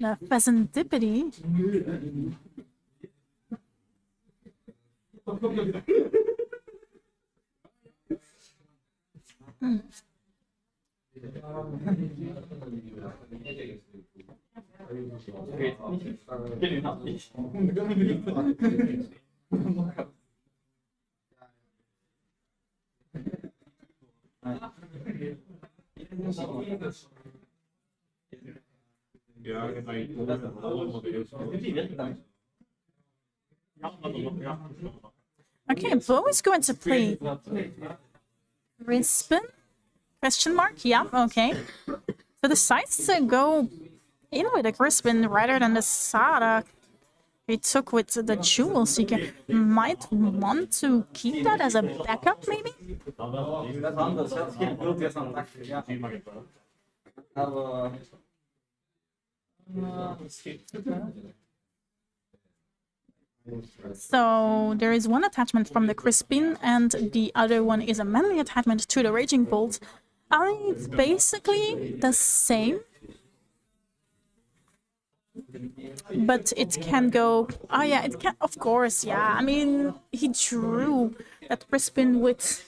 The Pheasantipity. Okay, Bo is going to play Rispin? Question mark? Yeah, okay. So decides to go in with a Rispin rather than the Sada he took with the Jewel Seeker. Might want to keep that as a backup, maybe? So there is one attachment from the Crispin and the other one is a melee attachment to the Raging Bolt. It's basically the same, but it can go... Oh yeah, it can, of course, yeah. I mean, he drew that Crispin with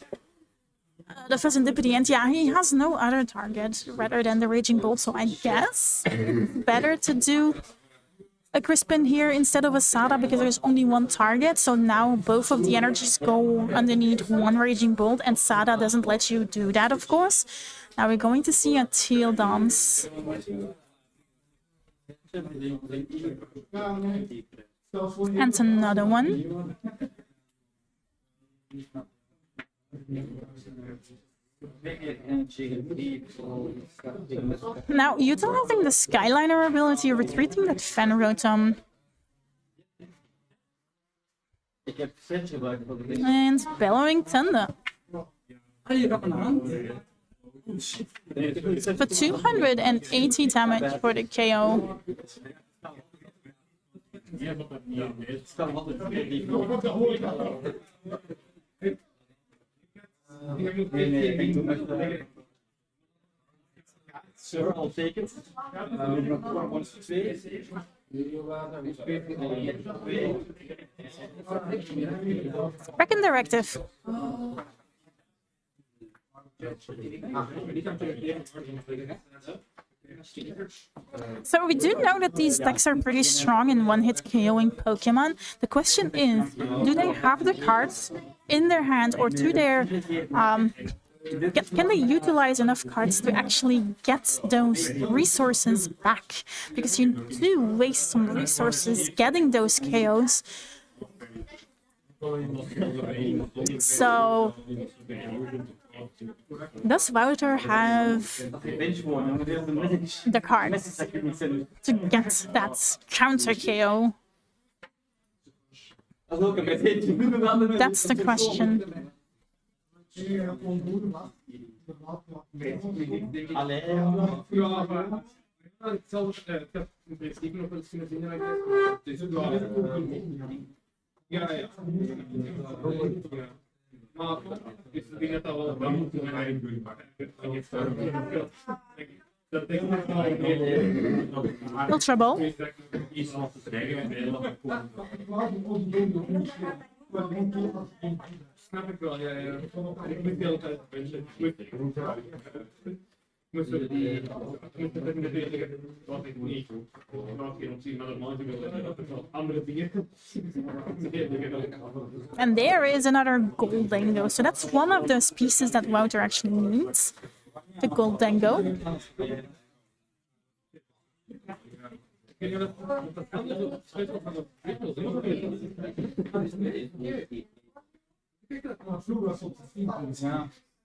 the Pheasantipity, and yeah, he has no other target rather than the Raging Bolt, so I guess better to do a Crispin here instead of a Sada because there's only one target. So now both of the energies go underneath one Raging Bolt, and Sada doesn't let you do that, of course. Now we're going to see a Teal Dance. And another one. Now, utilizing the Skyliner ability, retreating that Fenrotom. And Bellowing Thunder. For 280 damage for the KO. Sure, I'll take it. Second directive. So we do know that these decks are pretty strong in one-hit KOing Pokemon. The question is, do they have the cards in their hand, or do their can they utilize enough cards to actually get those resources back? Because you do waste some resources getting those KOs. So does Wouter have the cards to get that counter KO? That's the question. Ultra Ball. Snap ik wel, ja. Ik moet de hele tijd mensen. Wat ik niet opzien, maar dat andere dingen. And there is another Gholdengo. So that's one of those pieces that Wouter actually needs. The Gholdengo.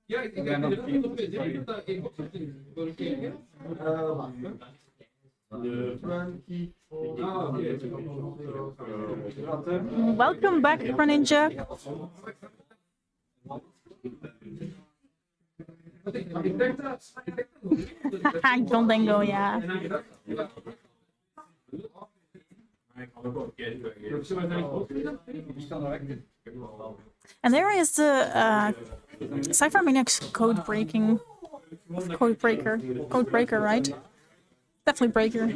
Ja, ik denk dat Welcome back, Greninja. Gholdengo, yeah. And there is the Cypher Maniac's code breaker, right? Definitely breaker.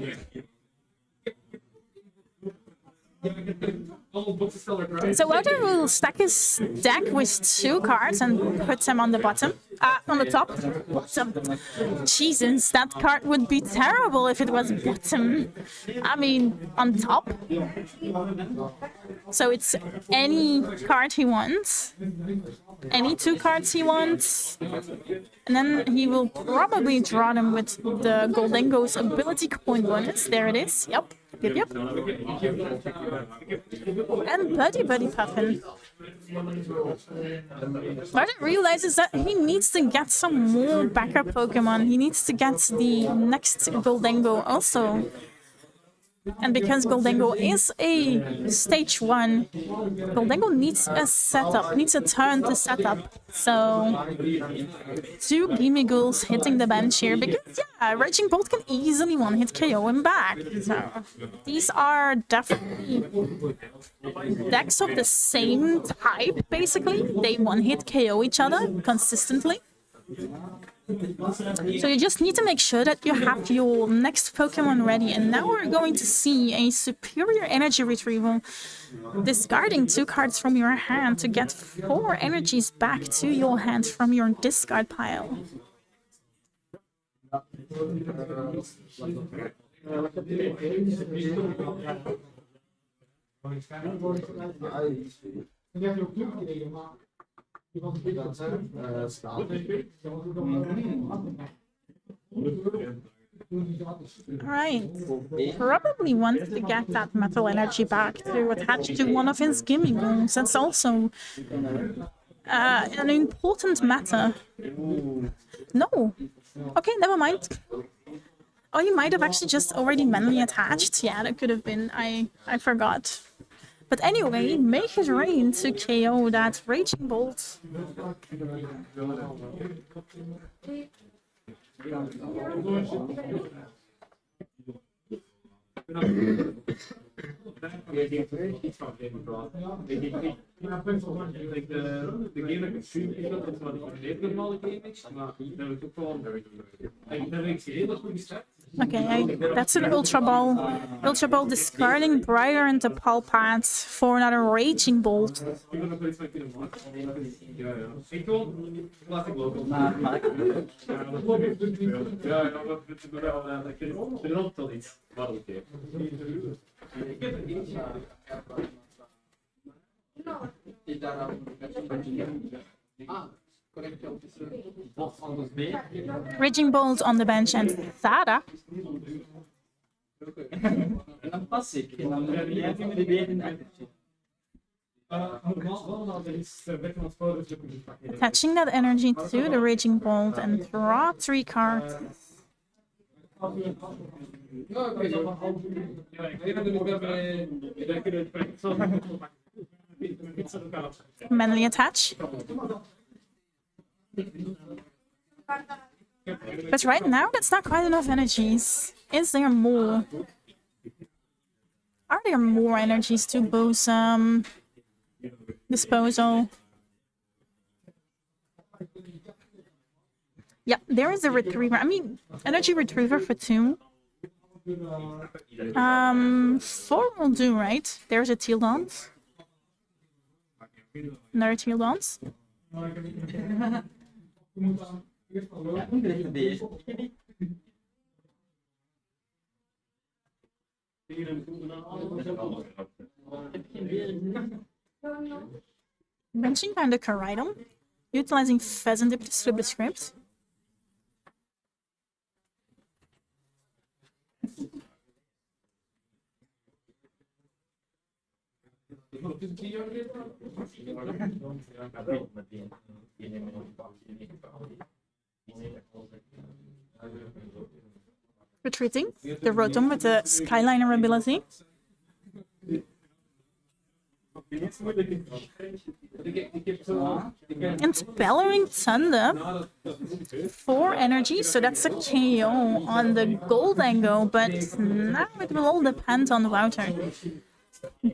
So Wouter will stack his deck with 2 cards and put them on the bottom. On the top. Bottom. Jesus, that card would be terrible if it was bottom. I mean, on top. So it's any card he wants. Any 2 cards he wants. And then he will probably draw them with the Gholdengo's ability coin bonus. There it is. Yep. Yep. And Buddy Puffin. Martin realizes that he needs to get some more backup Pokemon. He needs to get the next Gholdengo also. And because Gholdengo is a stage 1, Gholdengo needs a setup, needs a turn to set up. So 2 Gimmighoul's hitting the bench here because, yeah, Raging Bolt can easily one-hit KO him back. So these are definitely decks of the same type, basically. They one-hit KO each other consistently. So you just need to make sure that you have your next Pokemon ready. And now we're going to see a superior energy retrieval, discarding 2 cards from your hand to get 4 energies back to your hand from your discard pile. Right. Probably wanted to get that metal energy back to attach to one of his gimme moves. That's also an important matter. No. Okay, never mind. Oh, you might have actually just already manually attached. Yeah, that could have been. I forgot. But anyway, make it rain to KO that Raging Bolt. Okay, that's an Ultra Ball. Ultra Ball discarding Briar and the Pulpad for another Raging Bolt. Raging Bolt on the bench and Tera. Attaching that energy to the Raging Bolt and draw 3 cards. Manually attach. But right now, that's not quite enough energies. Is there more? Are there more energies to both disposal? Yeah, there is a retriever. I mean, energy retriever for 2. 4 will do, right? There's a Teal Dance. Another Teal Dance. Benching down the Caridon, utilizing Pheasant Dip to flip the script. Retreating the Rotom with the Skyliner ability. And Bellowing Thunder. 4 energy, so that's a KO on the Gholdengo, but now it will all depend on Wouter.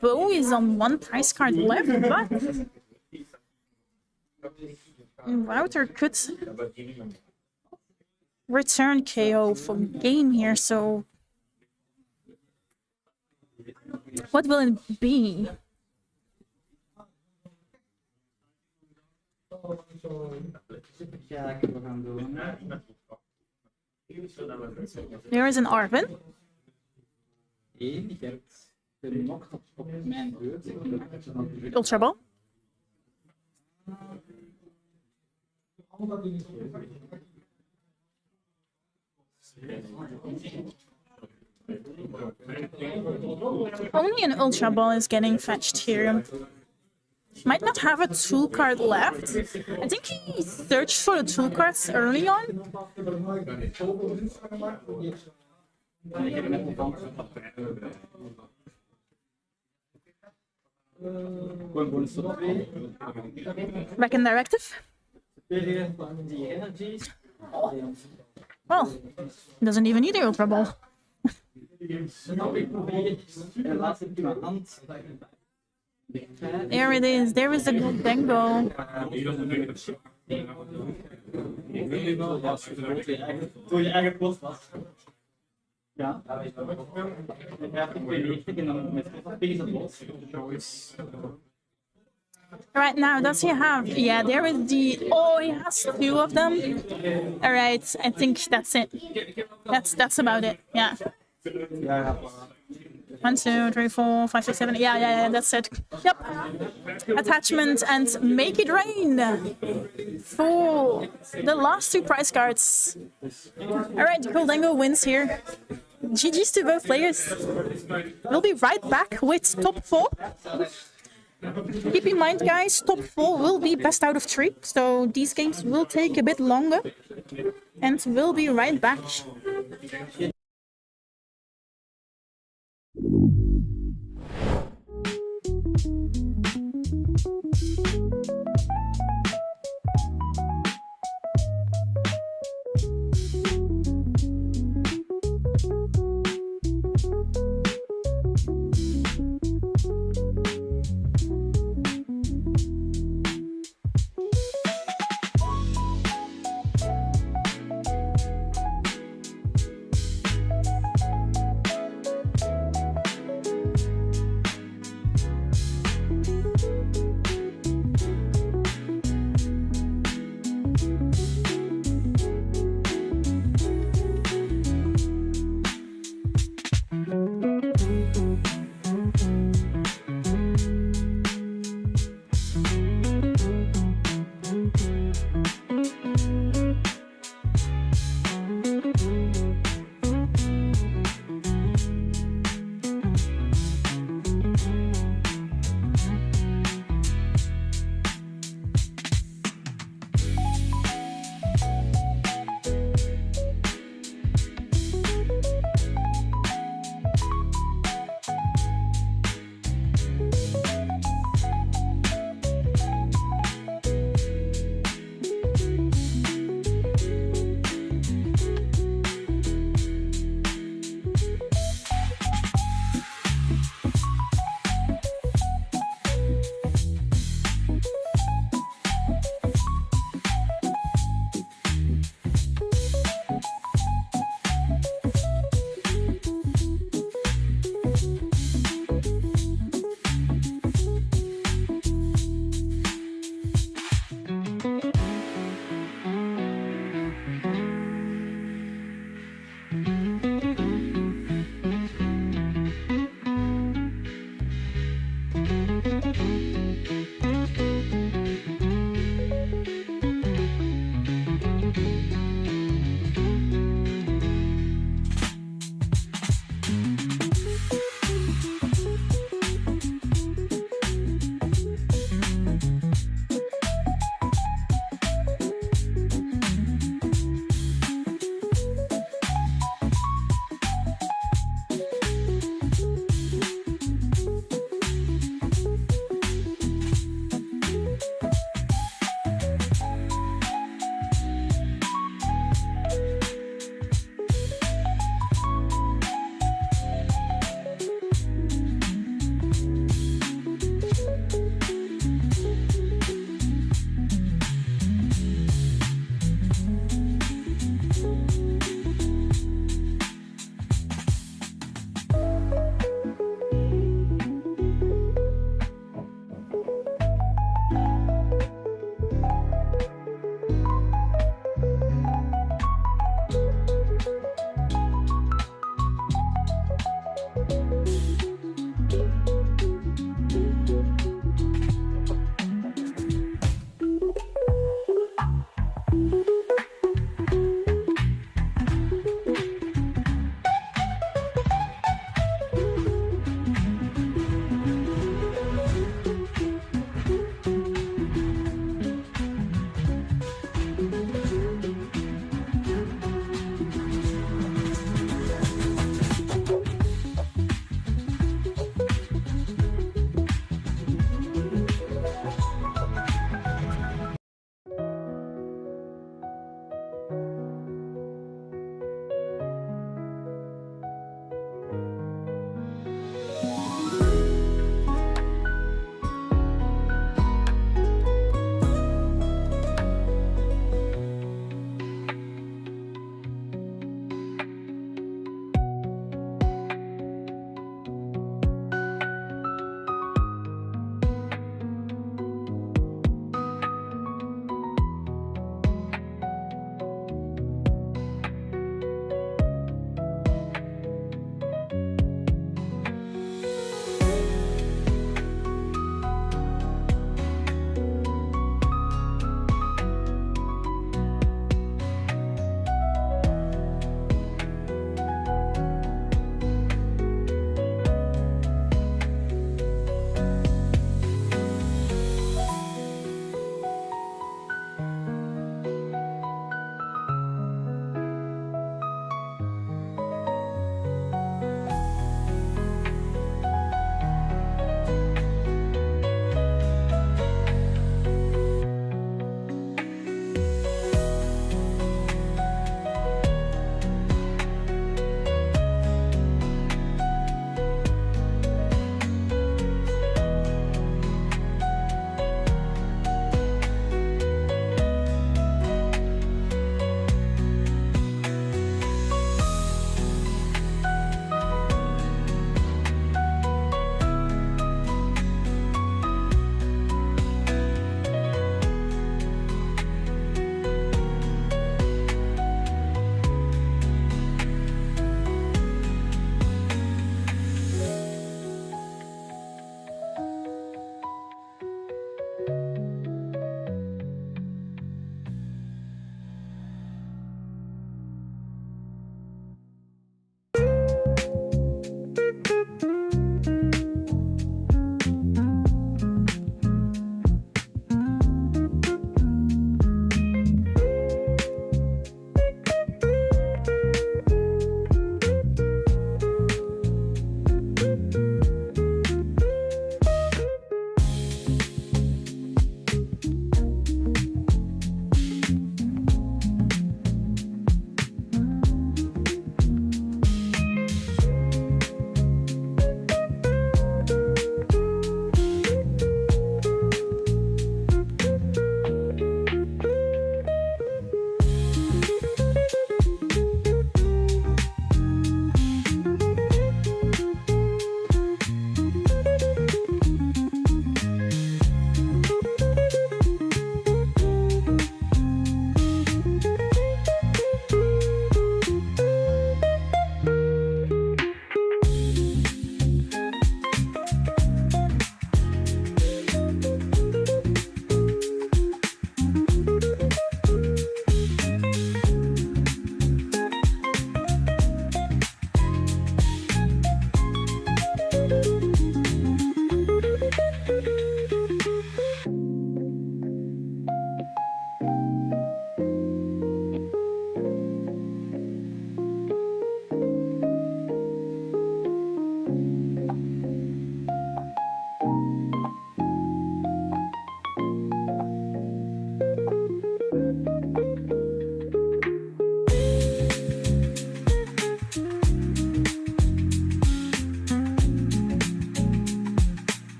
Bo is on 1 price card left, but Wouter could return KO for game here, so what will it be? There is an Arven. Ultra Ball. Only an Ultra Ball is getting fetched here. Might not have a tool card left. I think he searched for the tool cards early on. Back in directive. Well, doesn't even need the Ultra Ball. There it is. There is the Gholdengo. Right now, does he have? Yeah, there is the. Oh, he has 2 of them. All right, I think that's it. That's about it. Yeah. 1, 2, 3, 4, 5, 6, 7. Yeah, that's it. Yep. Attachment and make it rain for the last 2 prize cards. Alright, Gholdengo wins here. GG's to both players. We'll be right back with top 4. Keep in mind, guys, top 4 will be best out of 3, so these games will take a bit longer. And we'll be right back.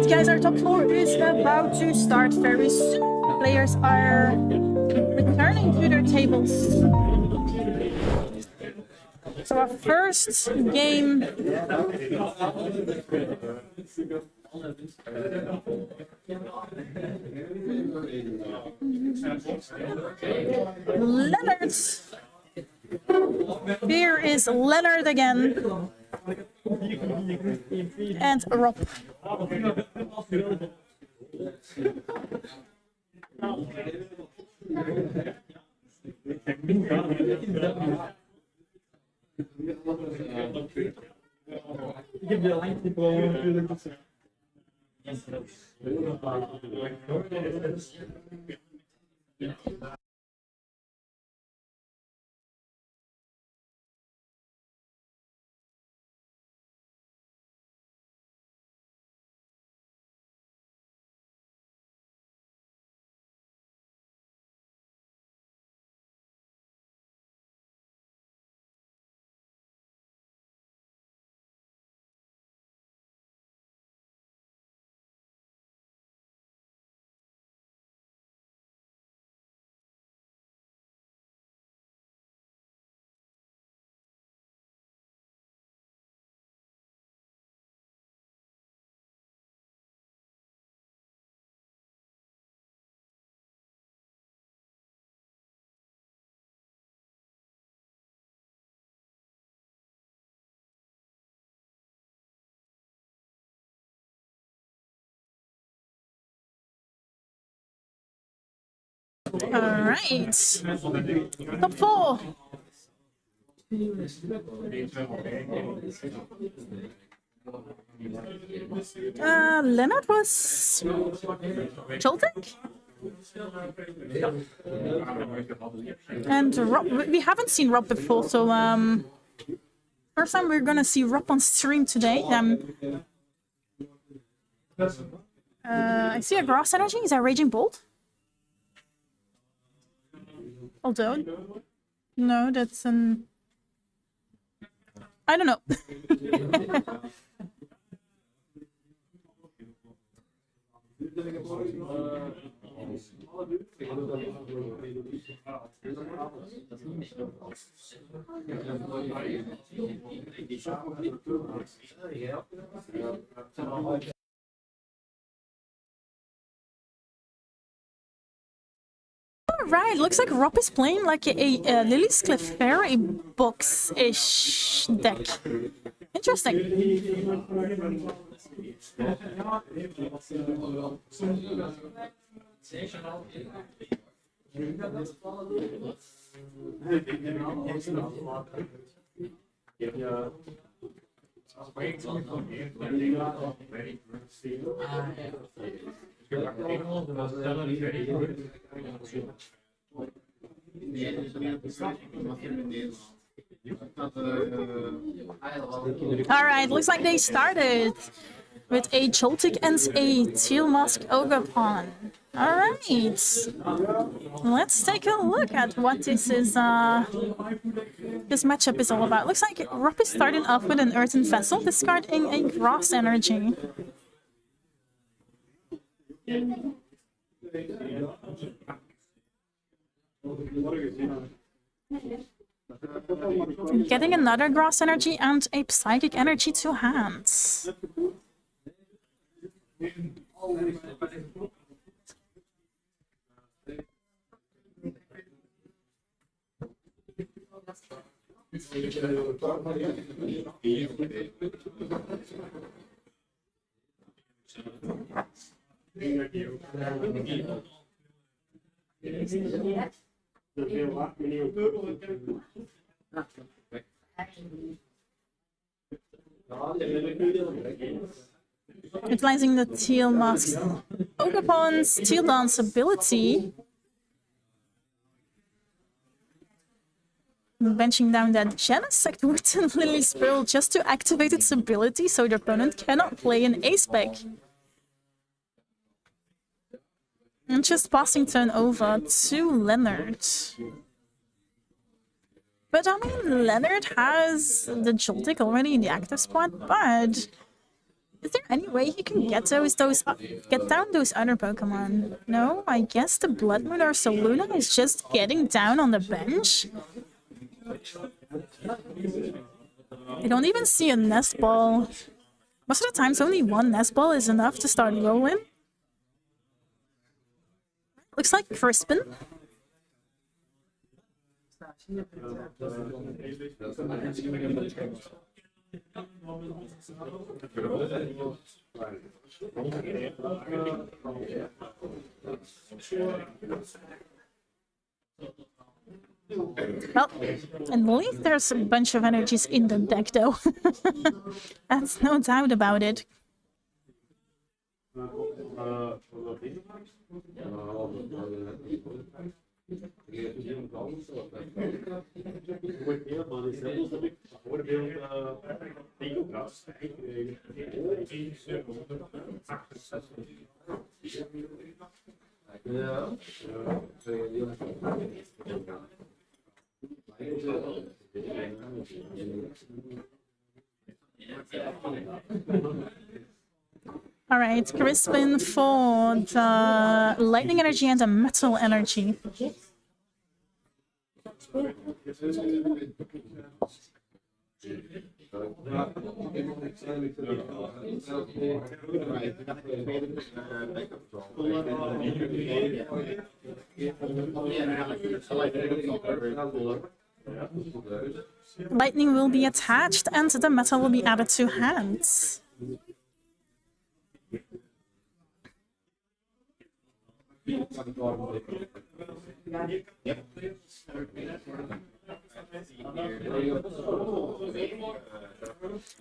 Alright, guys, our top 4 is about to start very soon. Players are returning to their tables. So our first game Leonard. Here is Leonard again. And Rob. Alright. Top 4. Leonard was Joltik? And Rob, we haven't seen Rob before, so first time we're gonna see Rob on stream today. I see a grass energy. Is that Raging Bolt? Although, no, that's an... I don't know. Right, looks like Rob is playing like a Lillie's Cleffairy box-ish deck. Interesting. Alright, looks like they started with a Joltik and a Teal Mask Ogapon. Alright, let's take a look at what this is. This matchup is all about. Looks like Rob is starting off with an Earthen Vessel, discarding a Grass Energy. Getting another Grass Energy and a Psychic Energy to hands. Utilizing the Teal Mask Ogapon's Teal Dance ability. Benching down that Genesect with Lily's Pearl just to activate its ability so the opponent cannot play an Ace-Spec. And just passing turn over to Leonard. But I mean, Leonard has the Joltik already in the active spot, but Is there any way he can get get down those other Pokemon? No, I guess the Blood Moon or Saluna is just getting down on the bench. I don't even see a nest ball. Most of the times, only one nest ball is enough to start rolling. Looks like Crispin. Well, at least there's a bunch of energies in the deck, though. That's no doubt about it. Alright, Crispin for the lightning energy and the metal energy. Lightning will be attached and the metal will be added to hands.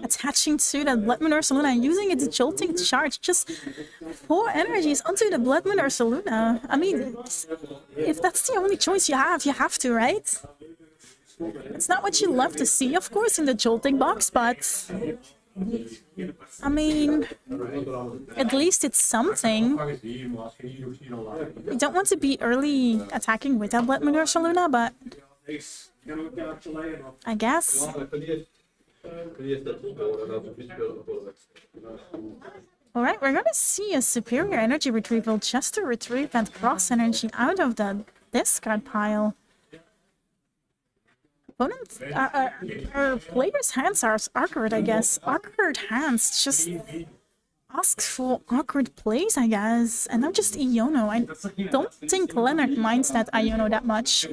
Attaching to that Blood Moon or Saluna and using its Jolting charge, just 4 energies onto the Blood Moon or Saluna. I mean, if that's the only choice you have to, right? It's not what you love to see, of course, in the Jolting box, but I mean, at least it's something. You don't want to be early attacking with that Blood Moon or Saluna, but I guess. Alright, we're gonna see a superior energy retrieval just to retrieve that cross energy out of the discard pile. Opponents, our players' hands are awkward, I guess. Awkward hands just ask for awkward plays, I guess. And not just Iono. I don't think Leonard minds that Iono that much.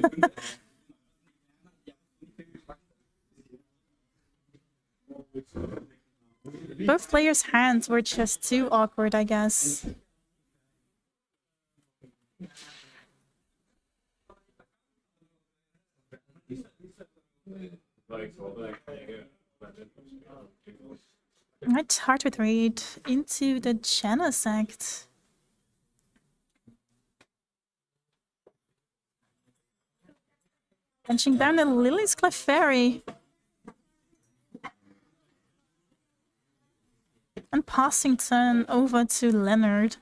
Both players' hands were just too awkward, I guess. Right, hard to read into the Genesect. Punching down the Lillie's Cleffairy. And passing turn over to Leonard.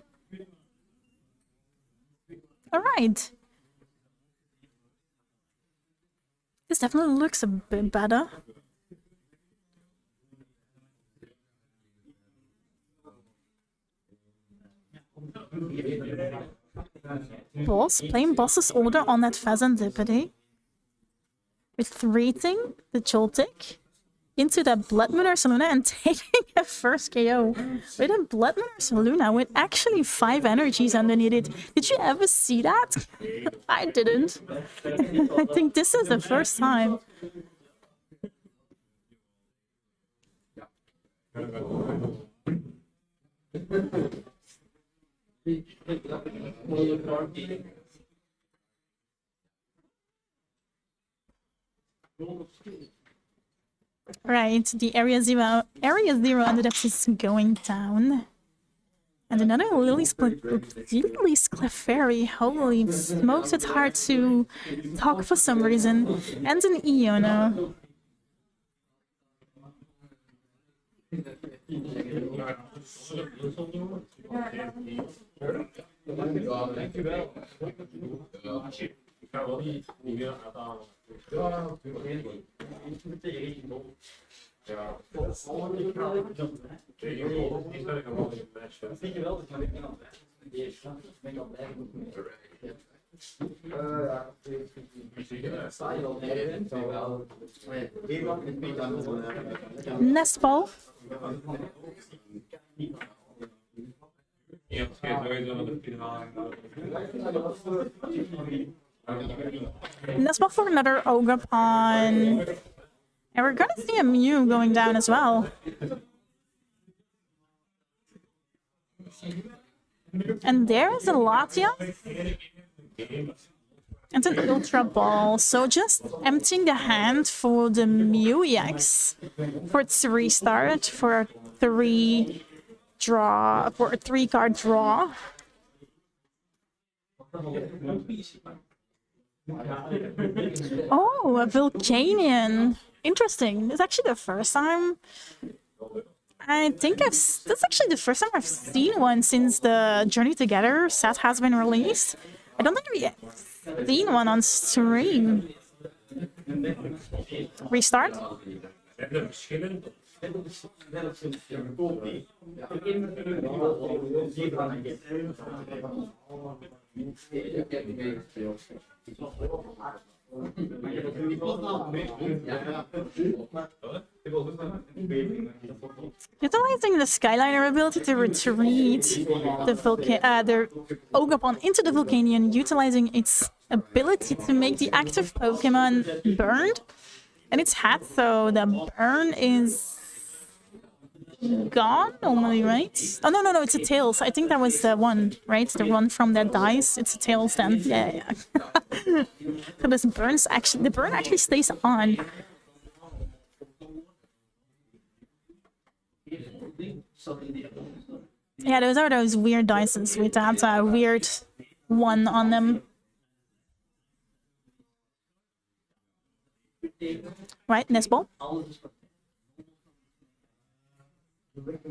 Alright. This definitely looks a bit better. Boss, playing boss's order on that Fazandipity. Retreating the Joltik into the Blood Moon or Saluna and taking a first KO with a Blood Moon or Saluna with actually 5 energies underneath it. Did you ever see that? I didn't. I think this is the first time. Right, the area zero under depth is going down. And another Lillie's Cleffairy. Holy smokes, it's hard to talk for some reason. And an Iono. Ja. Nestball. Nestball for another Okidogi. And we're gonna see a Mew going down as well. And there is a Latias. And an Ultra Ball. So just emptying the hand for the Mew EX. For its restart. For a 3-card draw. Oh, a Volcanion. Interesting. It's actually the first time. I think that's actually the first time I've seen one since the Journey Together set has been released. I don't think we've seen one on stream. Restart. Utilizing the Skyliner ability to retreat the Okidogi into the Volcanion, utilizing its ability to make the active Pokemon burned. And it's hat, so the burn is gone normally, right? Oh no, it's a Tails. I think that was the one, right? The one from that dice. It's a Tails then. Yeah. So this burns actually, the burn actually stays on. Yeah, those are those weird dices with that weird one on them. Right, Nestball. With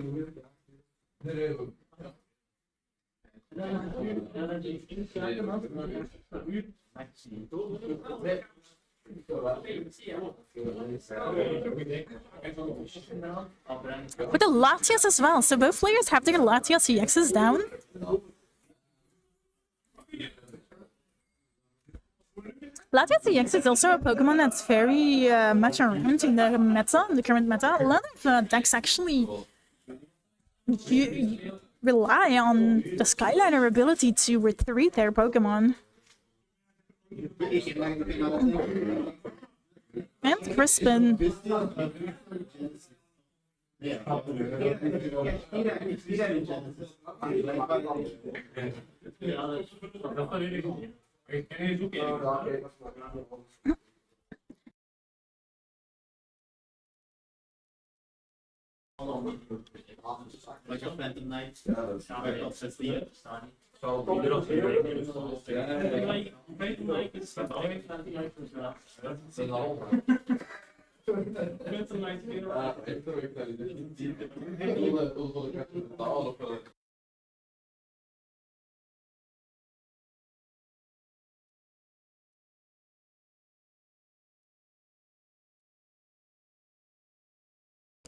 the Latias as well, so both players have their Latias EXs down. Latias EX is also a Pokemon that's very much around in the meta, in the current meta. A lot of decks actually rely on the Skyliner ability to retreat their Pokemon. And Crispin.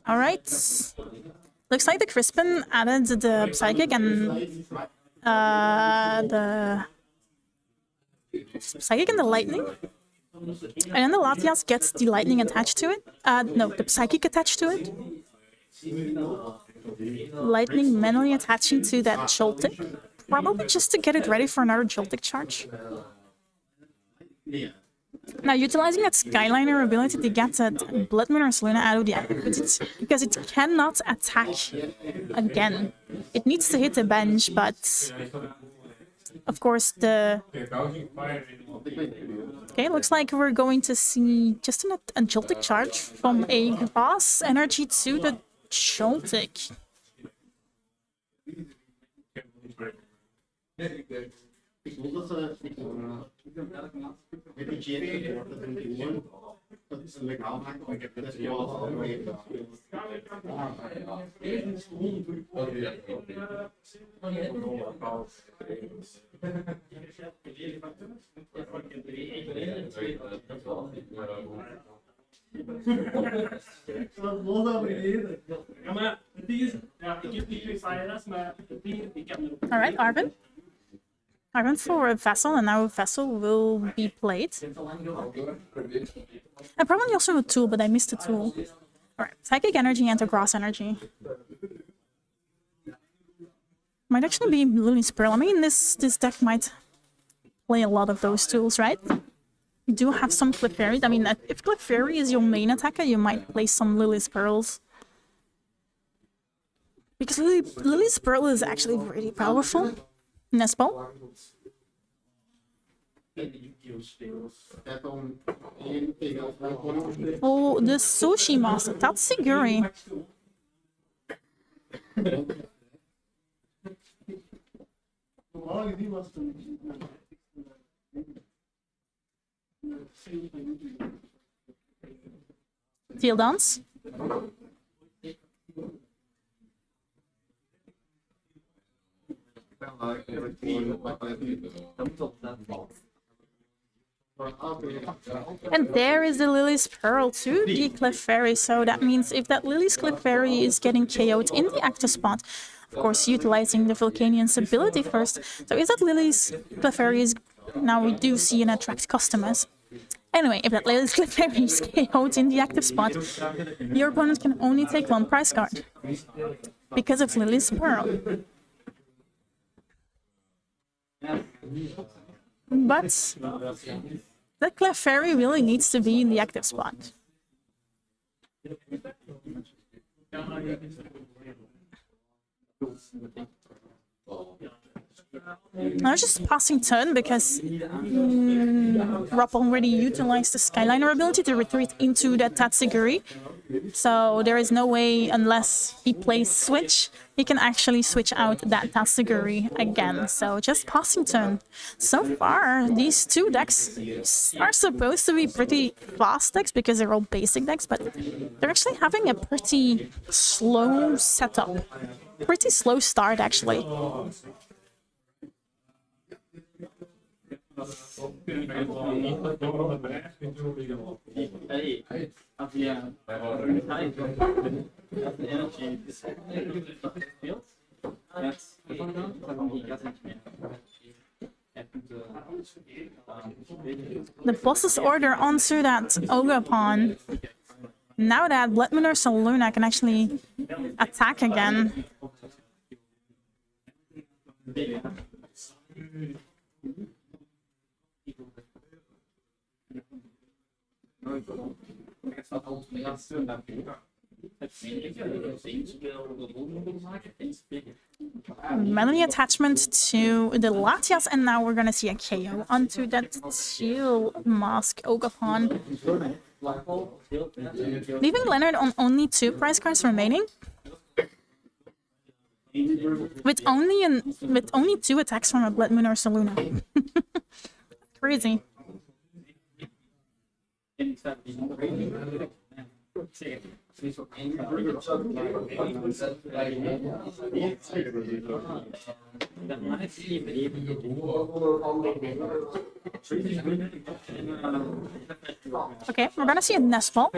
All right. Looks like the Crispin added the Psychic and the Psychic and the Lightning. And then the Latias gets the Lightning attached to it. No, the Psychic attached to it. Lightning manually attaching to that Joltik. Probably just to get it ready for another Joltik charge. Now, utilizing that Skyliner ability to get that Blood Moon or Saluna out of the act, because it cannot attack again. It needs to hit the bench, but of course the... Okay, looks like we're going to see just a Joltik charge from a Grass Energy to the Joltik. Dat was al vergeten. Ja, maar het ding is, ja, ik heb die twee Fireras, maar het ding is, ik heb er ook. Alright, Arvin. I went for a vessel, and now a vessel will be played. I probably also have a tool, but I missed the tool. Alright, Psychic Energy and Grass Energy. Might actually be Lillie's Pearl. I mean, this deck might play a lot of those tools, right? You do have some Cleffairy. I mean, if Cleffairy is your main attacker, you might play some Lillie's Pearls. Because Lillie's Pearl is actually really powerful. Nespal. Oh, the Sushi Master. That's Siguri. Normaal gezien was het een... Teal Dance. And there is the Lillie's Pearl to the Cleffairy, so that means if that Lillie's Cleffairy is getting KO'd in the active spot, of course utilizing the Volcanian's ability first, so if that Lillie's Cleffairy is... Now we do see an attract customers. Anyway, if that Lillie's Cleffairy is KO'd in the active spot, your opponent can only take one prize card because of Lillie's Pearl. But that Cleffairy really needs to be in the active spot. Now it's just passing turn because Rob already utilized the Skyliner ability to retreat into that Tatsuguri. So there is no way, unless he plays Switch, he can actually switch out that Tatsuguri again. So just passing turn. So far, these two decks are supposed to be pretty fast decks because they're all basic decks, but they're actually having a pretty slow setup. Pretty slow start, actually. The boss's order onto that Okidogi. Now that Blood Moon or Saluna can actually attack again. Melody attachment to the Latias, and now we're gonna see a KO onto that Steel Mask Okidogi. Leaving Leonard on only 2 prize cards remaining. With only 2 attacks from a Blood Moon or Saluna. Crazy. Okay, we're gonna see a nest ball.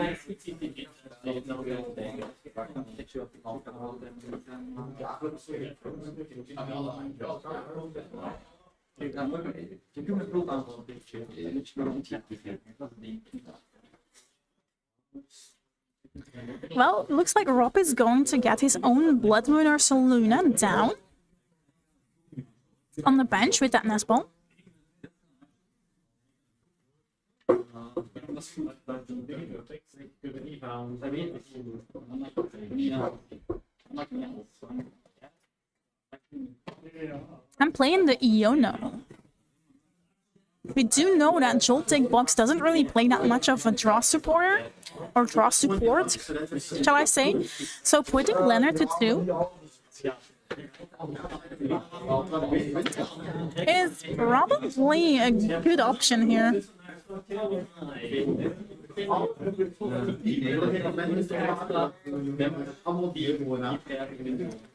Well, looks like Rob is going to get his own Blood Moon or Saluna down on the bench with that nest ball. I'm playing the Iono. We do know that Joltik box doesn't really play that much of a draw supporter, or draw support, shall I say. So putting Leonard to 2 is probably a good option here.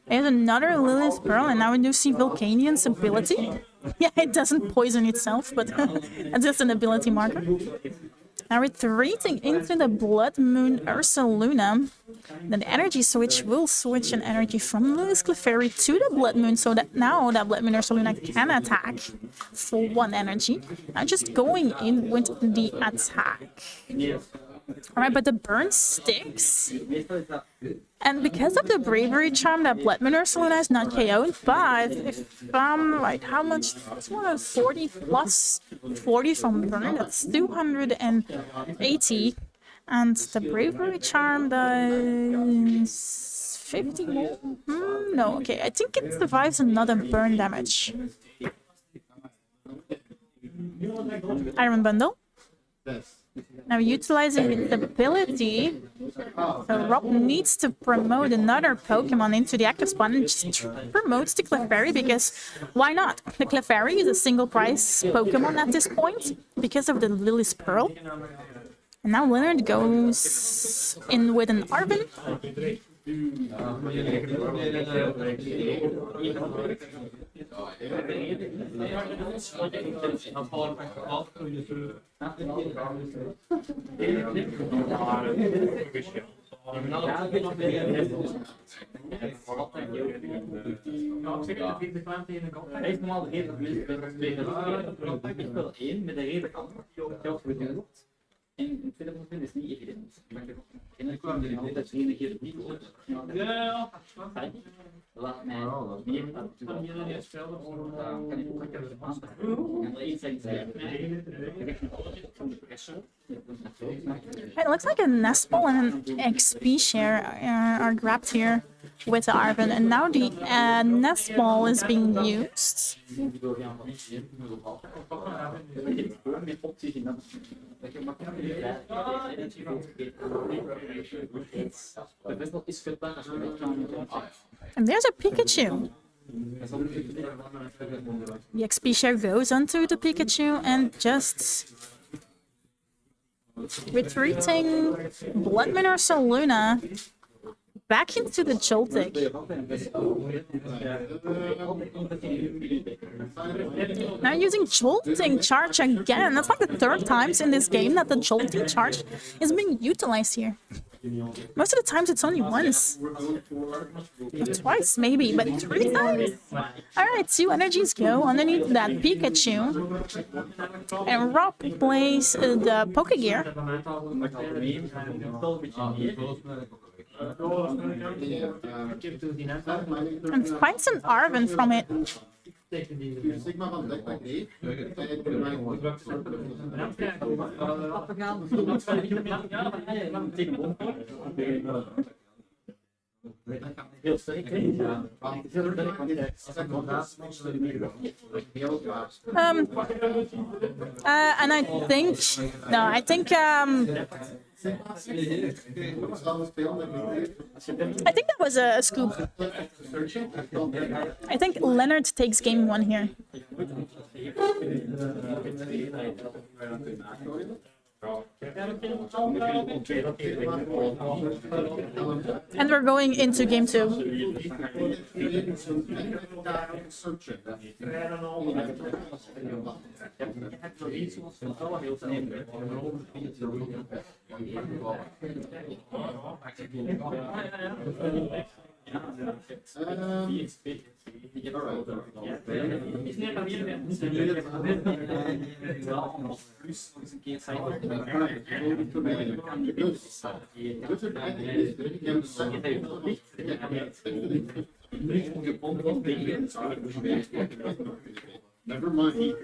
There's another Lillie's Pearl, and now we do see Volcanian's ability. Yeah, it doesn't poison itself, but it's just an ability marker. Now retreating into the Blood Moon Ursaluna. Then the energy switch will switch an energy from Lillie's Clefairy to the Blood Moon, so that now that Blood Moon Ursaluna can attack for 1 energy. Now just going in with the attack. Alright, but the burn sticks. And because of the Bravery Charm, that Blood Moon Ursaluna is not KO'd, but if right, how much? That's 140 plus 40 from burn, that's 280. And the Bravery Charm does 50 more? No, okay, I think it survives another burn damage. Iron Bundle. Now utilizing its ability, so Rob needs to promote another Pokemon into the active spot and just promotes the Clefairy because why not? The Clefairy is a single price Pokemon at this point because of the Lily's Pearl. And now Leonard goes in with an Arven. Hij is normaal de hele geweest bij de tweede. Ik wil 1 met de hele kant. En in het tweede is niet evident. En ik kwam er altijd geen keer niet op. Ja, laat mij meer kan ik ook even aanpakken. It looks like a Nestball and an XP share are grabbed here with the Arven, and now the Nestball is being used. And there's a Pikachu. The XP share goes onto the Pikachu and just retreating Blood Moon Ursaluna back into the Joltik. Now using Jolting Charge again. That's like the 3rd times in this game that the Jolting Charge is being utilized here. Most of the times it's only once. Or twice maybe, but 3 times? Alright, 2 energies go underneath that Pikachu. And Rob plays the Pokegear. And finds an Arven from it. Sigma van Dekbak E. Heel sterk. And I think that was a scoop. I think Leonard takes game 1 here. And we're going into game 2. Never mind.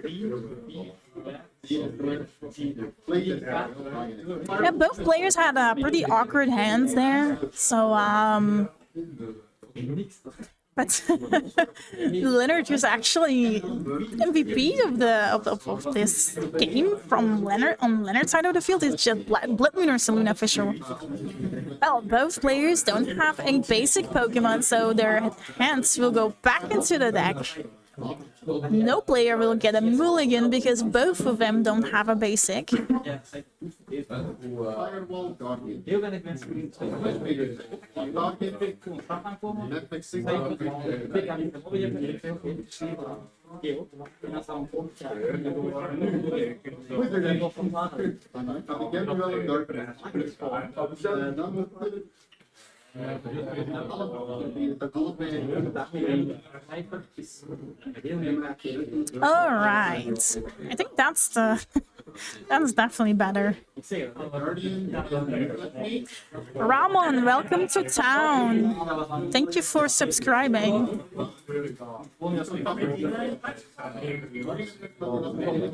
Yeah, both players had pretty awkward hands there, so but Leonard was actually MVP of this game from Leonard on Leonard's side of the field. It's just Blood Moon Ursaluna official. Well, both players don't have a basic Pokemon, so their hands will go back into the deck. No player will get a mulligan because both of them don't have a basic. Firewall, Guardian. Heel weinig mensen die Netflix Sigma. Geel. En als dat een volgend jaar Ik heb nu wel een dark dan moet All right. I think that's the that's definitely better. Ramon, welcome to town. Thank you for subscribing.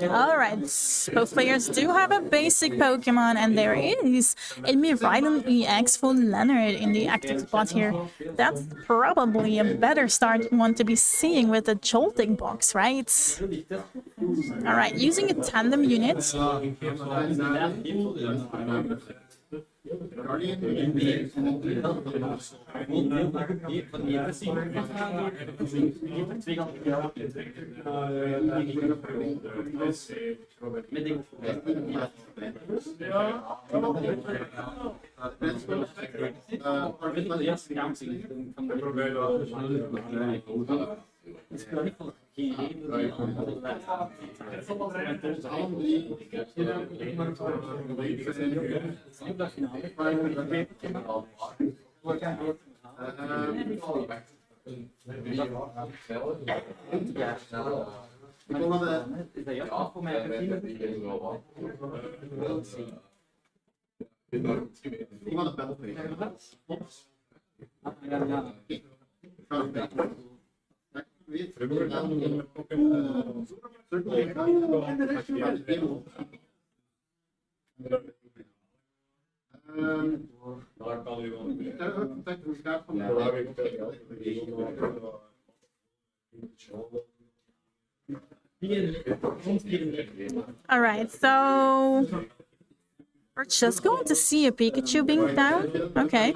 Alright, both players do have a basic Pokemon, and there is a Miraidon EX for Leonard in the active spot here. That's probably a better start one to be seeing with the Joltik box, right? Alright, using a tandem unit. Alright, so we're just going to see a Pikachu being down. Okay.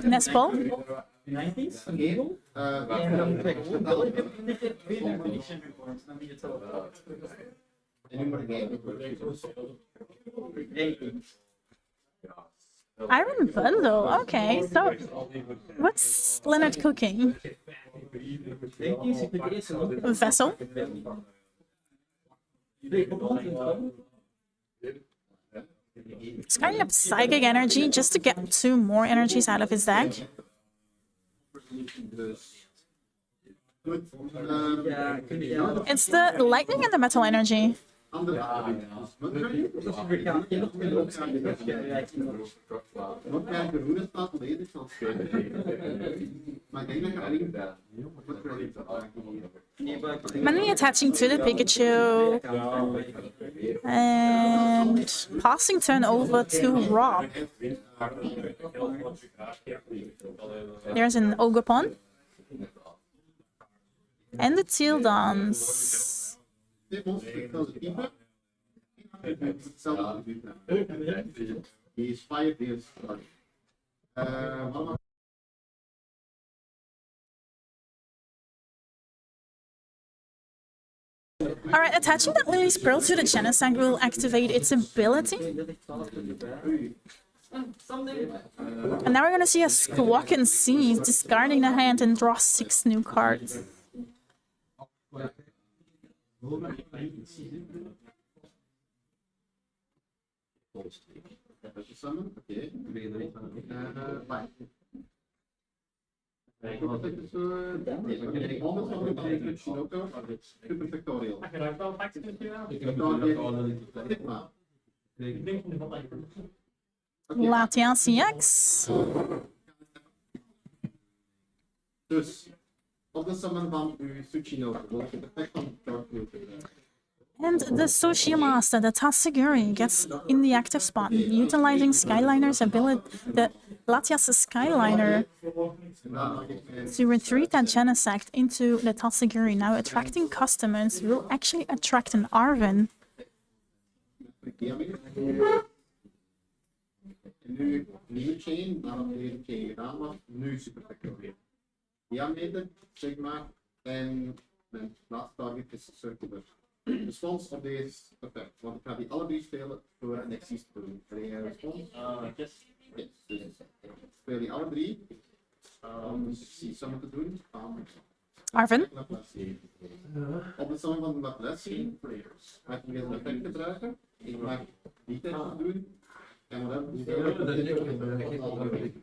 Nespal. Iron Bundle, okay, so what's Leonard cooking? Vessel? It's kind of psychic energy just to get 2 more energies out of his deck. It's the lightning and the metal energy. Manually attaching to the Pikachu and passing turn over to Rob. There's an Ogopon and the Teal Dance. He's 5 years old. Alright, attaching that Lillie's Pearl to the Genesect will activate its ability. And now we're gonna see a Squawk and Seize, discarding the hand and draw 6 new cards. Latias EX. Dus op de summon van uw Tsuchinoko, wil ik het effect van Dark Blue. And the Sushi Master, the Tatsuguri, gets in the active spot, utilizing Skyliner's ability, the Latias Skyliner, to retreat that Genesect into the Tatsuguri. Now attracting customers will actually attract an Arven. Nu nieuwe chain, nadat de chain gedaan was, nu super factor weer. Ja, meten, zeg maar, en Mijn laatste target is circular. Respons op deze effect, want ik ga die alle drie spelen voor een exist te doen. Alleen een respons. Yes. Yes, dus ik speel die alle drie. Dus iets om te doen. Arvin? Op de som van de Laplace ga ik weer een effect gebruiken. Ik mag die test doen. En wat heb ik?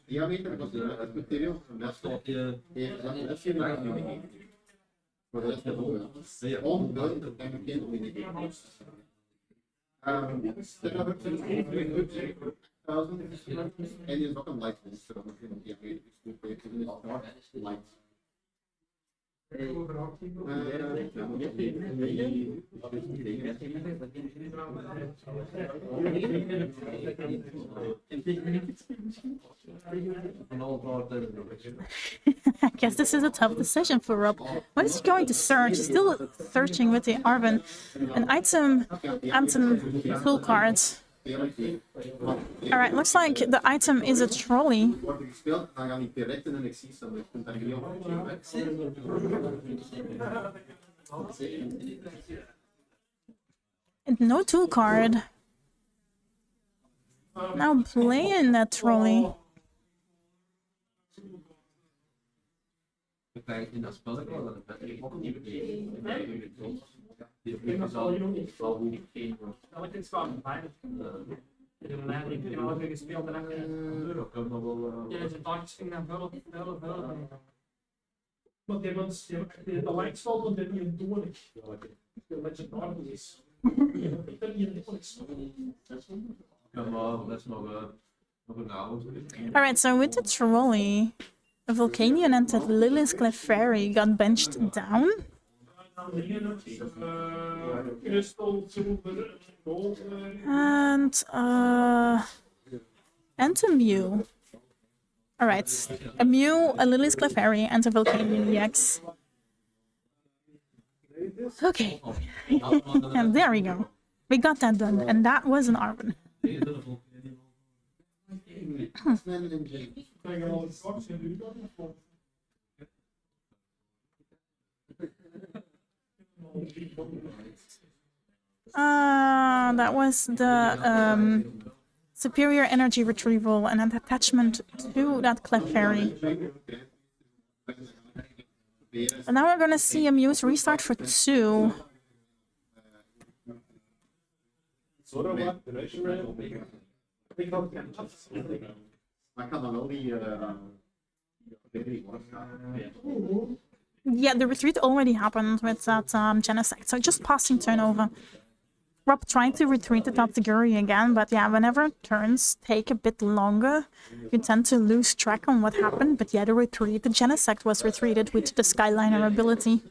Diameter was het materiaal van de stop. Dat is geen voor de rest van de onbedoeld en bekend om en je is ook een light monster, omdat je een diameter is light. I guess this is a tough decision for Rob. What is he going to search? He's still searching with the Arvin. An item full card. Alright, looks like the item is a trolley. Wordt er gespeeld, dan gaan die direct in een exis, dan komt daar heel And no tool card. Now playing that trolley. In dat spel wel dat het Ik denk dat zal je nog niet wel goed geven. Het is wel weinig. Ik heb al even gespeeld en dan ja, zijn taakjes gingen naar vullen. Maar die mensen, de lijkt wel dat dit niet een doel is. Dat je daar is. Ik heb niet een doel. Ja, maar dat is nog een avond. Alright, so with the trolley, a Volcanion and that Lillie's Cleffairy got benched down. And a Mew. Alright, a Mew, a Lillie's Cleffairy, and a Volcanion EX. Okay. And there we go. We got that done, and that was an Arvin. That was the superior energy retrieval and an attachment to that Cleffairy. And now we're gonna see a Muse restart for 2. Yeah, the retreat already happened with that Genesect, so just passing turnover. Rob tried to retreat the Tatsuguri again, but yeah, whenever turns take a bit longer, you tend to lose track on what happened. But yeah, the Genesect was retreated with the Skyliner ability.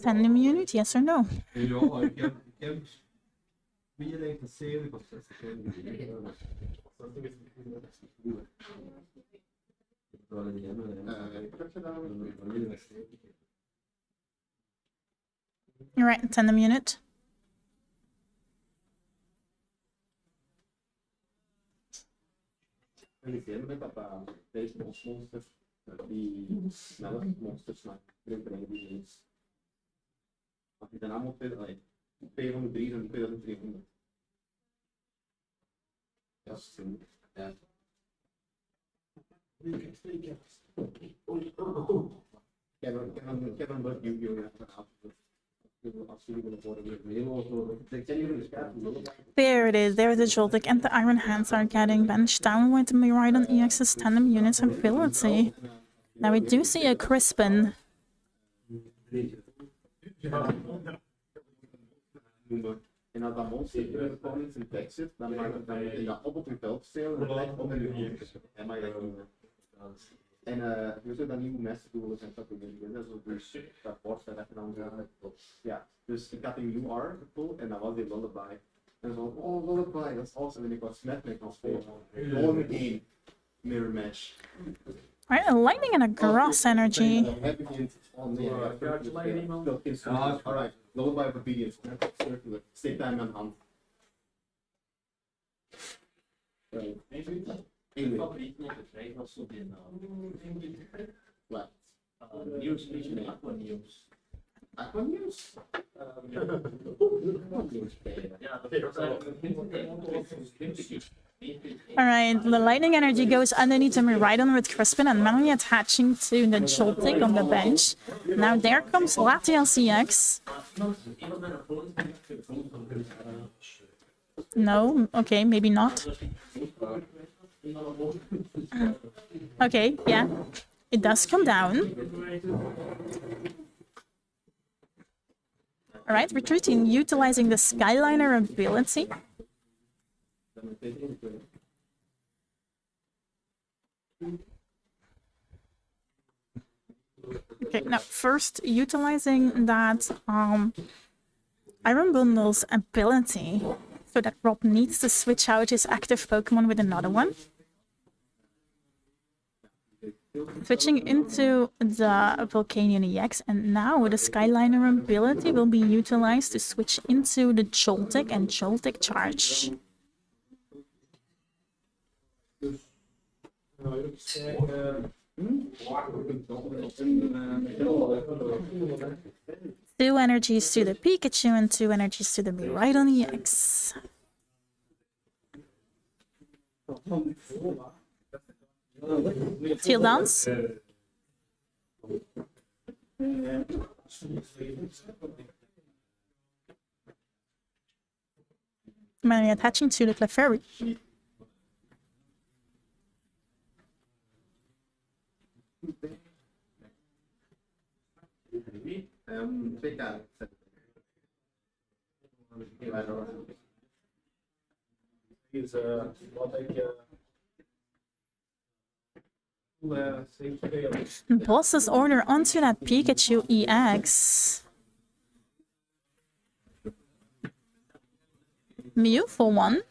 Ten immunity, yes or no? Ja, ik heb 74 of 60. Alright, tandem unit. Deze monster die snelle monsters naar terugbrengen die eens. Als je daarna moet 203 en 2300. Dat is goed. Ja. Ik heb een wat Yu-Gi-Oh! There it is, there the Joltik and the Iron Hands are getting benched down with Miraidon EX's tandem units ability. Now we do see a Crispin En als dat monster gewoon in zijn bek zit, dan mag je dat op je veld stelen en gelijk op in je hoofd. En mag je dat doen. En we zullen dat niet hoe mensen doen, zijn dat we niet doen. Dus dat wordt dat je dan ja. Dus ik had een new R gevoeld en dat was die lullaby. En zo, oh lullaby, dat is awesome. En ik was met me kan spelen. Gewoon meteen mirror match. Alright, a lightning and a grass energy. Alright, lullaby of obedience. Circular. Stay time aan hand. Favoriet nog het krijgen als zo in Wat? nieuws, beetje Aqua News. Aqua News? Ja, dat is Alright, the lightning energy goes underneath the Miraidon with Crispin and manually attaching to the Joltik on the bench. Now there comes Latiel CX. No, okay, maybe not. Okay, yeah, it does come down. Alright, retreating, utilizing the Skyliner ability. Okay, now first utilizing that Iron Bundle's ability, so that Rob needs to switch out his active Pokemon with another one. Switching into the Volcanion EX, and now the Skyliner ability will be utilized to switch into the Joltik and Joltik Charge. Two energies to the Pikachu and two energies to the Miraidon EX. Tail dance. Manually attaching to the Cleffairy. Boss's order onto that Pikachu EX. Mew for one.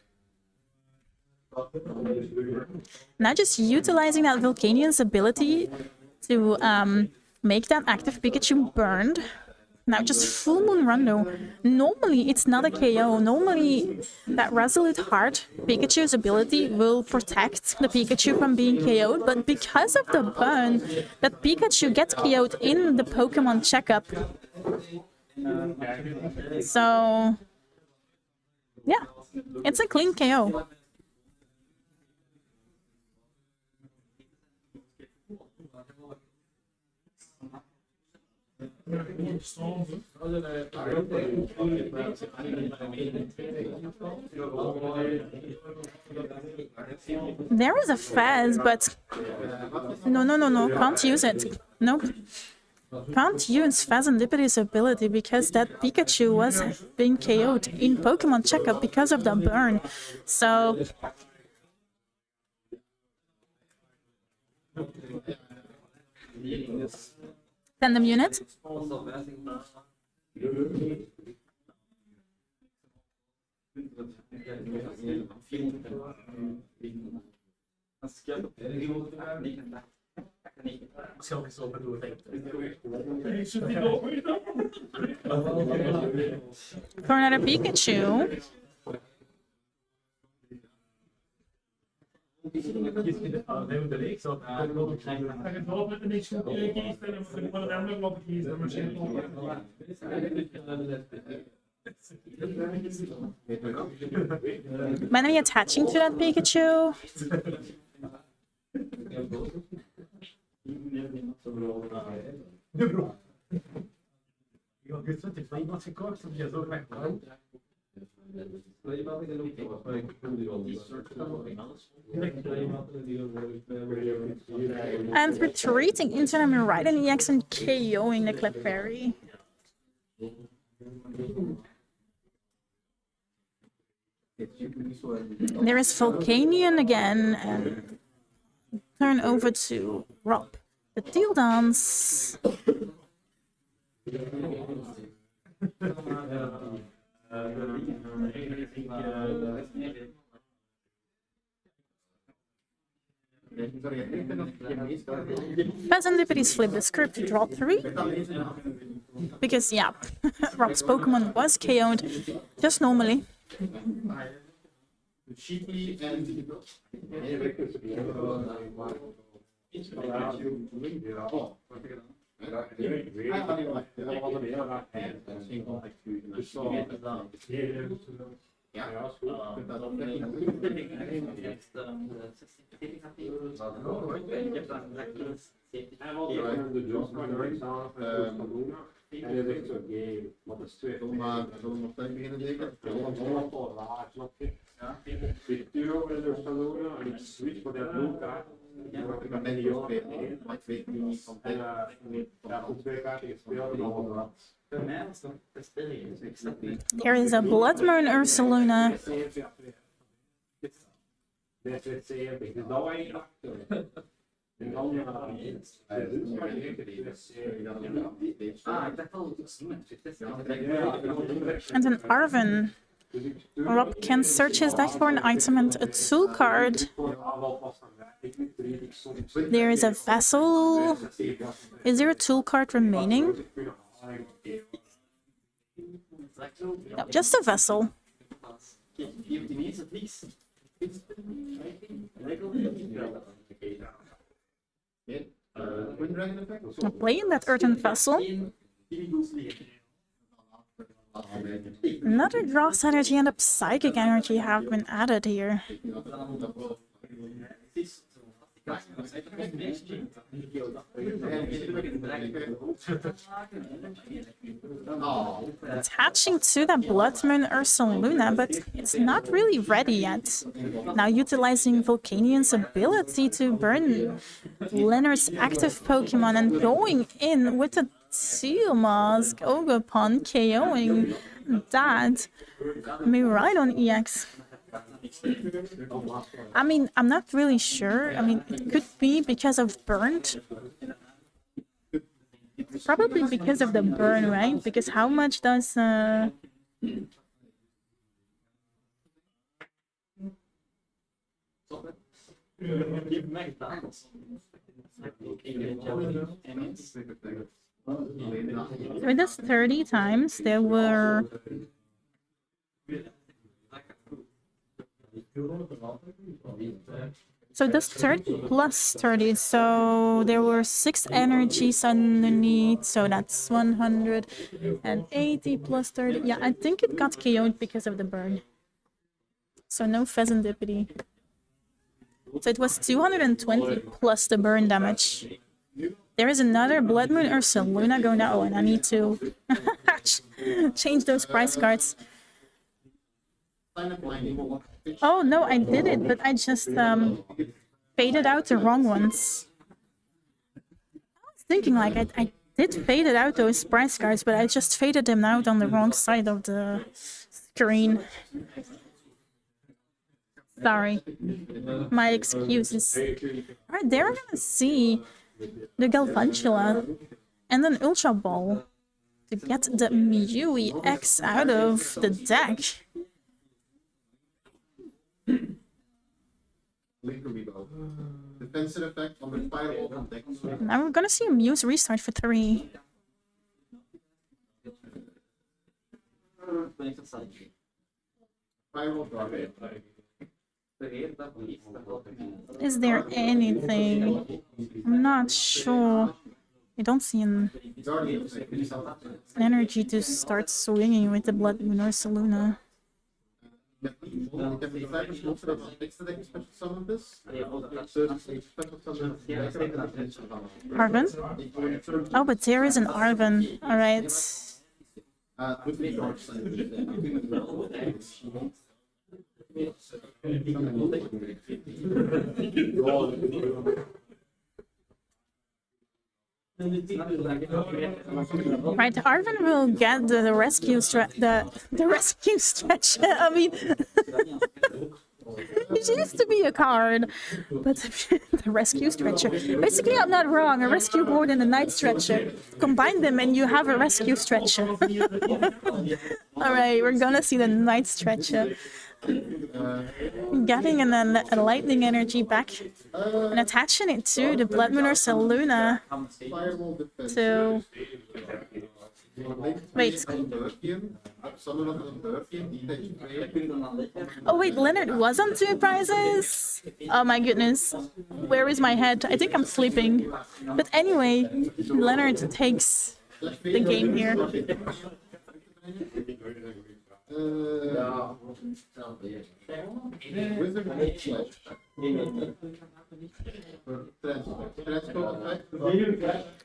Now just utilizing that Volcanion's ability to make that active Pikachu burned. Now just Full Moon Rondo. Normally it's not a KO. Normally that Resolute Heart Pikachu's ability will protect the Pikachu from being KO'd, but because of the burn, that Pikachu gets KO'd in the Pokemon checkup. So yeah, it's a clean KO. There is a Fez, but no, can't use it. Nope. Can't use Fezandipity's ability because that Pikachu was being KO'd in Pokemon Checkup because of the burn. So Tandem unit. For another Pikachu. Manually attaching to that Pikachu. And retreating into them right in EX and KOing the Cleffairy. There is Volcanion again, and turn over to Rob. The Teal Dance. Serendipitous flip the script to draw 3. Because, yeah, Rob's Pokemon was KO'd just normally. Cheaply and En je zegt zo, oké, wat is 2 zullen we nog tijd beginnen denken? €20 in de verloren en ik switch voor dat bloemkaart. Ik ben net hier spelen, maar ik weet niet van tijd. Ja, op 2 kaarten gespeeld en allemaal wat. Bij mij was dat best erg. There is a Blood Moon Ursaluna. Dit is 70, dus dat was eigenlijk achter. En dan ik dacht al dat het And an Arven. Rob can search his deck for an item and a tool card. There is a vessel. Is there a tool card remaining? No, just a vessel. I'm playing that earthen vessel. Another draw synergy and a psychic energy have been added here. Attaching to that Blood Moon Ursaluna, but it's not really ready yet. Now utilizing Volcanion's ability to burn Leonard's active Pokemon and going in with a Seal Mask, Ogopon, KOing that. Me right on EX. I mean, I'm not really sure. I mean, it could be because of burnt. Probably because of the burn, right? Because how much does so it does 30 times. There were so that's 30 plus 30, so there were 6 energies underneath, so that's 180 plus 30. Yeah, I think it got KO'd because of the burn. So no Serendipity. So it was 220 plus the burn damage. There is another Blood Moon Ursaluna going down. Oh, and I need to change those price cards. Oh no, I did it, but I just faded out the wrong ones. I was thinking like I did fade it out those price cards, but I just faded them out on the wrong side of the screen. Sorry, my excuses. Alright, there we're gonna see the Galvantula and an Ultra Ball to get the Mew EX out of the deck. Defensive effect on the fireball on deck. Now we're gonna see a Mew's restart for 3. Fireball drop. Is there anything? I'm not sure. I don't see an energy to start swinging with the Blood Moon Ursaluna. Ik heb de cijfers los dat het extra deck special summon is. Special summon. Arven? Oh, but there is an Arven. Alright. With the dark side, Right, Arvin will get the rescue the rescue stretch. I mean, it used to be a card, but the rescue stretcher. Basically, I'm not wrong. A rescue board and a night stretcher. Combine them and you have a rescue stretcher. Alright, we're gonna see the night stretcher. Getting a lightning energy back and attaching it to the Blood Moon or Saluna to... Wait. Oh wait, Leonard was on 2 prizes? Oh my goodness. Where is my head? I think I'm sleeping. But anyway, Leonard takes the game here.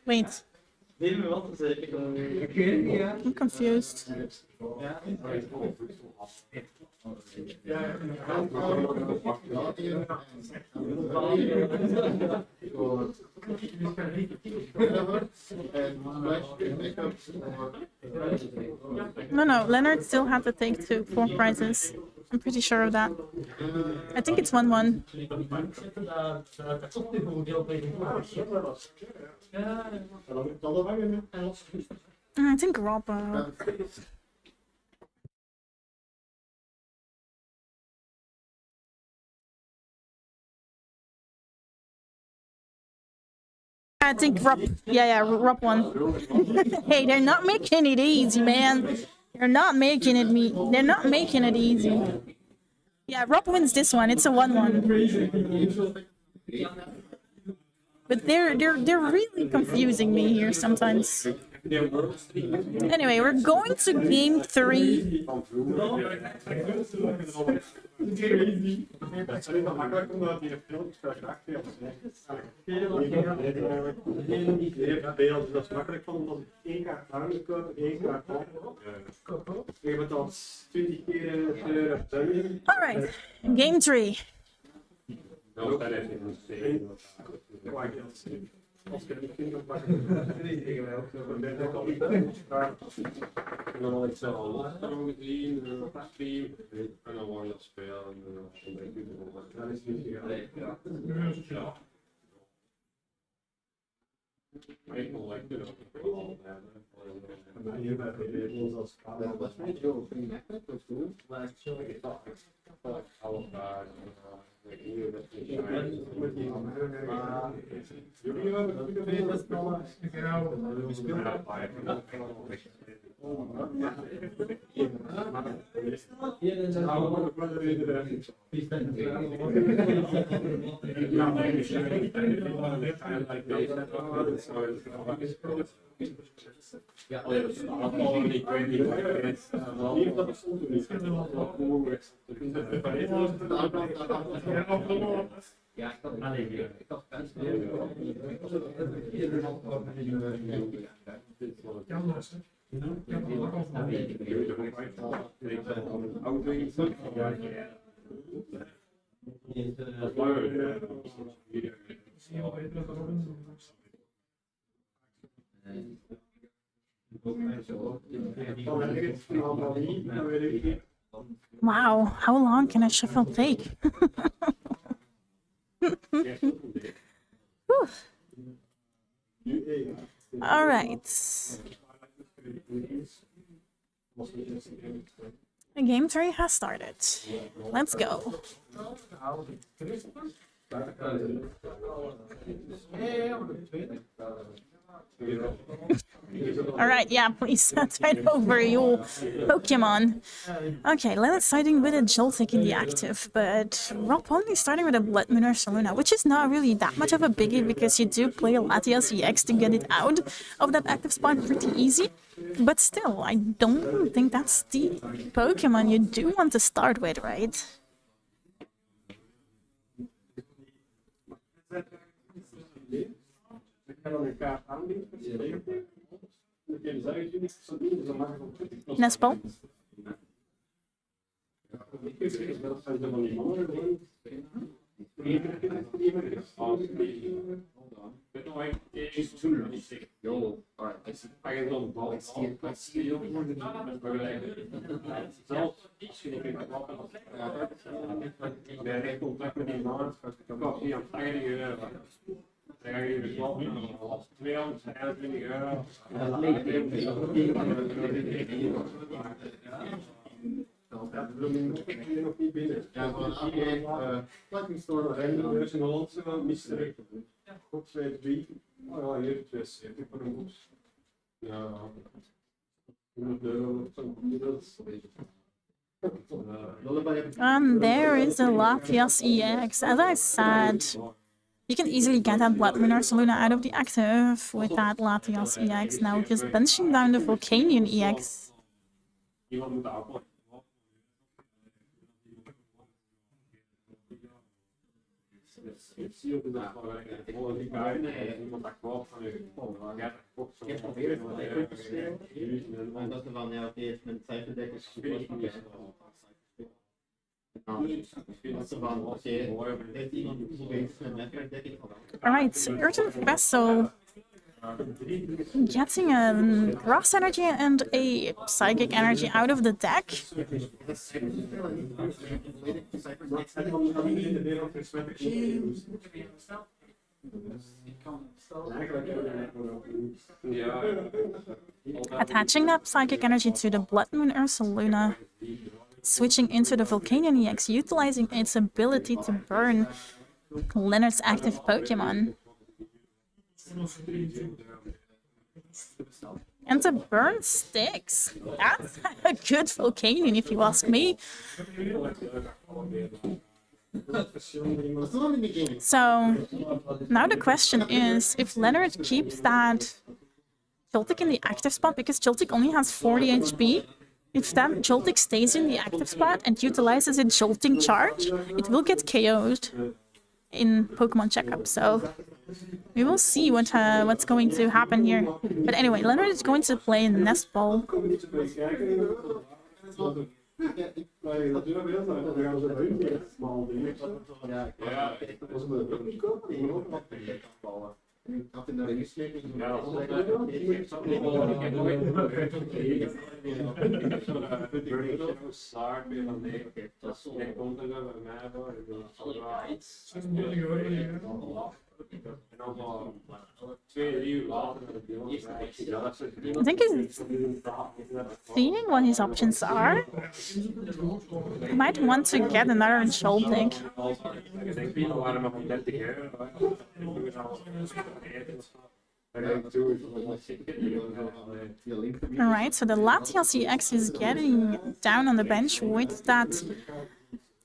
Wait. I'm confused. No, Leonard still had to take 4 prizes. I'm pretty sure of that. I think it's 1-1. I think Rob. I think Rob. Yeah, Rob won. Hey, they're not making it easy, man. They're not making it They're not making it easy. Yeah, Rob wins this one. It's a 1-1. But they're really confusing me here sometimes. Anyway, we're going to game 3. Dat is makkelijk van dat 1 kaart aangekomen, 1 kaart aangekomen. Je hebt dan 20 keer Alright, game 3. Als je het kind opmaakt, en dan had ik zelf al los gezien, stream, en dan word je dat spelen. Dat is niet gegaan. Maar ik wil lekker ook hebben. Hier bij de als Dat was niet zo vriendelijk, dat doen. maar zo ik dacht, alle vragen. Ja, dat is allemaal niet. Ik weet niet wat het is. Hier dat is ja, ik kan alleen hier. Ik kan Wow, how long can a shuffle take? All right. Game 3 has started. Let's go. Alright, yeah, please tide over your Pokemon. Okay, Lilith starting with a Joltik in the active, but Rob only starting with a Blood Moon or Saluna, which is not really that much of a biggie because you do play a Latias EX to get it out of that active spot pretty easy. But still, I don't think that's the Pokemon you do want to start with, right? Nespel. Yo, alright, I see. I see you. Ja, gewoon Lightning Storm en mystery. Goed 2, 3. Oh ja, hier 72 voor een box. Ja. And there is the Latias EX. As I said, you can easily get that Blood Moon Ursaluna out of the active with that Latias EX. Now just benching down the Volcanion EX. Iemand moet aanpakken. Ik zie ook dat die kaarten iemand dat kwam van ja, ik heb geprobeerd om het te spelen. Omdat er van, ja, oké, heeft mijn cijferdekkers gekozen. Als er van, oké, heeft iemand geweest met netwerkdekking van. Alright, Urgent Vessel getting a Grass Energy and a Psychic Energy out of the deck. Attaching that Psychic Energy to the Blood Moon Ursaluna. Switching into the Volcanion EX, utilizing its ability to burn Leonard's active Pokemon. And to burn sticks. That's a good Volcanion if you ask me. So now the question is if Leonard keeps that Joltik in the active spot, because Joltik only has 40 HP. If that Joltik stays in the active spot and utilizes its Jolting charge, it will get KO'd in Pokemon Checkup. So we will see what's going to happen here. But anyway, Leonard is going to play Nestball. I think he's seeing what his options are. He might want to get another Joltik. Alright, so the Latias EX is getting down on the bench with that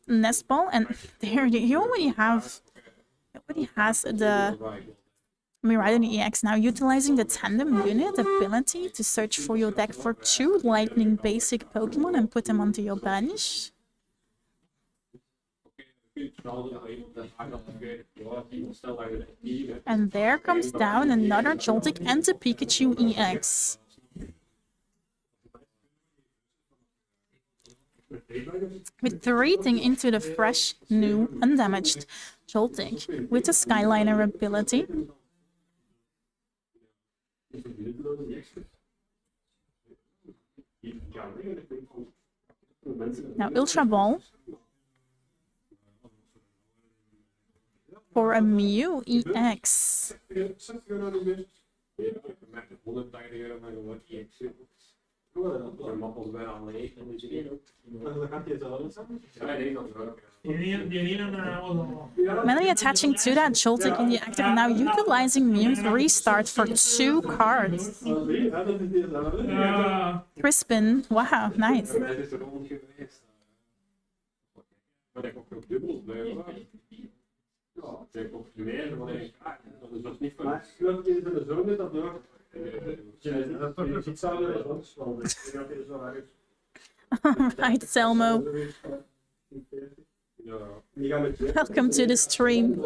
Nestball, and there he already has the Miraidon EX now, utilizing the Tandem unit ability to search for your deck for 2 lightning basic Pokemon and put them onto your bench. And there comes down another Joltik and a Pikachu EX. Retreating into the fresh, new, undamaged Joltik with the Skyliner ability. Now Ultra Ball for a Mew EX. Mainly attaching to that Joltik in the active, now utilizing Mew's restart for 2 cards. Crispin, wow, nice. Right, Selmo. Welcome to the stream.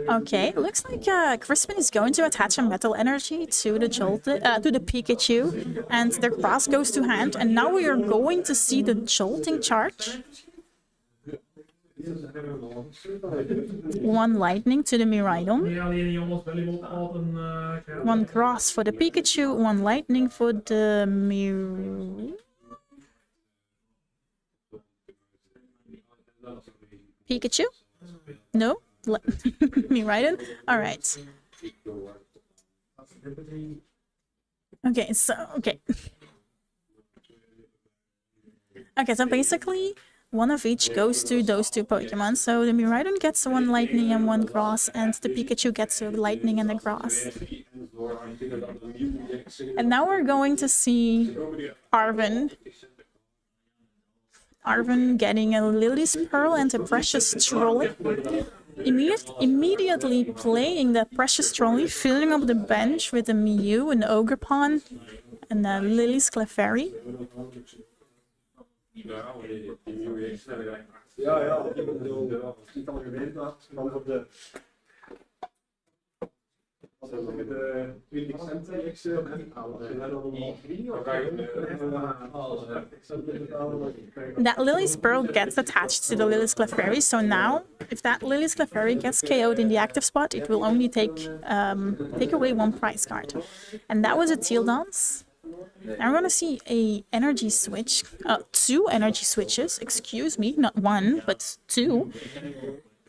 Okay, looks like Crispin is going to attach a metal energy to the to the Pikachu, and the grass goes to hand. And now we are going to see the jolting charge. One lightning to the Miraidon. One grass for the Pikachu. One lightning for the Pikachu? No? Miraidon? Alright. Okay, so, okay. Okay, so basically, one of each goes to those two Pokemon. So the Miraidon gets one lightning and one grass, and the Pikachu gets a lightning and a grass. And now we're going to see Arven. Arven getting a Lily's Pearl and a Precious Trolley. Immediately playing the Precious Trolley, filling up the bench with a Mew, an Ogerpon, and a Lily's Cleffairy. That Lily's Pearl gets attached to the Lily's Cleffairy, so now, if that Lily's Cleffairy gets KO'd in the active spot, it will only take away one prize card. And that was a Teal Dance. Now we're gonna see a energy switch, two energy switches, excuse me, not one, but two.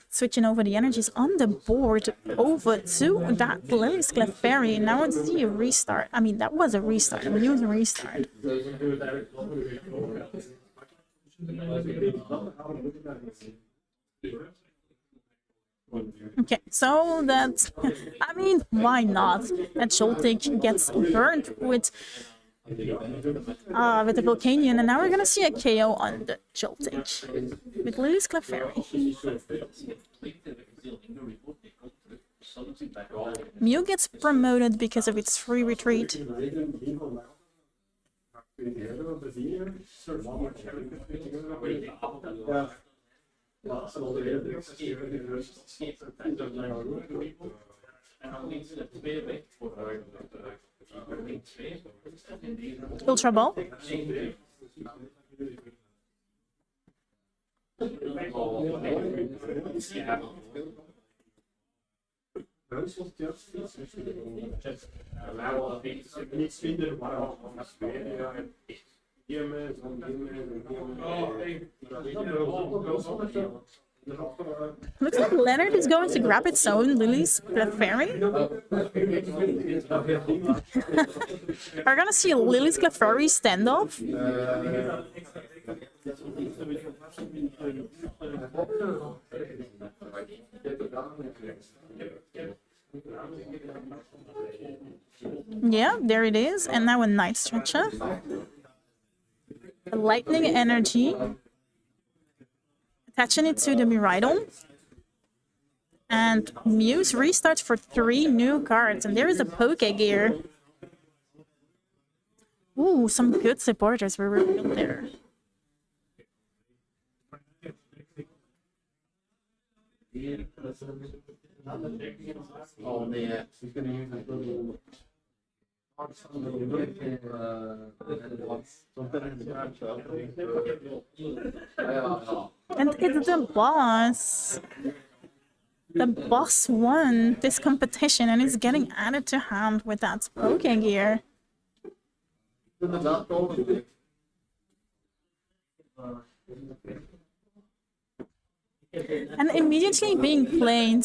Switching over the energies on the board over to that Lily's Cleffairy. Now it's a restart. I mean, that was a restart. I mean, it was a restart. Okay, so that, I mean, why not? That Joltik gets burnt with the Volcanion, and now we're gonna see a KO on the Joltik with Lily's Cleffairy. Mew gets promoted because of its free retreat. Ultra Ball. Looks like Leonard is going to grab its own Lily's Cleffairy. We're gonna see a Lily's Cleffairy standoff. Yeah, there it is. And now a Night Stretcher. A Lightning Energy. Attaching it to the Miraidon. And Muse restarts for 3 new cards. And there is a Pokegear. Ooh, some good supporters were revealed there. Oh nee, she's gonna use it. And it's the boss. The boss won this competition and is getting added to hand with that Pokegear. And immediately being played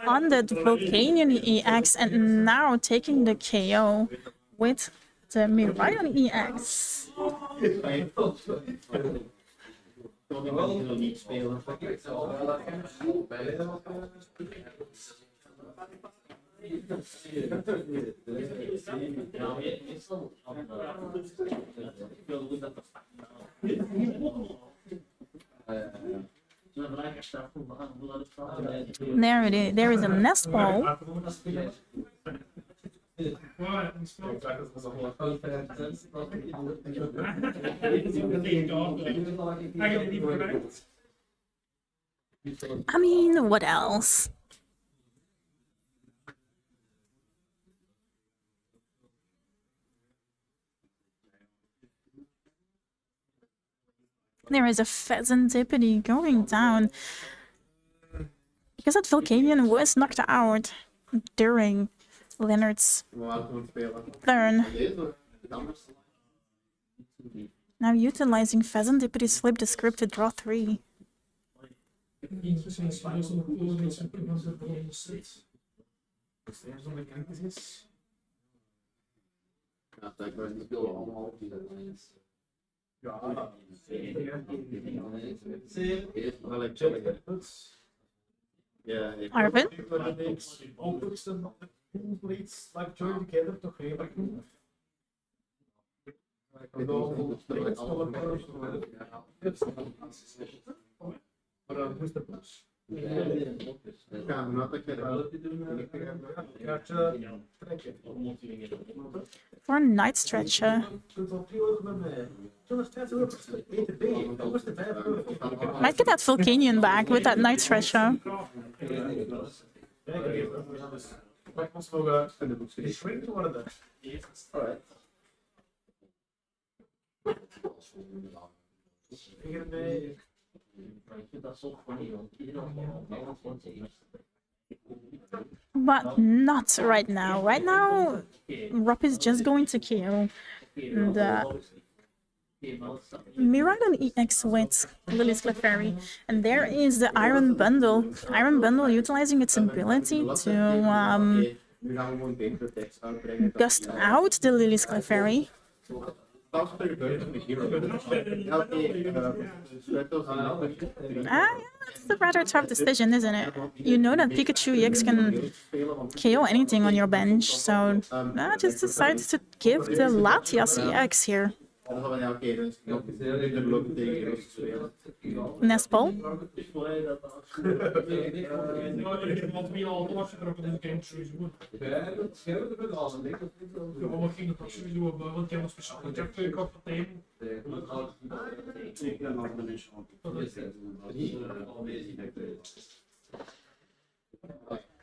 on the Volcanion EX and now taking the KO with the Miraidon EX. There it is. There is a nest ball. I mean, what else? There is a Pheasantipity going down. Because that Volcanion was knocked out during Leonard's turn. Now utilizing Pheasantipity's flip the script to draw 3. Arvin? For Night Stretcher. Might get that Volcanion back with that Night Stretcher. But not right now. Right now, Rob is just going to kill. And Miraidon EX with Lillie's Cleffairy. And there is the Iron Bundle. Iron Bundle utilizing its ability to gust out the Lillie's Cleffairy. That's a rather tough decision, isn't it? You know that Pikachu EX can KO anything on your bench, so I just decided to give the Latias EX here. Nespal?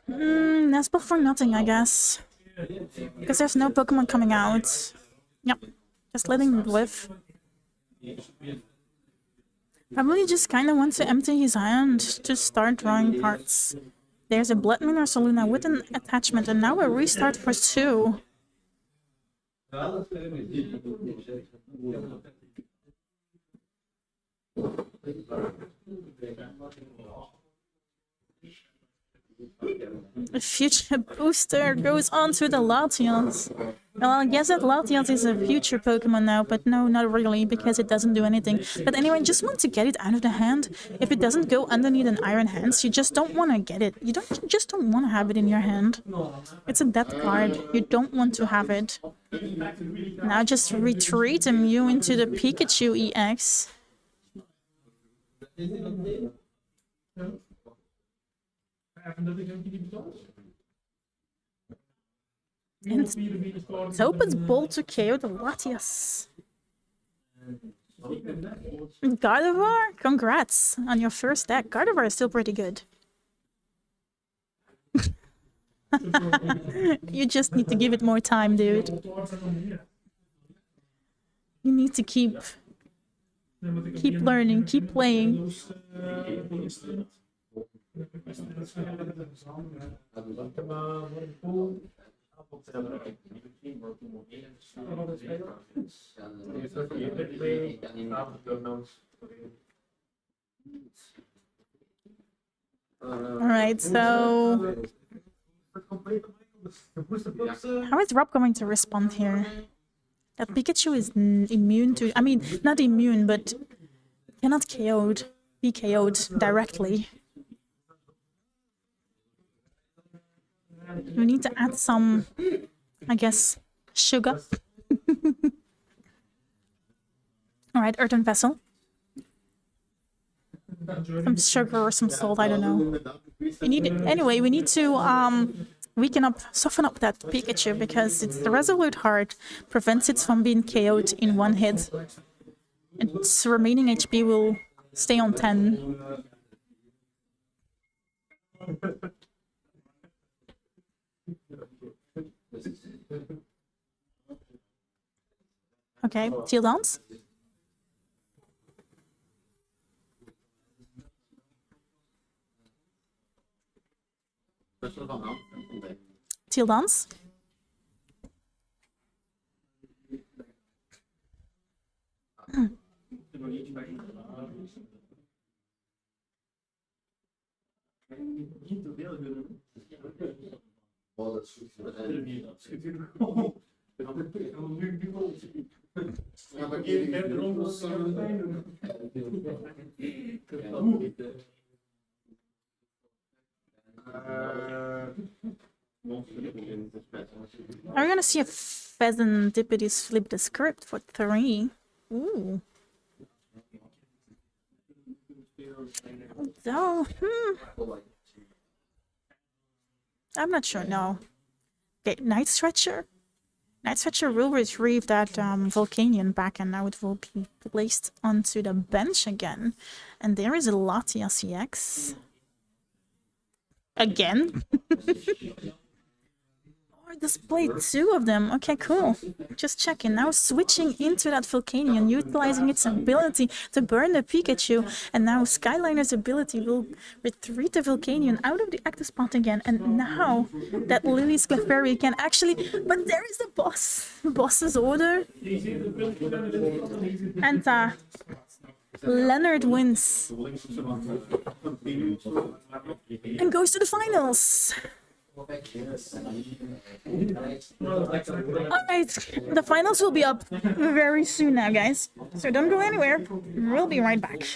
Nespal for nothing, I guess. Because there's no Pokemon coming out. Yep. Just letting it live. Probably just kind of wants to empty his hand to start drawing cards. There's a Blood Moon or Saluna with an attachment, and now a restart for 2. A future booster goes on to the Latias. Well, I guess that Latias is a future Pokemon now, but no, not really, because it doesn't do anything. But anyway, just want to get it out of the hand. If it doesn't go underneath an Iron Hands, you just don't want to get it. You just don't want to have it in your hand. It's a dead card. You don't want to have it. Now just retreat a Mew into the Pikachu EX. And let's hope it's bold to KO the Latias. Gardevoir, congrats on your first deck. Gardevoir is still pretty good. You just need to give it more time, dude. You need to keep learning, keep playing. Alright, so how is Rob going to respond here? That Pikachu is immune to, I mean, not immune, but cannot be KO'd directly. We need to add some, I guess, sugar. Alright, Earthen Vessel. Some sugar or some salt, I don't know. We need it. Anyway, we need to weaken up, soften up that Pikachu because its Resolute Heart prevents it from being KO'd in one hit. Its remaining HP will stay on 10. Okay, Teal Dance. Teal Dance. Are we gonna see a Pheasant Deputies flip the script for 3? Ooh. Though, I'm not sure, no. Okay, Night Stretcher. Night Stretcher will retrieve that Volcanion back and now it will be placed onto the bench again. And there is a Latias CX. Again? Or display 2 of them. Okay, cool. Just checking. Now switching into that Volcanion, utilizing its ability to burn the Pikachu. And now Skyliner's ability will retreat the Volcanion out of the active spot again. And now that Lillie's Cleffairy can actually... But there is the boss. Boss's order. And Leonard wins. And goes to the finals. Alright, the finals will be up very soon now, guys. So don't go anywhere. We'll be right back.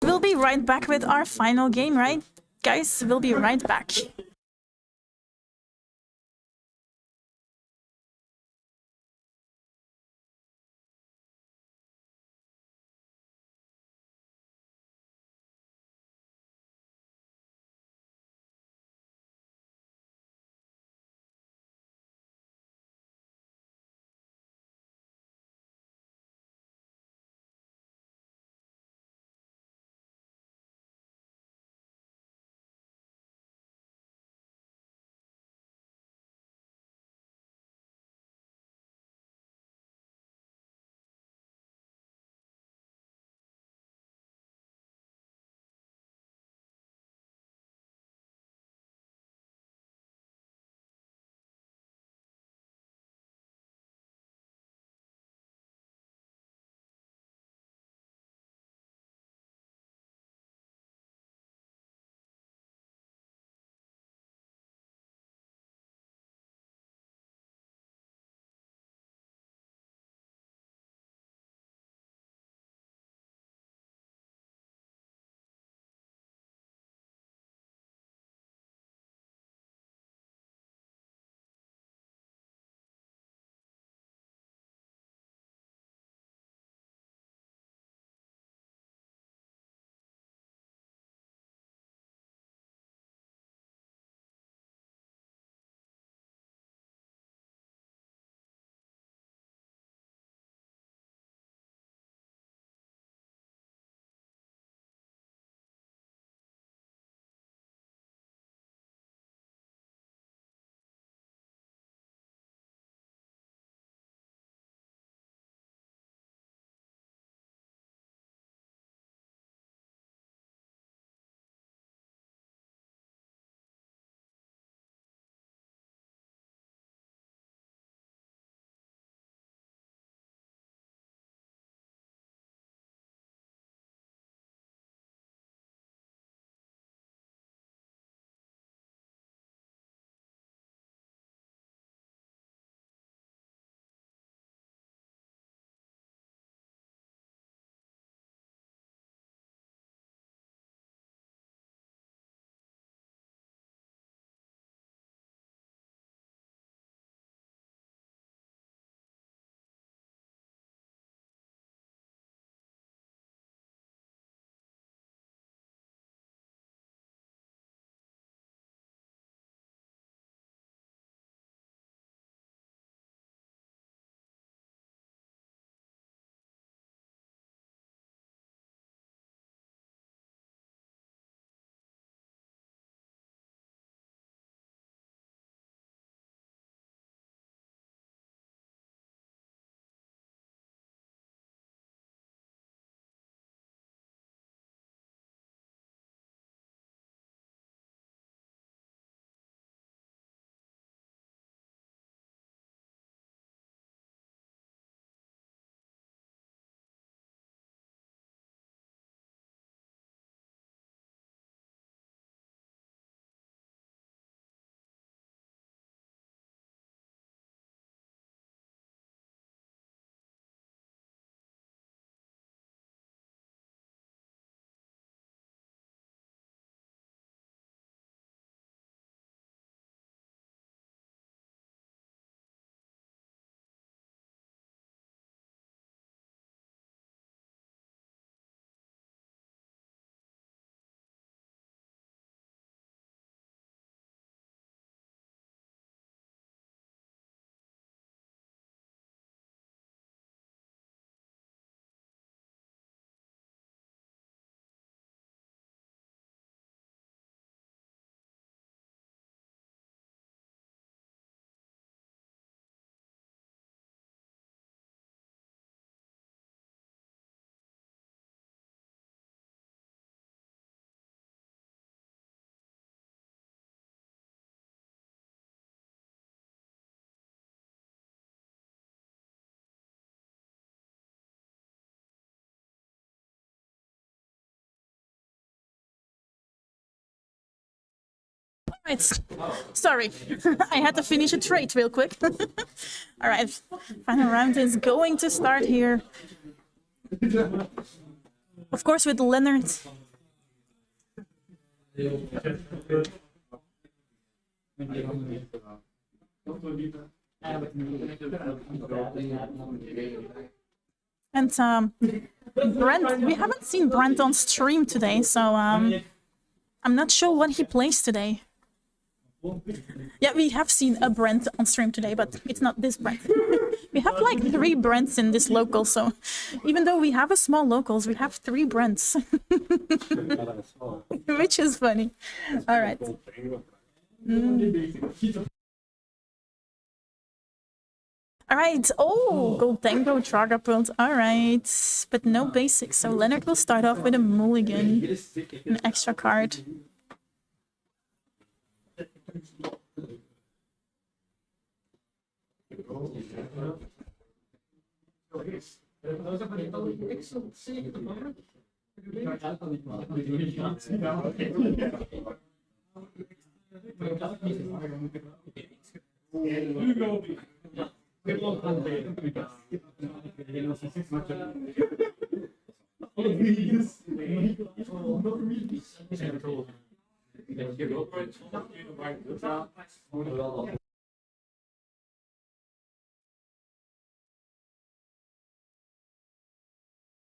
We'll be right back with our final game, right? Guys, we'll be right back. Right. Sorry, I had to finish a trade real quick. All right, final round is going to start here. Of course, with Leonard. And Brent, we haven't seen Brent on stream today, so I'm not sure what he plays today. Yeah, we have seen a Brent on stream today, but it's not this Brent. We have like 3 Brents in this local, so even though we have a small locals, we have 3 Brents. Which is funny. All right. All right. Oh, Gholdengo, Dragapult. All right, but no basics. So Leonard will start off with a mulligan, an extra card.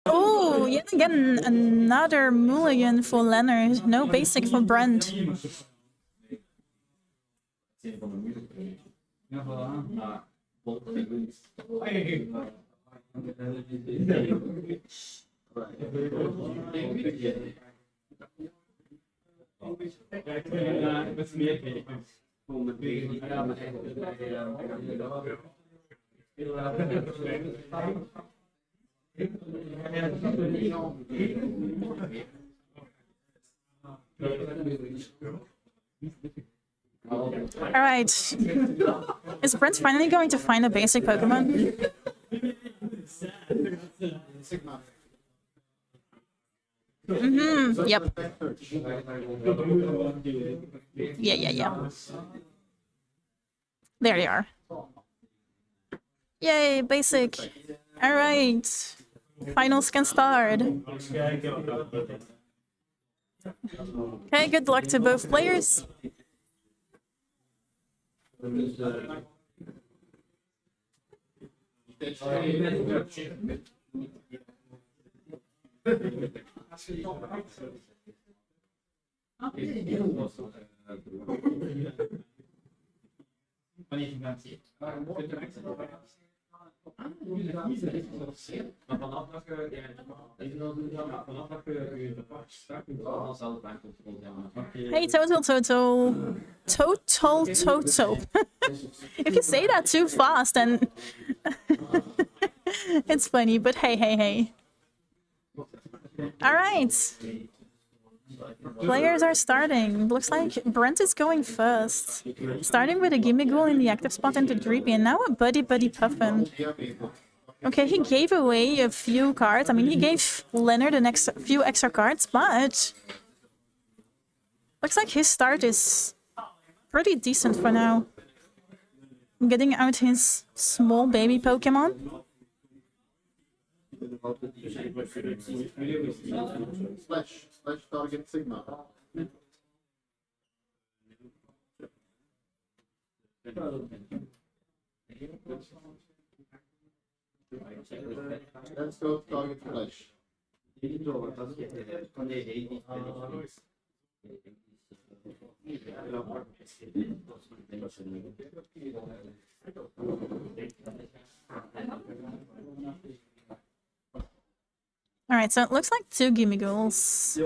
Oh, yet again, another mulligan for Leonard. No basic for Brent. Alright. Is Brent finally going to find a basic Pokemon? Yep. Yeah. There you are. Yay, basic. Alright. Finals can start. Okay, good luck to both players. Hey, Total. If you say that too fast, then it's funny, but hey. Alright. Players are starting. Looks like Brent is going first. Starting with a Gimmighoul in the active spot into Dreepy, and now a Buddy Puffin. Okay, he gave away a few cards. I mean, he gave Leonard a few extra cards, but looks like his start is pretty decent for now. Getting out his small baby Pokemon. Slash target Sigma. Let's go target Flash. Alright, so it looks like 2 Gimmighouls.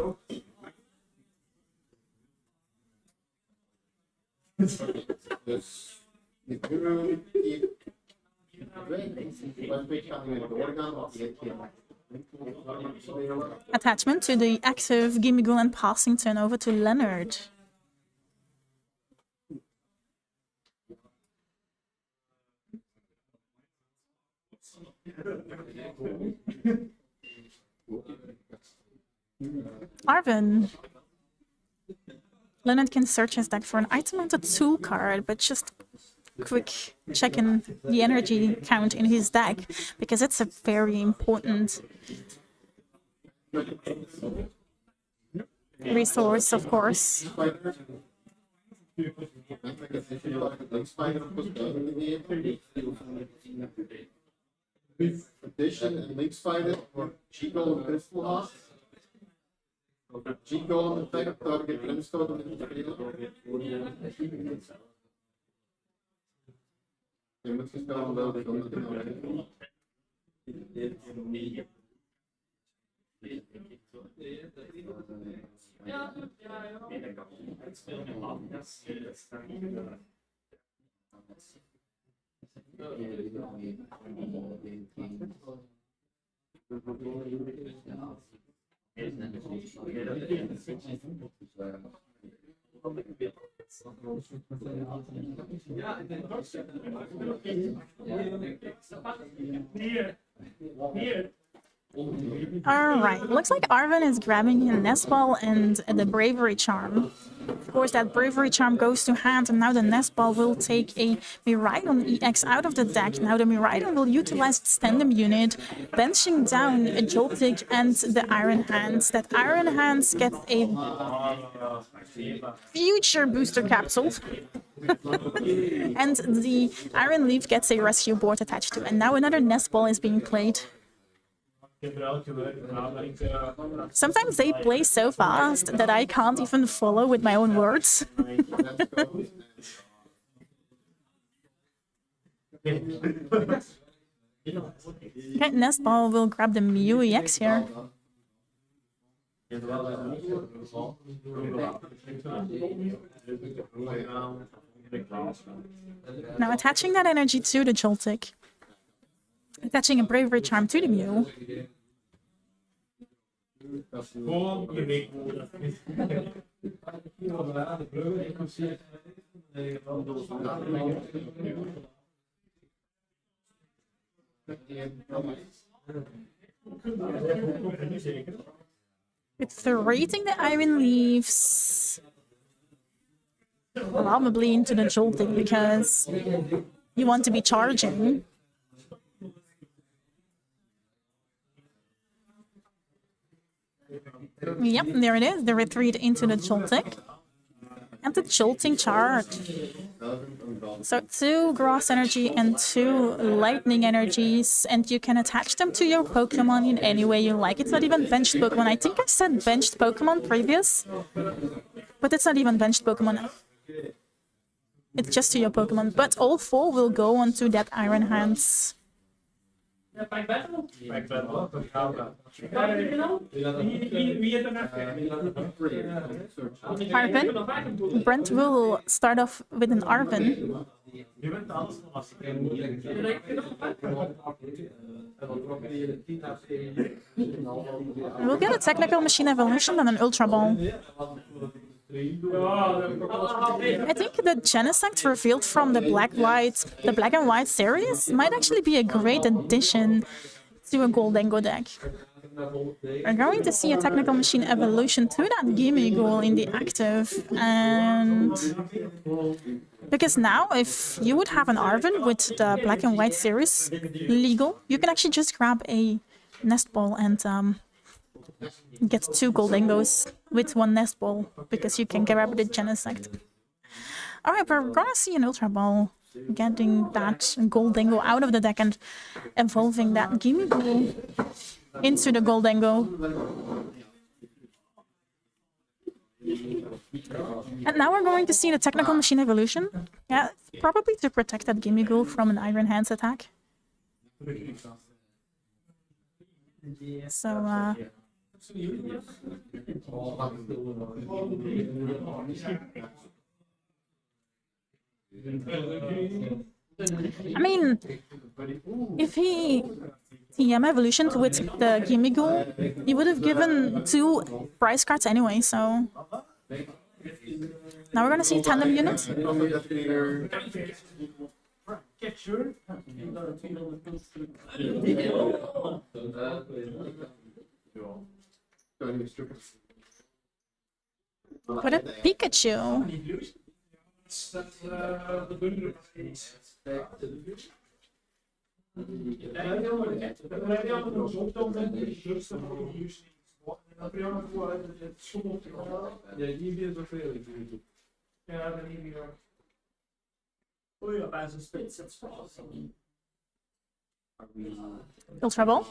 Attachment to the active Gimmighoul and passing turn over to Leonard. Arvin. Leonard can search his deck for an item and a tool card, but just quick checking the energy count in his deck, because it's a very important resource, of course. Addition and Link Spider or G-Golem and Crystal Heart. G-Golem attack target Brimstone and je moet gestaan wel de grond. Alright, looks like Arven is grabbing a Nest Ball and the Bravery Charm. Of course, that Bravery Charm goes to hand, and now the Nest Ball will take a Miraidon EX out of the deck. Now the Miraidon will utilize its tandem unit, benching down a Joltik and the Iron Hands. That Iron Hands get a future booster capsule. And the Iron Leaf gets a rescue board attached to it. And now another Nest Ball is being played. Sometimes they play so fast that I can't even follow with my own words. Okay, Nest Ball will grab the Mew EX here. Now attaching that energy to the Joltik. Attaching a Bravery Charm to the Mew. It's rating the Iron Leaves probably into the Joltik because you want to be charging. Yep, there it is, the retreat into the Joltik. And the Jolting charge. So 2 grass energy and 2 lightning energies, and you can attach them to your Pokemon in any way you like. It's not even benched Pokemon. I think I said benched Pokemon previous, but it's not even benched Pokemon. It's just to your Pokemon, but all 4 will go onto that Iron Hands. Arven. Brent will start off with an Arven. We'll get a Technical Machine Evolution and an Ultra Ball. I think the Genesect revealed from the Black and White series might actually be a great addition to a Gholdengo deck. We're going to see a Technical Machine Evolution to that Gimmighoul in the active, and because now if you would have an Arven with the Black and White series legal, you can actually just grab a Nest Ball and get 2 Gholdengos with 1 Nest Ball, because you can grab the Genesect. Alright, we're gonna see an Ultra Ball getting that Gholdengo out of the deck and evolving that Gimmighoul into the Gholdengo. And now we're going to see the Technical Machine Evolution. Yeah, probably to protect that Gimmighoul from an Iron Hands attack. So, I mean, if he TM evolutioned with the Gimmighoul, he would have given 2 prize cards anyway, so... Now we're gonna see Tandem Unit. What a Pikachu! Ultra Ball.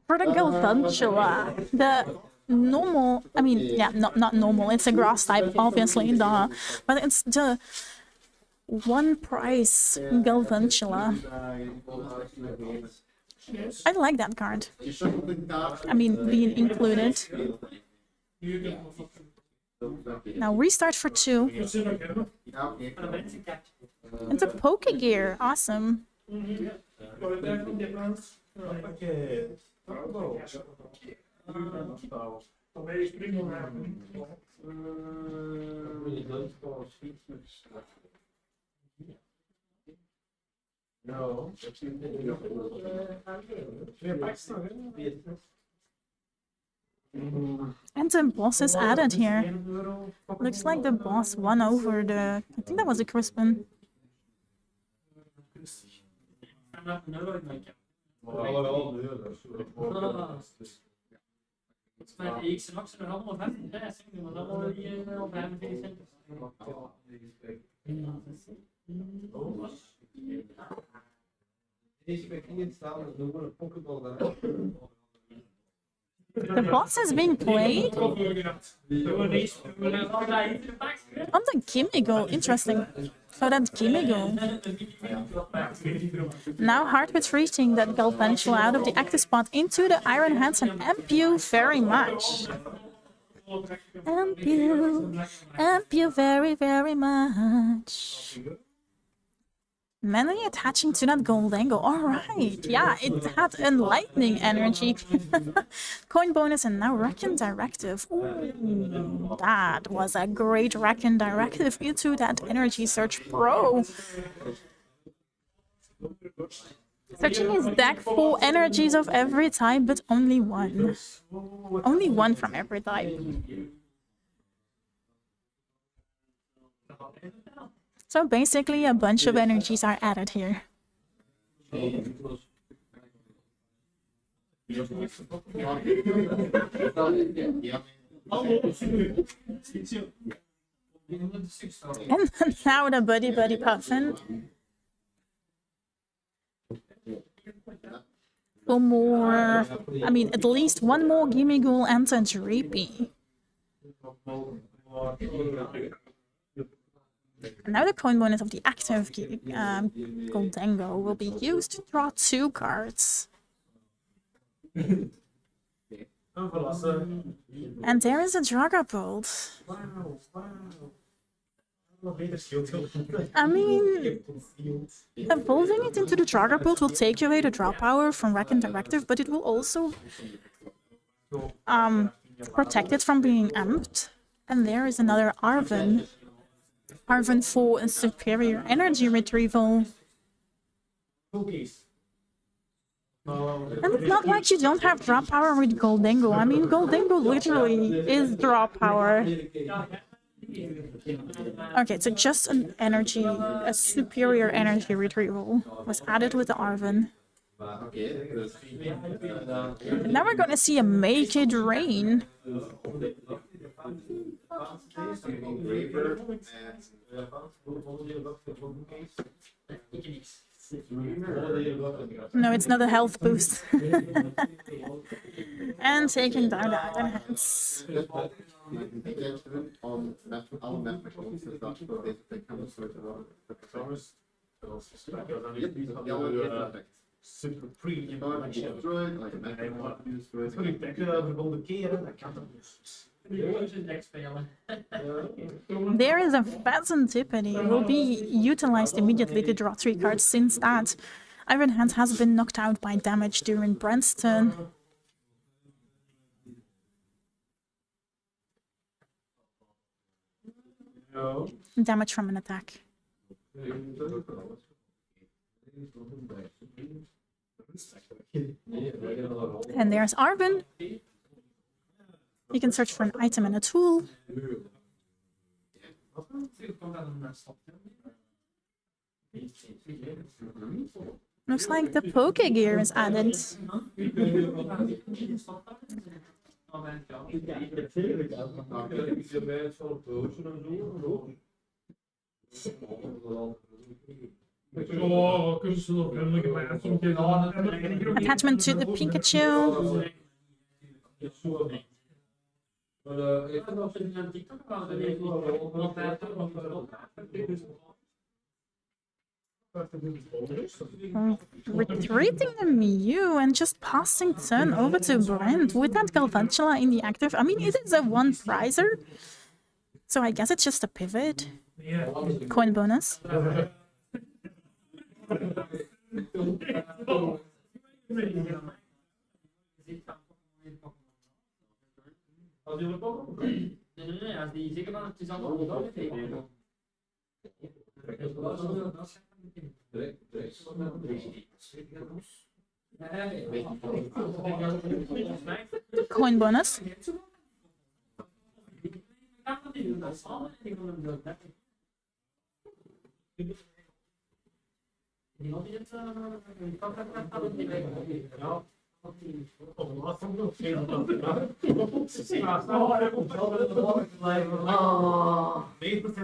For the Galvantula, the normal, I mean, yeah, not normal, it's a grass type, obviously, duh, but it's the one price Galvantula. I like that card. I mean, being included. Now restart for 2. And a Pokegear, awesome. And the boss is added here. Looks like the boss won over the... I think that was a Crispin. The boss is being played on the Gimigo. Interesting. So that's Gimigo. Now Heartbeat reaching that Galvantula out of the active spot into the Iron Hands and amp you very much. Amp you very, very much. Manually attaching to that Gholdengo. Alright, yeah, it had a lightning energy. Coin bonus and now Wrecking Directive. Ooh, that was a great Wrecking Directive into that Energy Search Pro. Searching his deck for energies of every type, but only one. Only one from every type. So basically a bunch of energies are added here. And now the Buddy Puffin. For more, I mean at least one more Gimmighoul and a Dreepy. And now the coin bonus of the active Gholdengo will be used to draw 2 cards. And there is a Dragapult. I mean, evolving it into the Dragapult will take away the draw power from Wrecking Directive, but it will also protect it from being amped. And there is another Arven. Arven for a superior energy retrieval. And it's not like you don't have draw power with Gholdengo. I mean, Gholdengo literally is draw power. Okay, so just an energy, a superior energy retrieval was added with the Arven. And now we're gonna see a Make It Rain. No, it's not a health boost. And taking down the Iron Hands. Super premium. There is a Pheasant Tippity. It will be utilized immediately to draw 3 cards since that Iron Hand has been knocked out by damage during Brent's turn. Damage from an attack. And there's Arvin. You can search for an item and a tool. Looks like the Poke Gear is added. Attachment to the Pikachu. Retreating the Mew and just passing turn over to Brent with that Galvantula in the active. I mean, it is a one prizer, so I guess it's just a pivot. Coin bonus. Coin bonus.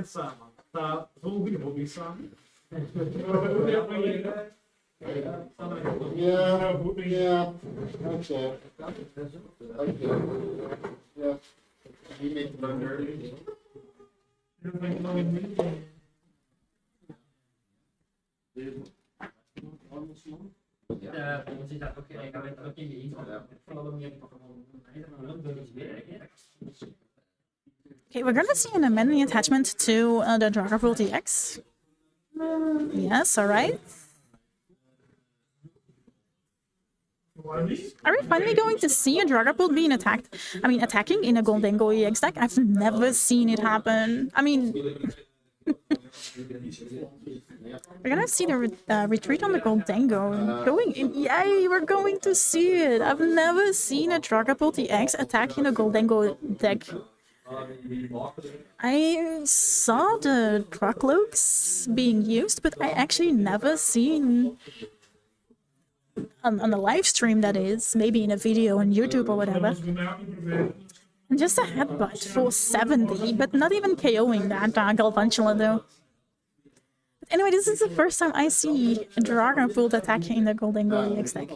Samen. Daar zo'n goede hobby samen. Yeah, okay. Yeah. We make the blunder. Okay, we're gonna see an amending attachment to the Dragapult EX. Yes, alright. Are we finally going to see a Dragapult being attacked? I mean, attacking in a Gholdengo EX deck? I've never seen it happen. I mean... We're gonna see the retreat on the Gholdengo. Going in, yay, we're going to see it! I've never seen a Dragapult EX attack in a Gholdengo deck. I saw the Truckloaks being used, but I actually never seen on the live stream, that is, maybe in a video on YouTube or whatever. And just a headbutt for 70, but not even KOing that Galvantula though. But anyway, this is the first time I see a Dragapult attacking the Gholdengo EX deck.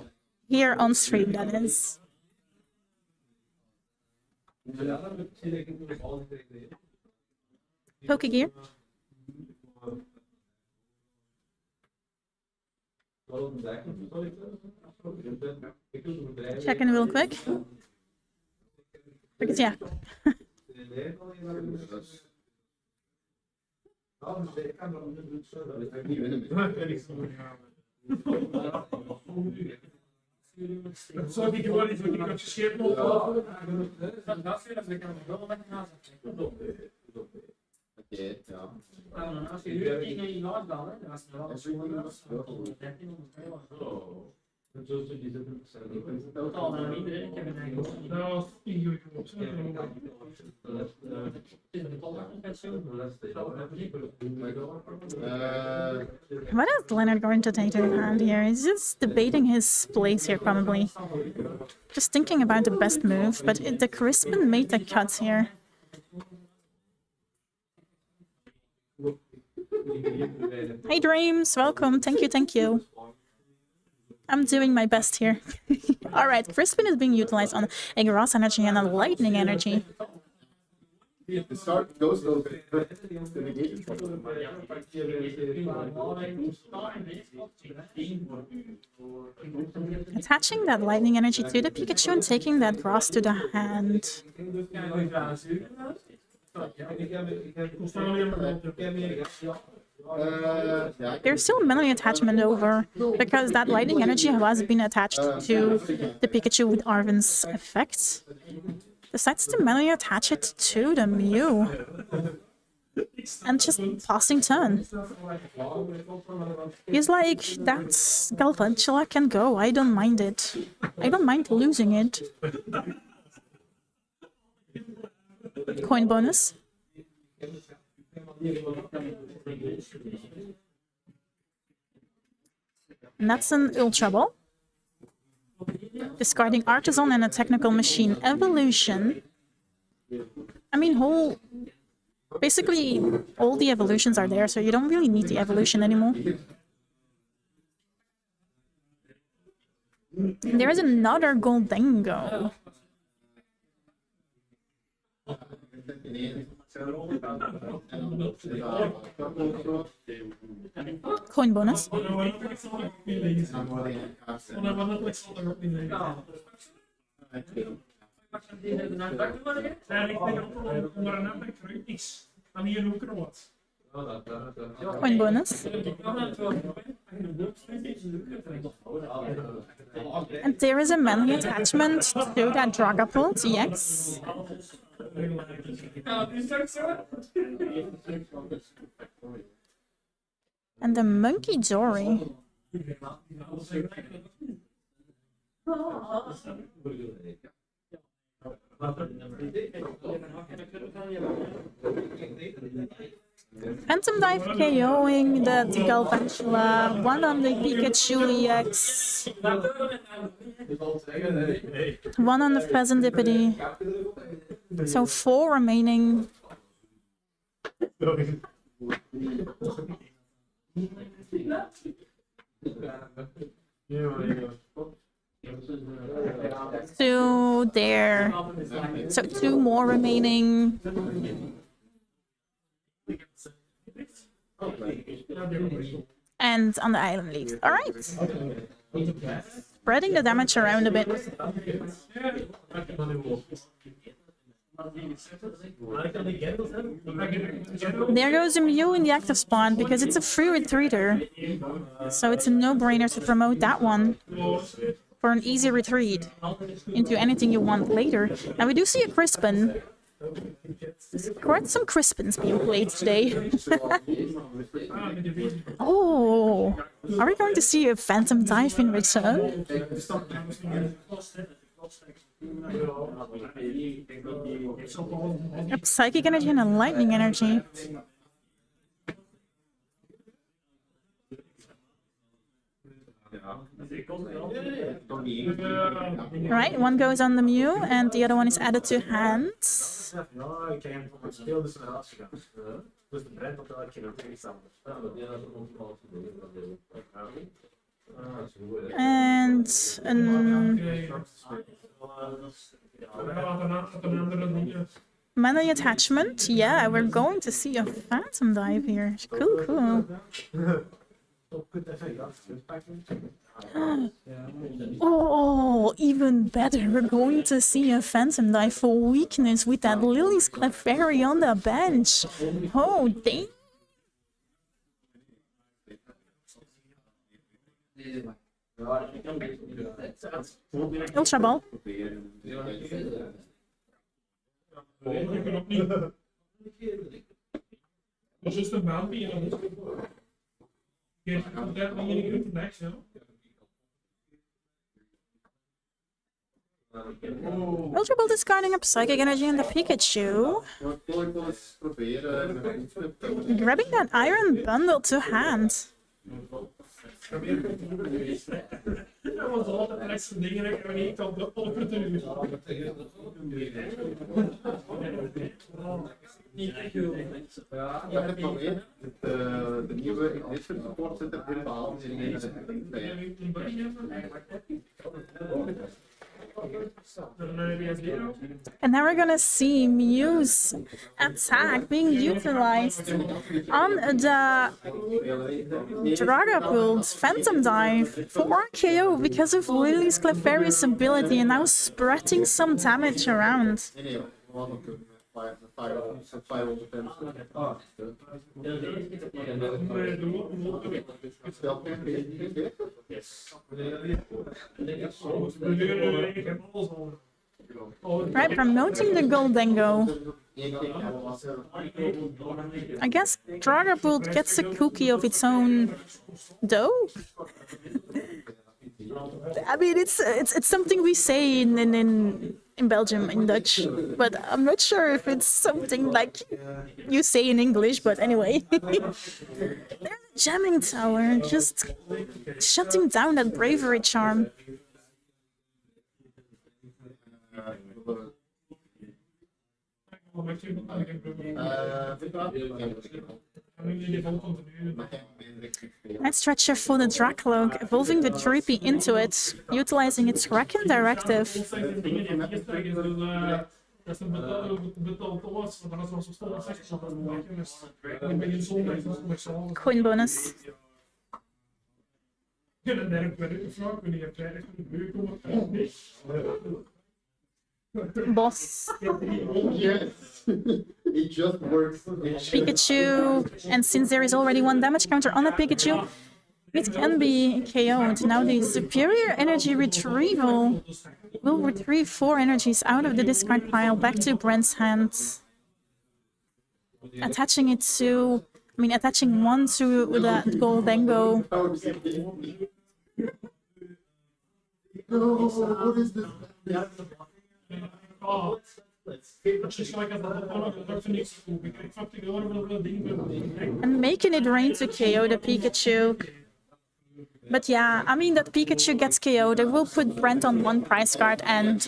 Here on stream, that is. Pokegear. Check in real quick. Because, yeah. Zou die gewoon niet van die scheep lopen? Oké, ja. Als je nu tegen je laat bellen, dan is het wel What is Leonard going to take to hand here? He's just debating his place here, probably. Just thinking about the best move, but the Crispin made the cuts here. Hey Dreams, welcome, thank you, thank you. I'm doing my best here. Alright, Crispin is being utilized on a Grass Energy and a Lightning Energy. The start goes a little bit. Attaching that Lightning Energy to the Pikachu and taking that Grass to the hand. There's still melee attachment over, because that Lightning Energy has been attached to the Pikachu with Arvin's effects. Decides to melee attach it to the Mew. and just passing turn. He's like, that's Galvantula can go. I don't mind it. I don't mind losing it. Coin bonus. And that's an Ultra Ball. Discarding Artisan and a Technical Machine Evolution. I mean, basically, all the evolutions are there, so you don't really need the evolution anymore. There is another Gholdengo. Coin bonus. Coin bonus. And there is a manly attachment to that Dragapult EX. And the Monkey Dory. Phantom Dive KOing the Galvantula, one on the Pikachu EX, one on the Pheasantipede. So 4 remaining. Two there. So 2 more remaining. And on the island leaves. Alright. Spreading the damage around a bit. There goes a Mew in the active spawn because it's a free retreater. So it's a no-brainer to promote that one for an easy retreat into anything you want later. Now we do see a Crispin. There's quite some Crispins being played today. Oh, are we going to see a Phantom Dive in return? A Psychic Energy and a Lightning Energy. Right, one goes on the Mew and the other one is added to hand. And manual attachment. Yeah, we're going to see a Phantom Dive here. Cool, cool. Oh, even better. We're going to see a Phantom Dive for weakness with that Lillie's Cleffairy on the bench. Oh, dang. Ultra Ball. Ultra Ball discarding a Psychic Energy and the Pikachu. Grabbing that Iron Bundle to hand. Dat was altijd de beste dingen dat ik niet kan opvertellen. Niet echt heel veel. Ja, ik heb het probleem. De nieuwe Ignition support zit er helemaal in. And now we're gonna see Mew's attack being utilized on the Dragapult Phantom Dive for RKO because of Lillie's Cleffairy's ability and now spreading some damage around. Right, promoting the Gholdengo. I guess Dragapult gets a cookie of its own dough. I mean, it's something we say in Belgium in Dutch, but I'm not sure if it's something like you say in English. But anyway, there's a jamming tower, just shutting down that bravery charm. Let's stretch for the Dracloak, evolving the Drippy into it, utilizing its Kraken Directive. Coin bonus. Boss. Yes! It just works. Pikachu, and since there is already one damage counter on a Pikachu, it can be KO'd. Now the Superior Energy Retrieval will retrieve 4 energies out of the discard pile back to Brent's hands. Attaching it to... attaching one to the Gholdengo. What is this? And making it rain to KO the Pikachu. But yeah, that Pikachu gets KO'd. They will put Brent on 1 prize card, and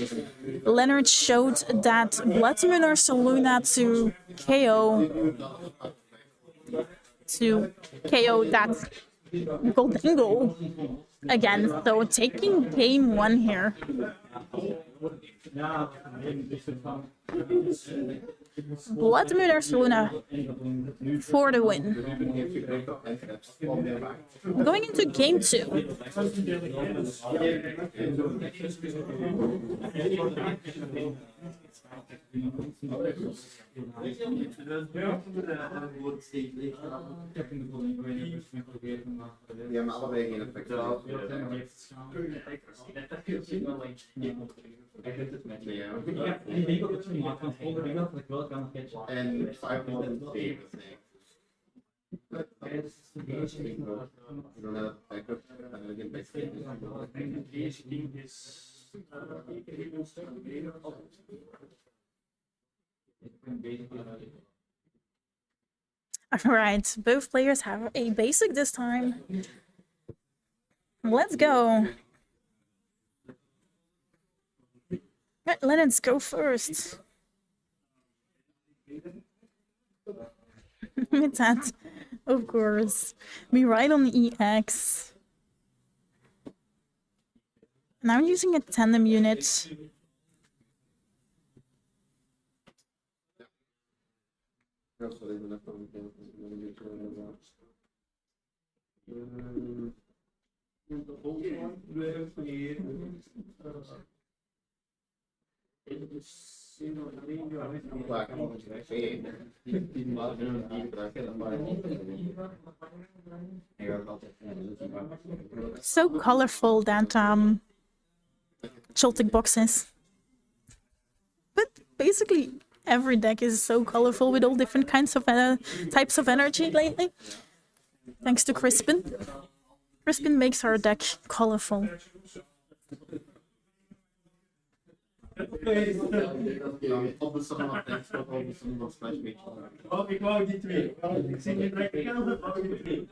Leonard showed that Blood Moon or Saluna to KO that Gholdengo again. So taking game 1 here. Blood Moon or Saluna for the win. Going into game 2. Die hebben allebei geen effect. En 507. Dan heb ik backup. Dan heb ik een Alright, both players have a basic this time. Let's go. Let us go first. With that, of course. We ride on the EX. Now I'm using a tandem unit. So colorful that Joltik boxes. But basically every deck is so colorful with all different kinds of types of energy lately. Thanks to Crispin. Crispin makes our deck colorful. Op de Summer Dex of op de Summer Splash Mix. Oh, ik wou die 2. Ik zie je direct bekend, ik wou die 2.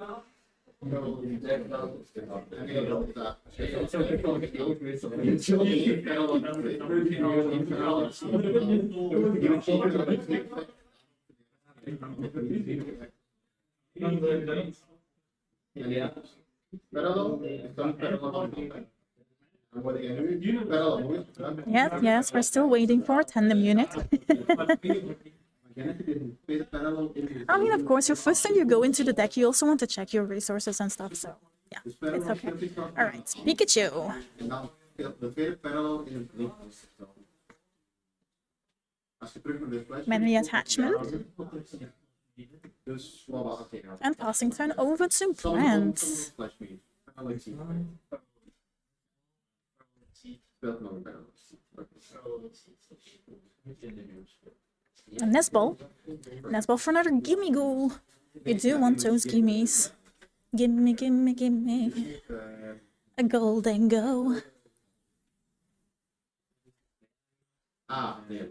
Yes, we're still waiting for a tandem unit. Of course, first time you go into the deck, you also want to check your resources and stuff, so yeah, it's okay. Alright, Pikachu. Memory attachment. And passing turn over to Brent. A Nesball. Nesball for another gimme goal. You do want those gimmies. Gimme, gimme, gimme. A Gholdengo. Ah, nee.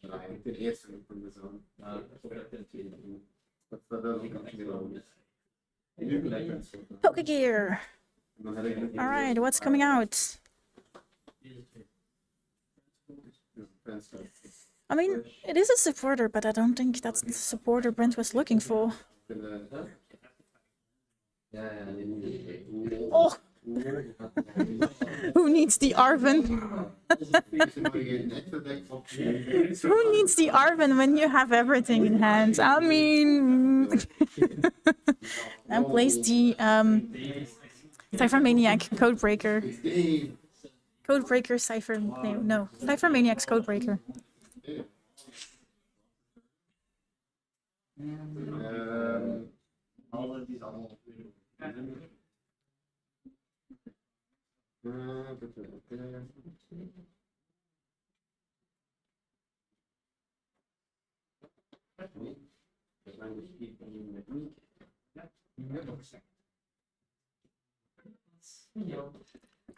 Nein, den ersten von der Sonne. Dat staat wel niet aan Pokegear. Alright, what's coming out? I mean, it is a supporter, but I don't think that's the supporter Brent was looking for. Oh! Who needs the Arven? Who needs the Arven when you have everything in hand? I mean... Now place the Cypher Maniac Codebreaker. Codebreaker Cypher... No. Cypher Maniac's Codebreaker.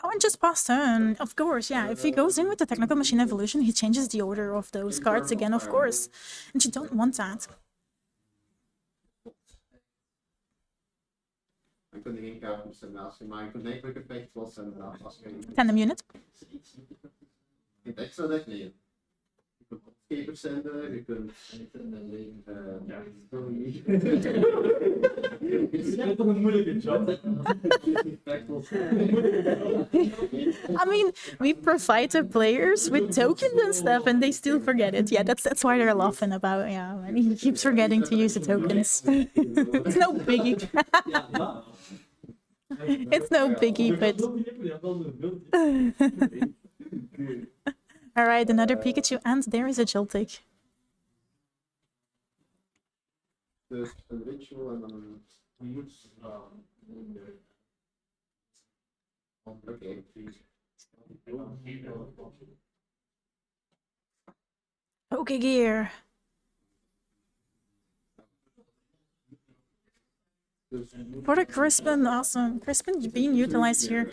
Oh, and just pass turn, of course, yeah. If he goes in with the Technical Machine Evolution, he changes the order of those cards again, of course. And you don't want that. Tandem unit. In extra deck, nee. Je kunt opgevers zenden, je kunt... Het is toch een moeilijke job. I mean, we provide the players with tokens and stuff, and they still forget it. Yeah, that's why they're laughing about. Yeah, and he keeps forgetting to use the tokens. It's no biggie. It's no biggie, but. All right, another Pikachu, and there is a Joltik. Dus een ritual en dan oké. Pokegear. For the Crispin, awesome. Crispin being utilized here.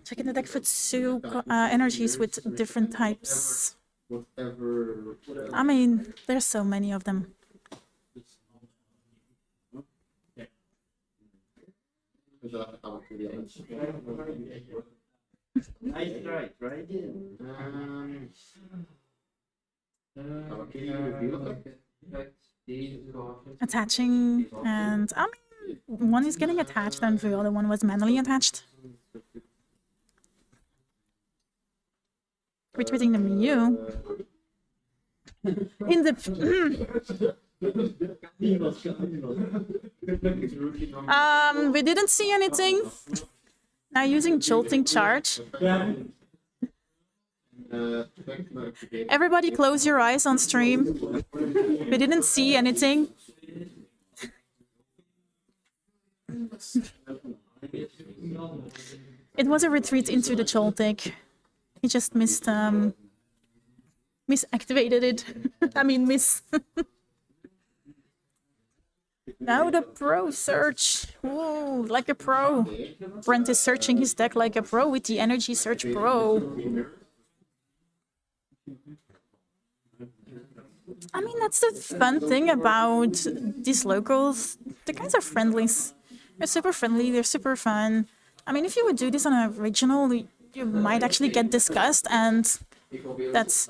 Checking the deck for two energies with different types. I mean, there's so many of them. Nice right, right? Attaching, and I mean, one is getting attached and the other one was manually attached. Retweeting the Mew. In the... we didn't see anything. Now using Jolting Charge. Everybody close your eyes on stream. We didn't see anything. It was a retreat into the Joltik. He just misactivated it. I mean, Now the pro search. Whoa, like a pro. Brent is searching his deck like a pro with the Energy Search Pro. I mean, that's the fun thing about these locals. The guys are friendly. They're super friendly, they're super fun. I mean, if you would do this on a regional, you might actually get discussed, and that's...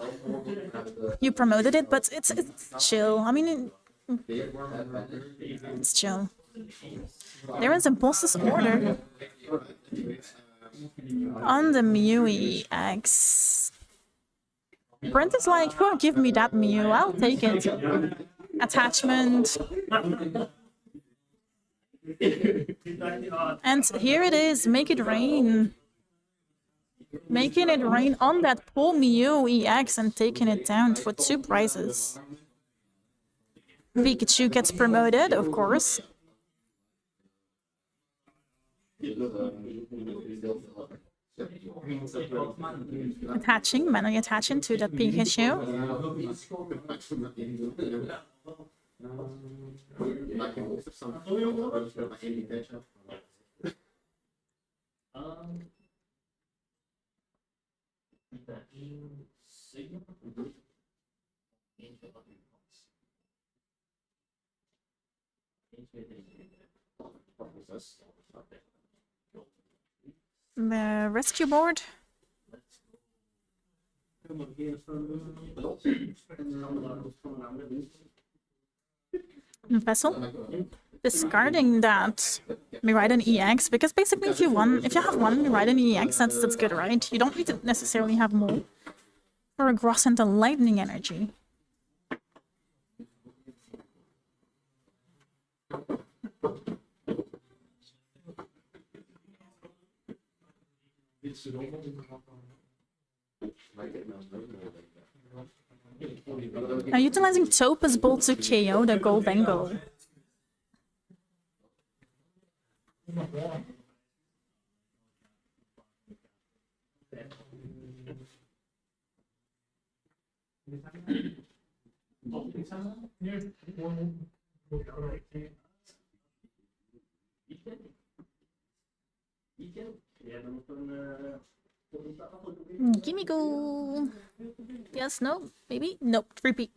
You promoted it, but it's chill. I mean... It's chill. There is a boss's order on the Mew EX. Brent is like, oh, give me that Mew, I'll take it. Attachment. And here it is, make it rain. Making it rain on that poor Mew EX and taking it down for 2 prizes. Pikachu gets promoted, of course. Attaching, manually attaching to that Pikachu. I can also some The rescue board. Vessel. Discarding that Miraidon EX, because basically if you have one Miraidon EX, that's good, right? You don't need to necessarily have more for a Gross and a Lightning Energy. Now utilizing Topaz Bolt to KO the Gholdengo. Gimme go. Yes, no, maybe? Nope, repeat.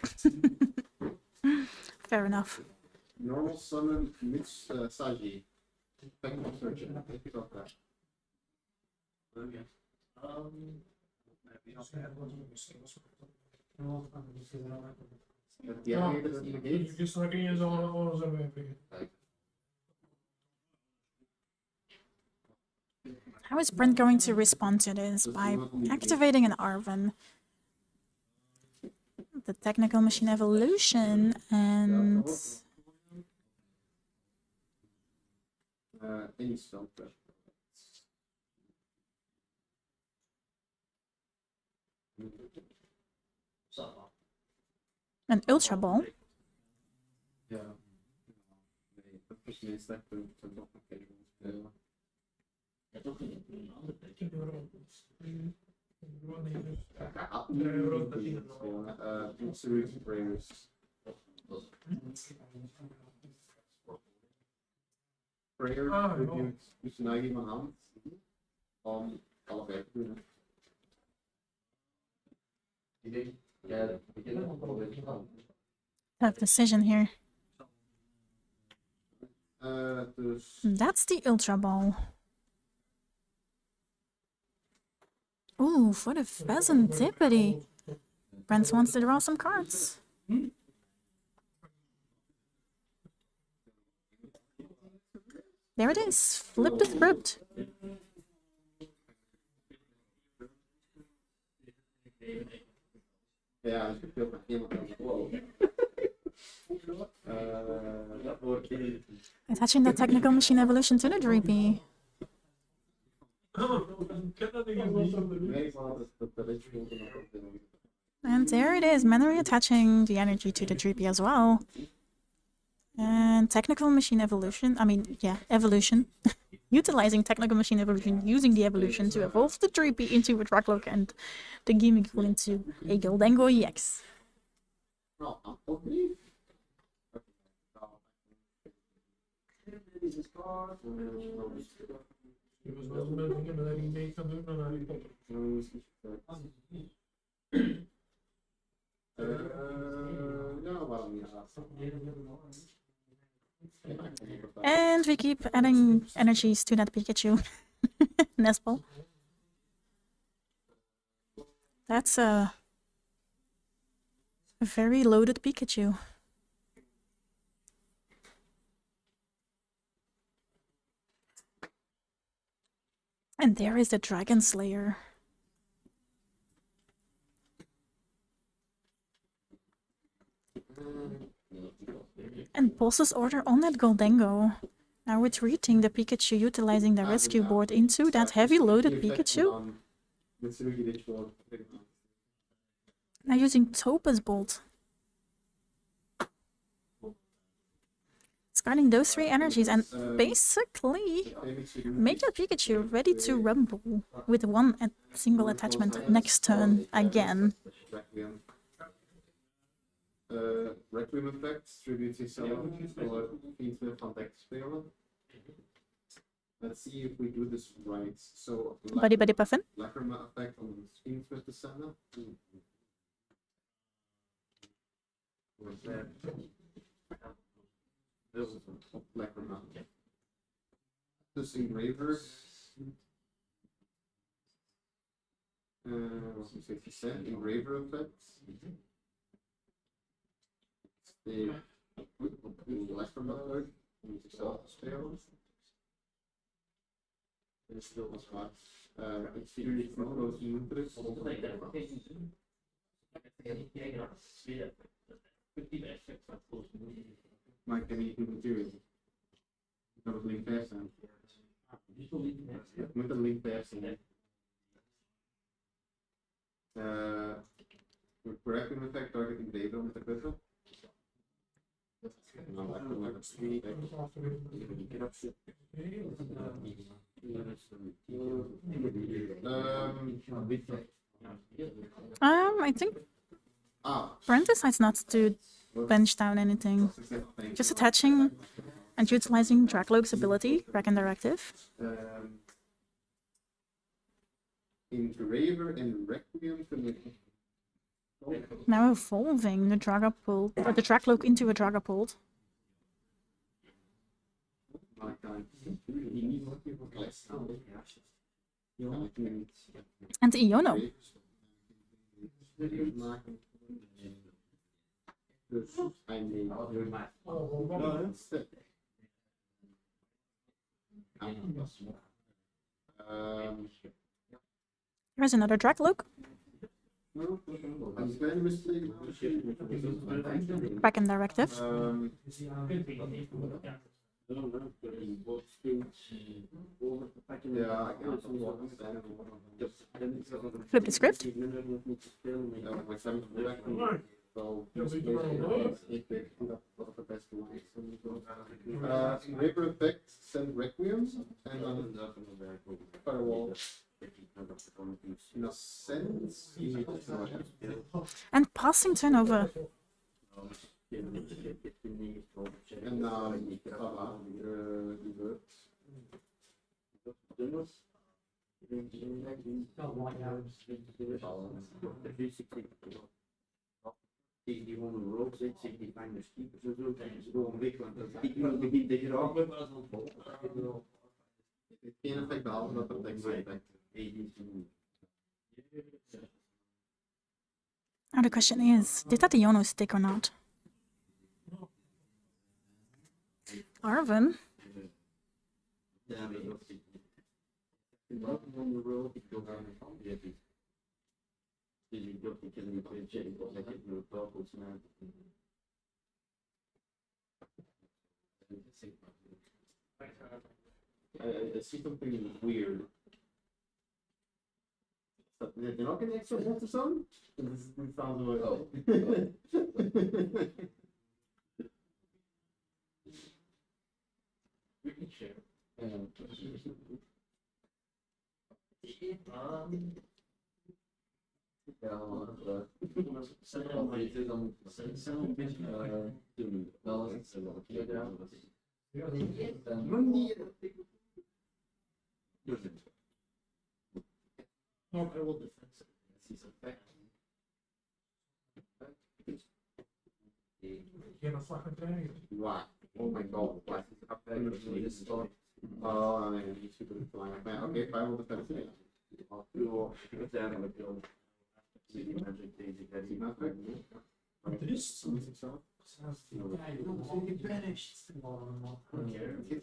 Fair enough. normal summon mix Saji. Technical search. How is Brent going to respond to this? By activating an Arven, the Technical Machine Evolution, and Any spell prep. an Ultra Ball. Ja. Nee, dat is meer slecht punt. Dat Series prayers. Prayer moet je nou iemand aan om allebei te doen. Tough decision here. Dus That's the Ultra Ball. Ooh, for the Pheasantipity. Brent wants to draw some cards. There it is. Flip the script. ja, dus ik speel met iemand Attaching the Technical Machine Evolution to the Dreepy. And there it is, manually attaching the energy to the Dreepy as well. And Technical Machine Evolution, Evolution. Utilizing Technical Machine Evolution, using the evolution to evolve the Dreepy into a Dragapult and the Gholdengo into a Gholdengo EX. And we keep adding energies to that Pikachu. Nestball. That's a very loaded Pikachu. And there is the Dragon Slayer. And Boss's order on that Gholdengo. Now retreating the Pikachu, utilizing the rescue board into that heavy loaded Pikachu. Now using Topaz Bolt. It's discarding those 3 energies and basically make your Pikachu ready to rumble with 1 single attachment next turn again. Requiem. Requiem effect, tribute yourself or feeds with contact spelen. Let's see if we do this right. So, Buddy Puffin. Lacrima effect on the screen with the sender. Where's that? Lacrima. This engraver. What's the 60 engraver effects? The Lacrima effect. Spelen. It's still a spot. It's really those numbers. Maar kan niet doen natuurlijk. Dat moet link vers zijn. Het moet een link vers zijn. Correcting effect targeting data met de kussen. En dan lijkt het maar het I think Brent decides not to bench down anything. Just attaching and utilizing Dragloak's ability, Reckon Directive. Engraver and Requiem can Now evolving the Dragapult, or the Dragloak into a Dragapult. And Iono. There's another Dragloak. Back in Directive. Flip the script. River effect, send Requiem, and then Firewall. In a sense, And passing turnover. and Die gewoon een rood zit, zegt die fijne keeper, zo is gewoon weg, want dat begint te geraken. geen effect behalve dat het effect. Now the question is, did that Iono stick or not? Arvin? I see something weird. They're not getting extra hits or something? This sounds like We can share. Wow. Oh my god. What is happening? Oh, man, he's super flying. Okay, Firewall defense.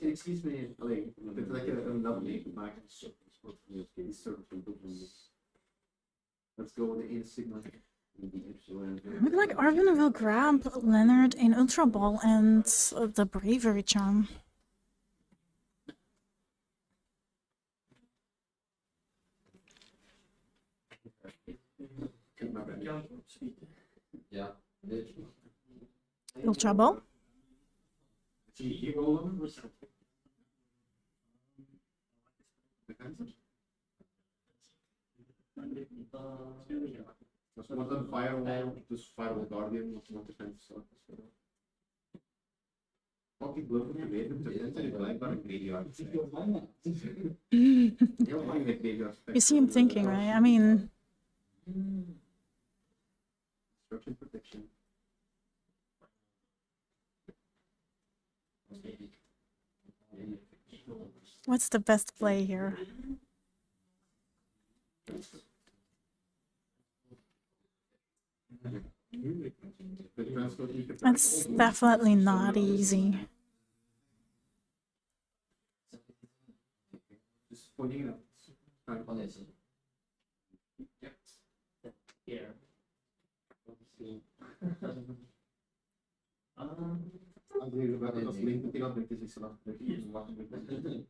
Excuse me, like, it's like another name, Mike. Let's go with the insignia. Looks like Arvin will grab Leonard in Ultra Ball and the Bravery Charm. Ja, Ultra Ball. Dat is wat een firewall, dus firewall guardian, of not defense. Wat ik geloof niet weten, defense is blijkbaar een graveyard. Heel lang met graveyard. You see him thinking, right? I mean, Destruction protection. what's the best play here? That's definitely not easy. Just pointing it out. Here. Als je dat als link moet je dat met is wat met de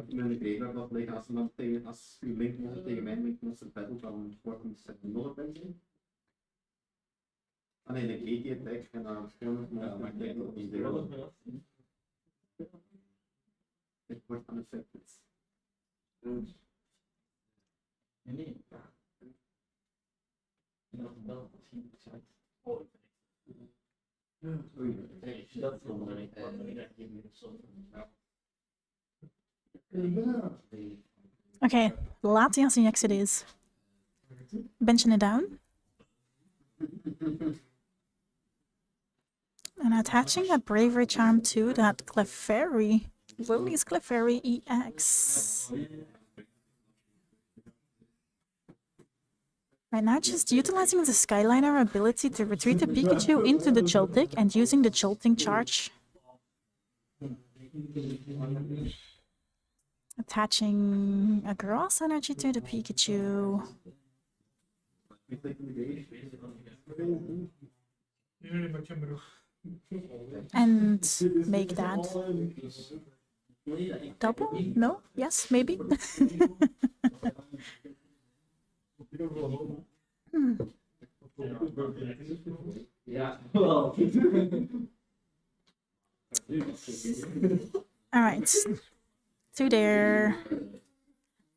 graveyard dat liggen als iemand tegen als je link moet tegen mijn link moet battle dan wordt het set 0 pension. Ah nee, de KT attack en dan spelen maar ik denk dat niet zero. Het wordt unaffected. Nee. Okay, Latias injects it is. Benching it down. And attaching that Bravery Charm to that Cleffairy. Lillie's Cleffairy EX. Right now, just utilizing the Skyliner ability to retreat the Pikachu into the Joltik and using the Jolting charge. Attaching a Grass Energy to the Pikachu. And make that double? No? Yes? Maybe? Yeah, well. Alright. Two there.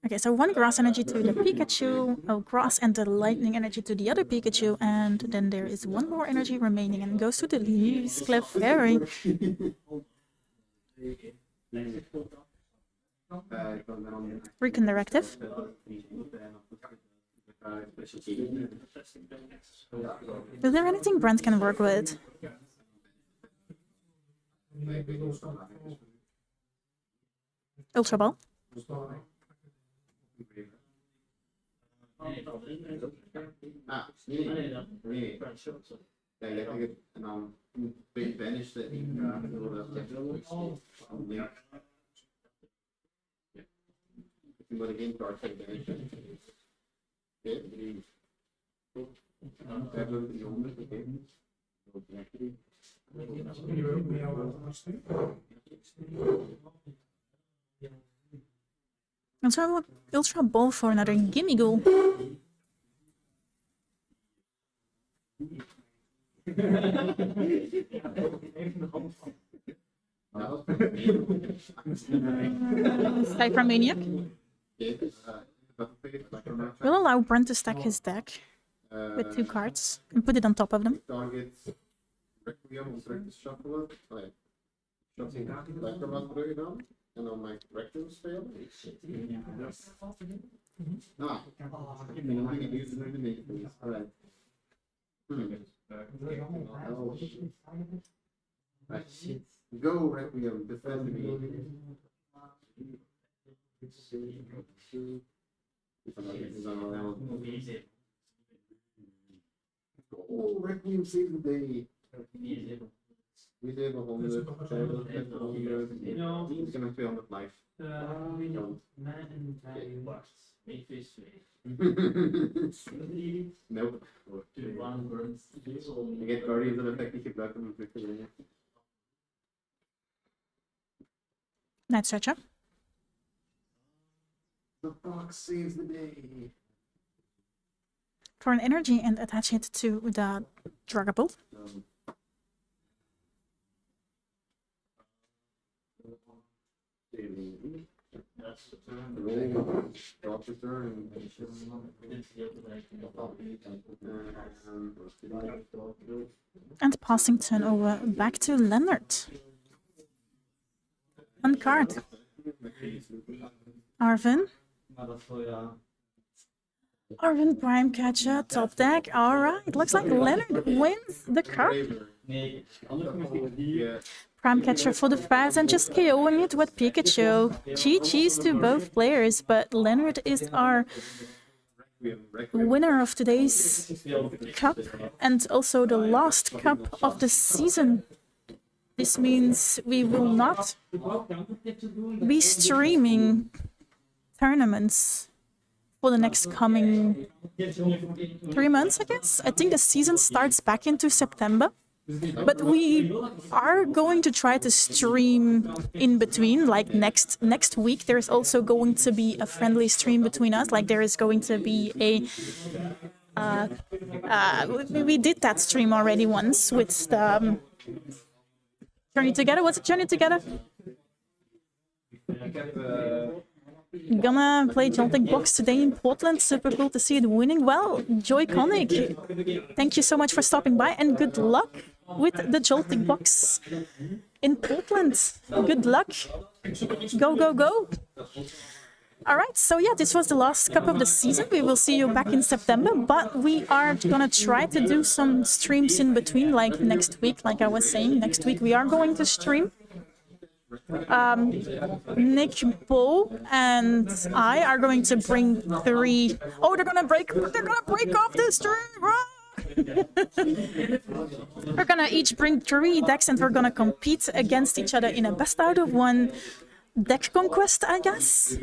Okay, so one Grass Energy to the Pikachu, oh, Grass and the Lightning Energy to the other Pikachu, and then there is one more energy remaining and goes to the Lillie's Cleffairy. Recon Directive. Is there anything Brent can work with? Ultra Ball. Ah, nee. Ja, ik denk het en dan big banish dat ik door dat ik moet geen card zijn banish. Oké, 3. We hebben 300, oké. Let's have an Ultra Ball for another Gimme Ghoul. Cypher Maniac. We'll allow Brent to stack his deck with 2 cards and put it on top of them. Target Requiem om terug te shuffelen. Shuffling lekker wat terug gedaan. En dan mijn Requiem spelen. Ah, ik ben nog niet used in the make please. Alright. Right. Go Requiem, defend me. Oh, Requiem save the day. We did 100, 100, he's gonna 200 life. Nope. Ik heb Guardians en effect niet gebruikt om hem terug te brengen. Night Searcher. The fox saves the day. For an energy and attach it to the Dragapult. And passing turn over back to Leonard. One card. Arvin. Arvin Prime Catcher, top deck. Alright, looks like Leonard wins the cup. Prime Catcher for the fast and just KOing it with Pikachu. GG's to both players, but Leonard is our winner of today's cup and also the last cup of the season. This means we will not be streaming tournaments for the next coming 3 months, I guess. I think the season starts back into September. But we are going to try to stream in between, like next week there's also going to be a friendly stream between us, like there is going to be a we did that stream already once with the Journey Together. What's it, Journey Together? Gonna play Joltik box today in Portland. Super cool to see it winning. Well, Joy Conic, thank you so much for stopping by and good luck with the Joltik box in Portland. Good luck. Go, go, go. Alright, so yeah, this was the last cup of the season. We will see you back in September, but we are gonna try to do some streams in between, like next week, like I was saying. Next week we are going to stream. Nick, Bo, and I are going to bring 3. Oh, they're gonna break off the stream. We're gonna each bring 3 decks and we're gonna compete against each other in a best out of 1 deck conquest, I guess.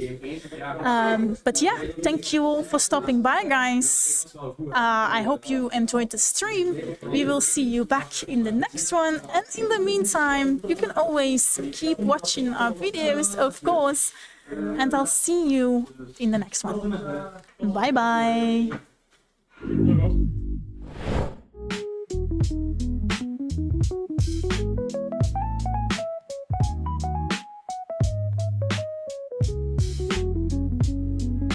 But yeah, thank you all for stopping by, guys. I hope you enjoyed the stream. We will see you back in the next one. And in the meantime, you can always keep watching our videos, of course. And I'll see you in the next one. Bye-bye.